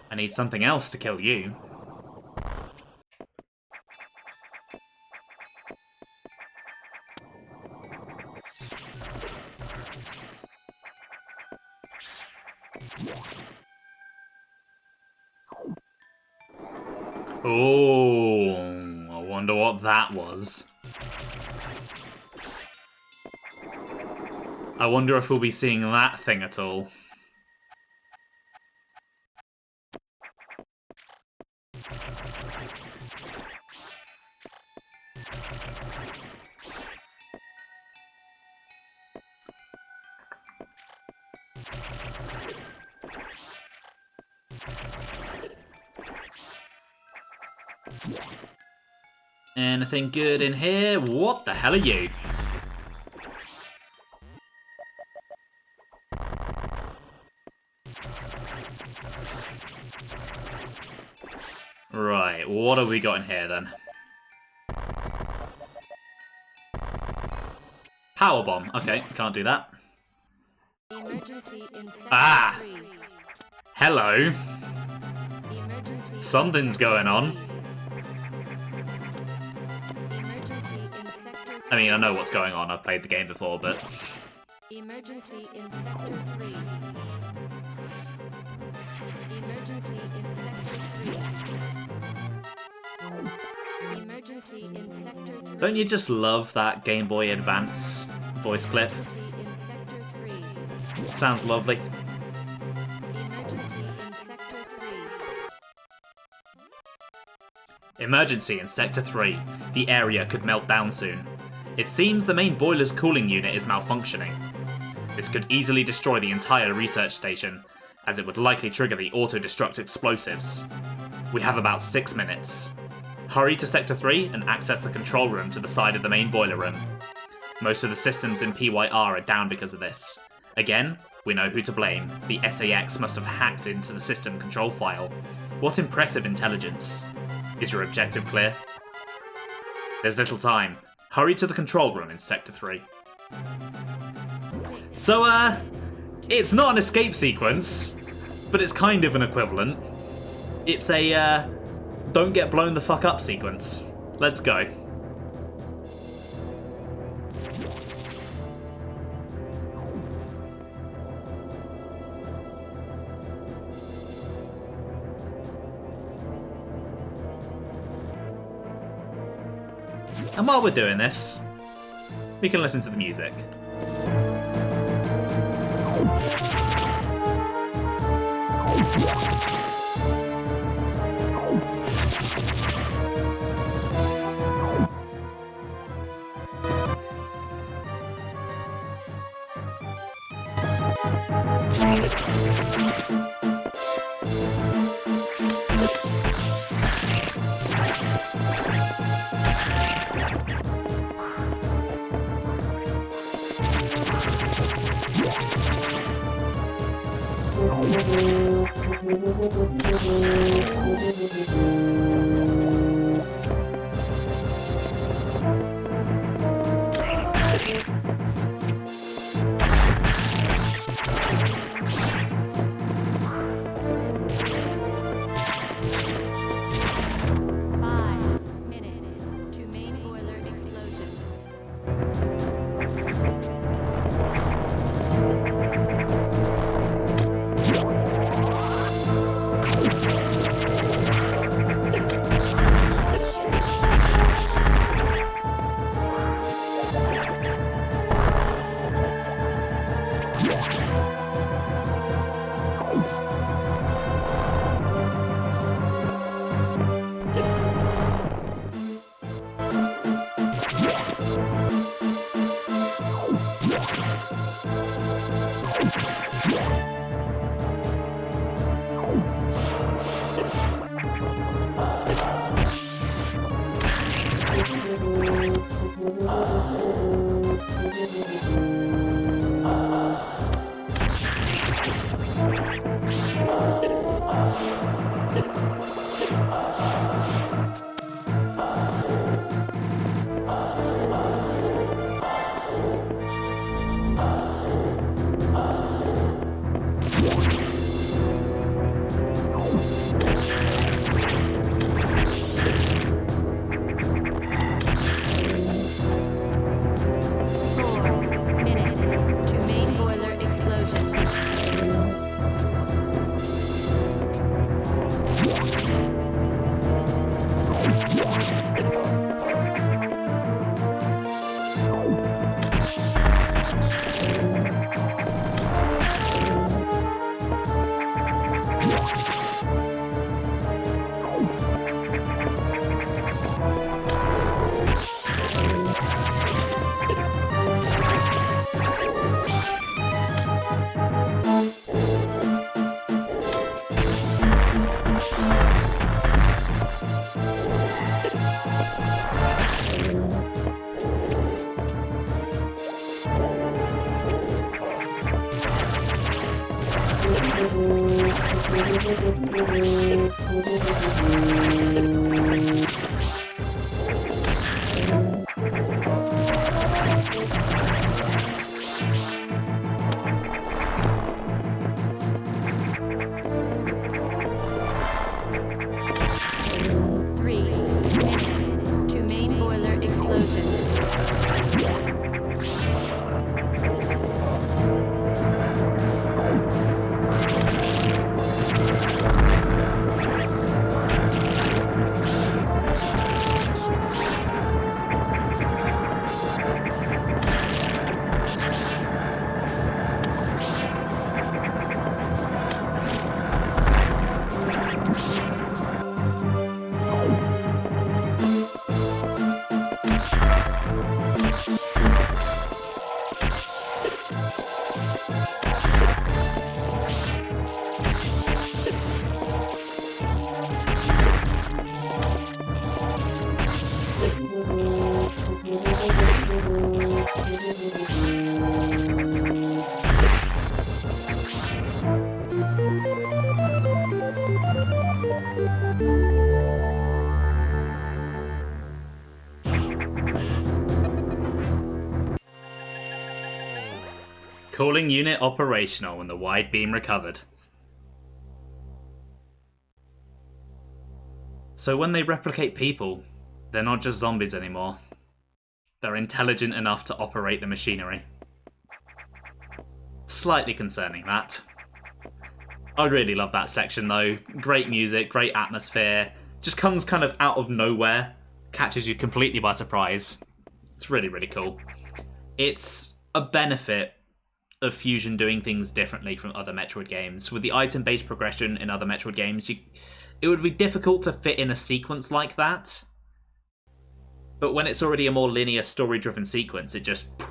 Speaker 1: I need something else to kill you. Oh, I wonder what that was. I wonder if we'll be seeing that thing at all. Anything good in here? What the hell are you? Right, what have we got in here then? Power bomb. Okay, can't do that. Ah! Hello. Something's going on. I mean, I know what's going on. I've played the game before, but...
Speaker 3: Emergency in Sector 3. Emergency in Sector 3. Emergency in Sector 3.
Speaker 1: Don't you just love that Game Boy Advance voice clip? Sounds lovely. Emergency in Sector 3. The area could melt down soon. It seems the main boiler's cooling unit is malfunctioning. This could easily destroy the entire research station, as it would likely trigger the auto-destruct explosives. We have about 6 minutes. Hurry to Sector 3 and access the control room to the side of the main boiler room. Most of the systems in PYR are down because of this. Again, we know who to blame. The SAX must have hacked into the system control file. What impressive intelligence. Is your objective clear? There's little time. Hurry to the control room in Sector 3. So, it's not an escape sequence, but it's kind of an equivalent. It's a, don't get blown the fuck up sequence. Let's go. And while we're doing this, we can listen to the music.
Speaker 3: Three. To main boiler explosion.
Speaker 1: Calling unit operational and the wide beam recovered. So when they replicate people, they're not just zombies anymore. They're intelligent enough to operate the machinery. Slightly concerning, that. I really love that section though. Great music, great atmosphere. Just comes kind of out of nowhere. Catches you completely by surprise. It's really, really cool. It's a benefit of Fusion doing things differently from other Metroid games. With the item-based progression in other Metroid games, it would be difficult to fit in a sequence like that. But when it's already a more linear, story-driven sequence,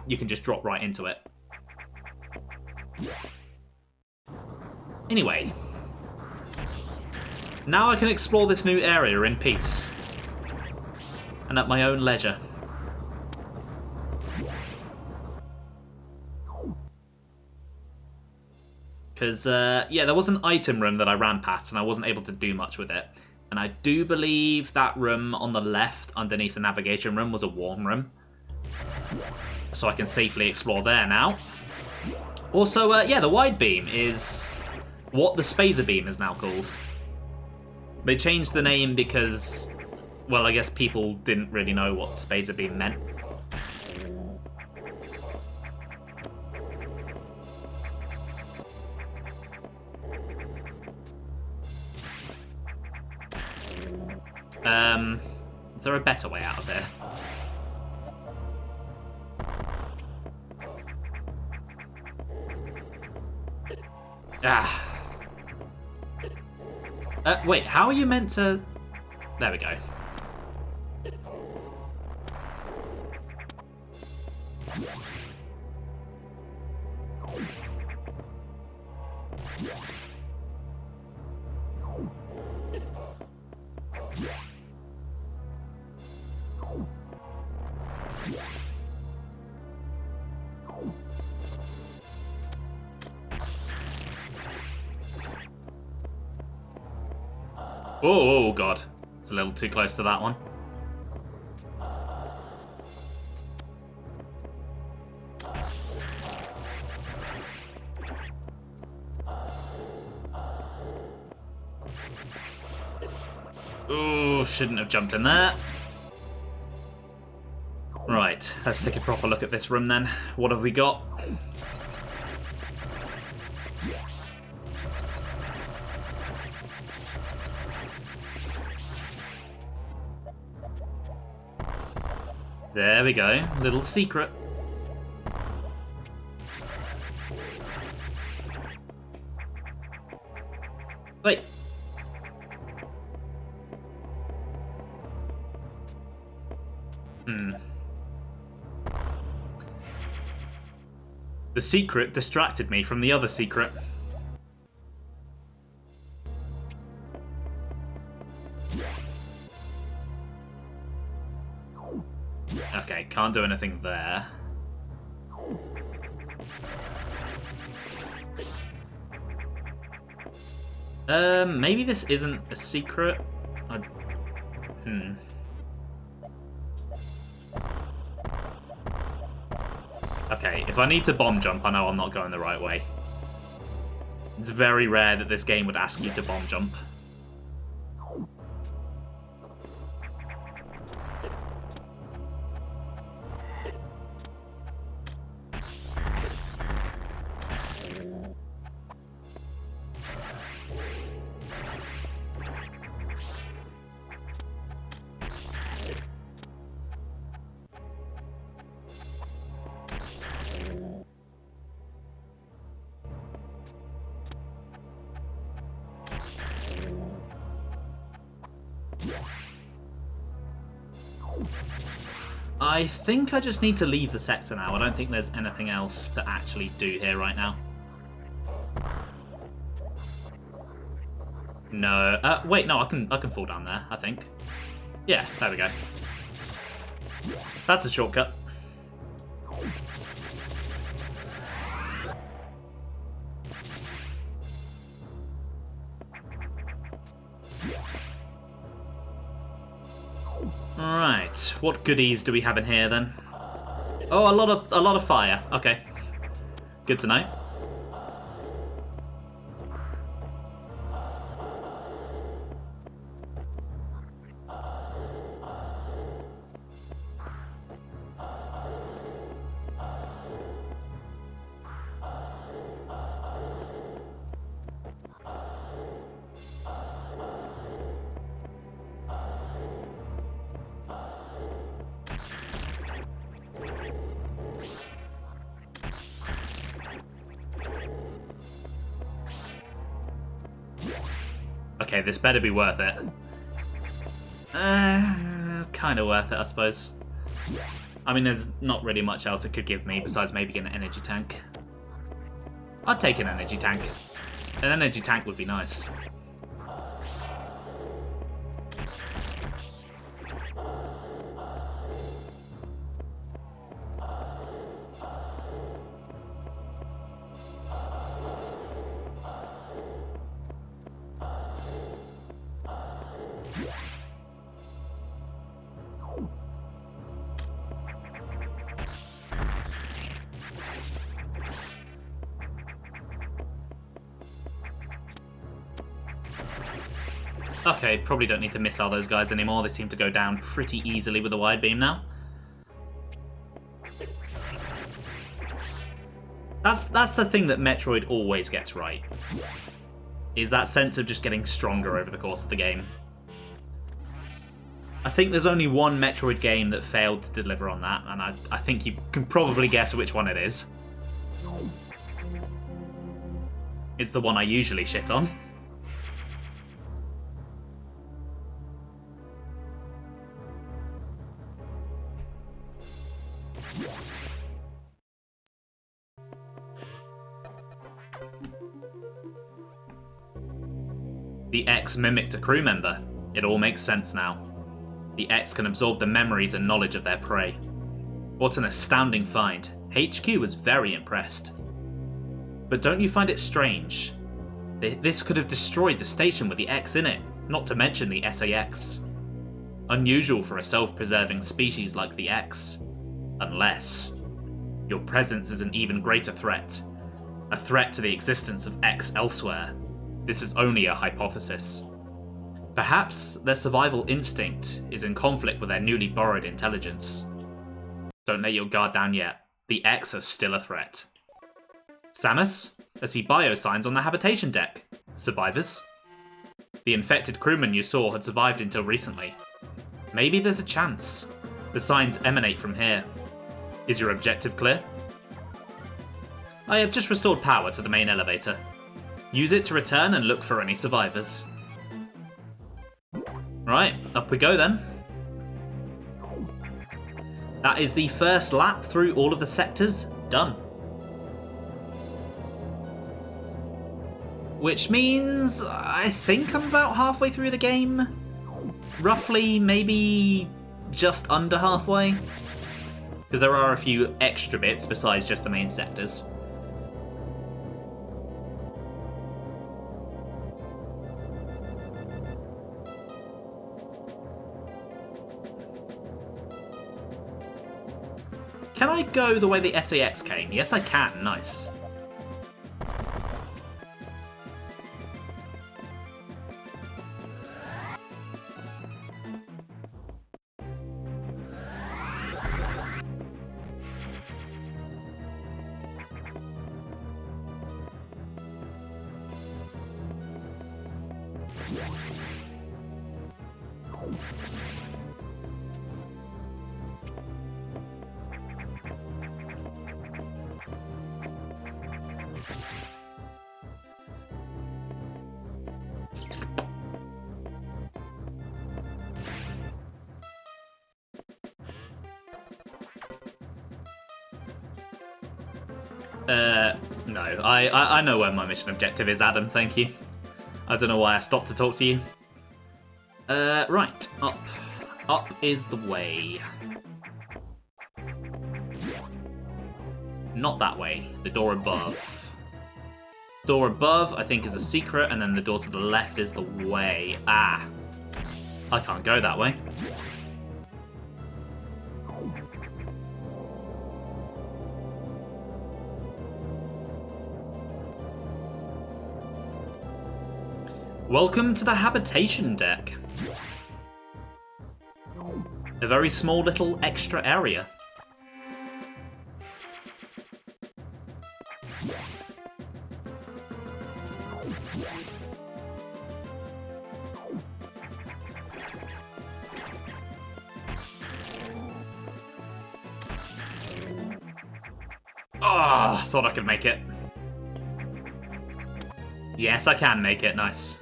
Speaker 1: you can just drop right into it. Anyway, now I can explore this new area in peace and at my own leisure. Because, yeah, there was an item room that I ran past and I wasn't able to do much with it. And I do believe that room on the left, underneath the navigation room, was a warm room. So I can safely explore there now. Also, yeah, the wide beam is what the Spazer beam is now called. They changed the name because, well, I guess people didn't really know what Spazer beam meant. Is there a better way out of there? Ah. Wait, how are you meant to... There we go. Oh, God. It's a little too close to that one. Ooh, shouldn't have jumped in there. Right, let's take a proper look at this room then. What have we got? There we go, little secret. Wait. The secret distracted me from the other secret. Okay, can't do anything there. Maybe this isn't a secret. Okay, if I need to bomb jump, I know I'm not going the right way. It's very rare that this game would ask you to bomb jump. I think I just need to leave the sector now. I don't think there's anything else to actually do here right now. No. Wait, no, I can fall down there, I think. Yeah, there we go. That's a shortcut. Right, what goodies do we have in here then? Oh, a lot of fire. Okay, good to know. Okay, this better be worth it. Kind of worth it, I suppose. I mean, there's not really much else it could give me besides maybe an energy tank. I'd take an energy tank. An energy tank would be nice. Okay, probably don't need to missile those guys anymore. They seem to go down pretty easily with the wide beam now. That's the thing that Metroid always gets right. Is that sense of just getting stronger over the course of the game. I think there's only one Metroid game that failed to deliver on that, and I think you can probably guess which one it is. It's the one I usually shit on. The X mimicked a crew member. It all makes sense now. The X can absorb the memories and knowledge of their prey. What an astounding find. HQ was very impressed. But don't you find it strange? This could have destroyed the station with the X in it, not to mention the SAX. Unusual for a self-preserving species like the X. Unless your presence is an even greater threat. A threat to the existence of X elsewhere. This is only a hypothesis. Perhaps their survival instinct is in conflict with their newly borrowed intelligence. Don't let your guard down yet. The X are still a threat. Samus? I see biosigns on the habitation deck. Survivors? The infected crewman you saw had survived until recently. Maybe there's a chance. The signs emanate from here. Is your objective clear? I have just restored power to the main elevator. Use it to return and look for any survivors. Right, up we go then. That is the first lap through all of the sectors done. Which means I think I'm about halfway through the game. Roughly, maybe just under halfway. Because there are a few extra bits besides just the main sectors. Can I go the way the SAX came? Yes, I can. Nice. No. I know where my mission objective is, Adam, thank you. I don't know why I stopped to talk to you. Right. Up. Up is the way. Not that way. The door above. Door above, I think, is a secret, and then the door to the left is the way. Ah. I can't go that way. Welcome to the habitation deck. A very small little extra area. Oh, I thought I could make it. Yes, I can make it. Nice.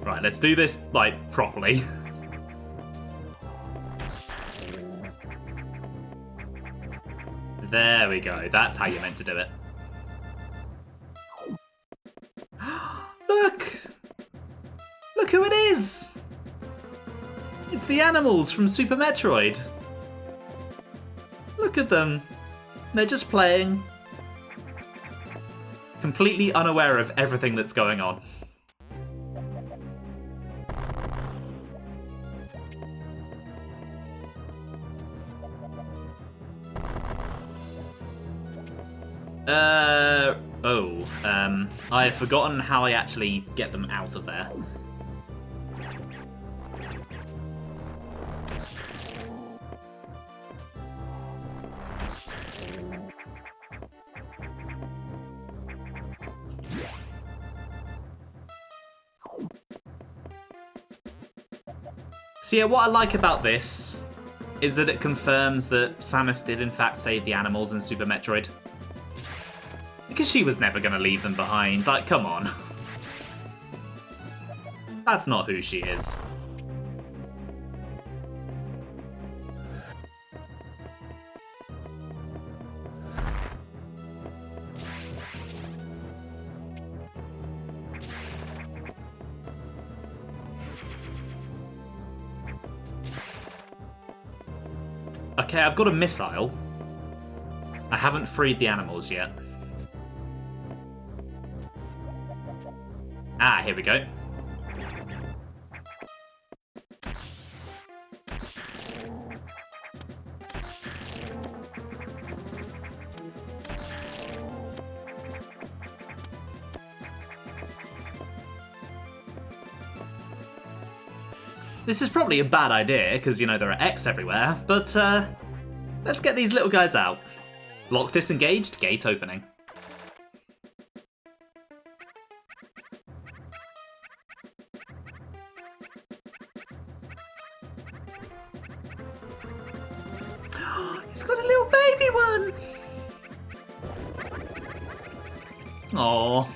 Speaker 1: Right, let's do this, like, properly. There we go. That's how you're meant to do it. Look! Look who it is! It's the animals from Super Metroid. Look at them. They're just playing. Completely unaware of everything that's going on. I've forgotten how I actually get them out of there. So yeah, what I like about this is that it confirms that Samus did in fact save the animals in Super Metroid. Because she was never going to leave them behind. Like, come on. That's not who she is. Okay, I've got a missile. I haven't freed the animals yet. Ah, here we go. This is probably a bad idea, because, you know, there are X everywhere, but, let's get these little guys out. Lock disengaged, gate opening. It's got a little baby one! Aww.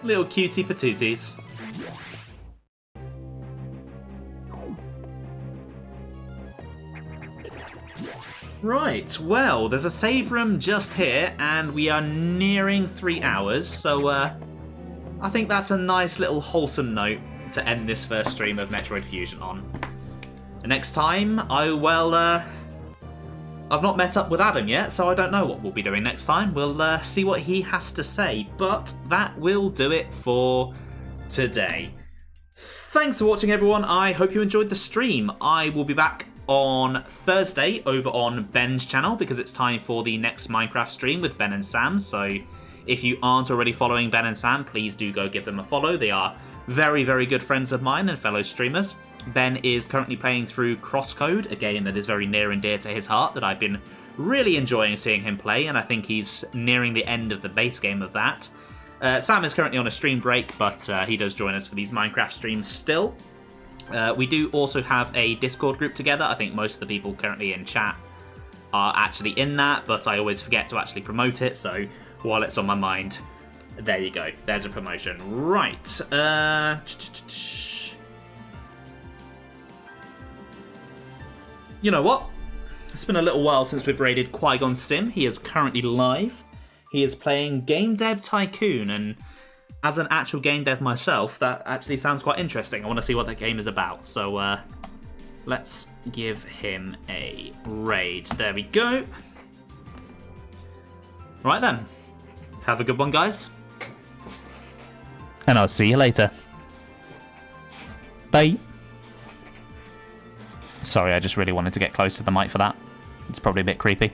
Speaker 1: Little cutie patooties. Right, well, there's a save room just here, and we are nearing 3 hours, so I think that's a nice little wholesome note to end this first stream of Metroid Fusion on. The next time, I will I've not met up with Adam yet, so I don't know what we'll be doing next time. We'll see what he has to say, but that will do it for today. Thanks for watching, everyone. I hope you enjoyed the stream. I will be back on Thursday over on Ben's channel because it's time for the next Minecraft stream with Ben and Sam. So if you aren't already following Ben and Sam, please do go give them a follow. They are very, very good friends of mine and fellow streamers. Ben is currently playing through Crosscode, a game that is very near and dear to his heart that I've been really enjoying seeing him play, and I think he's nearing the end of the base game of that. Sam is currently on a stream break, but he does join us for these Minecraft streams still. We do also have a Discord group together. I think most of the people currently in chat are actually in that, but I always forget to actually promote it, so while it's on my mind, there you go. There's a promotion. Right. You know what? It's been a little while since we've raided Qui-Gon Sim. He is currently live. He is playing Game Dev Tycoon, and as an actual game dev myself, that actually sounds quite interesting. I want to see what that game is about. So let's give him a raid. There we go. Right then. Have a good one, guys. And I'll see you later. Bye. Sorry, I just really wanted to get close to the mic for that. It's probably a bit creepy.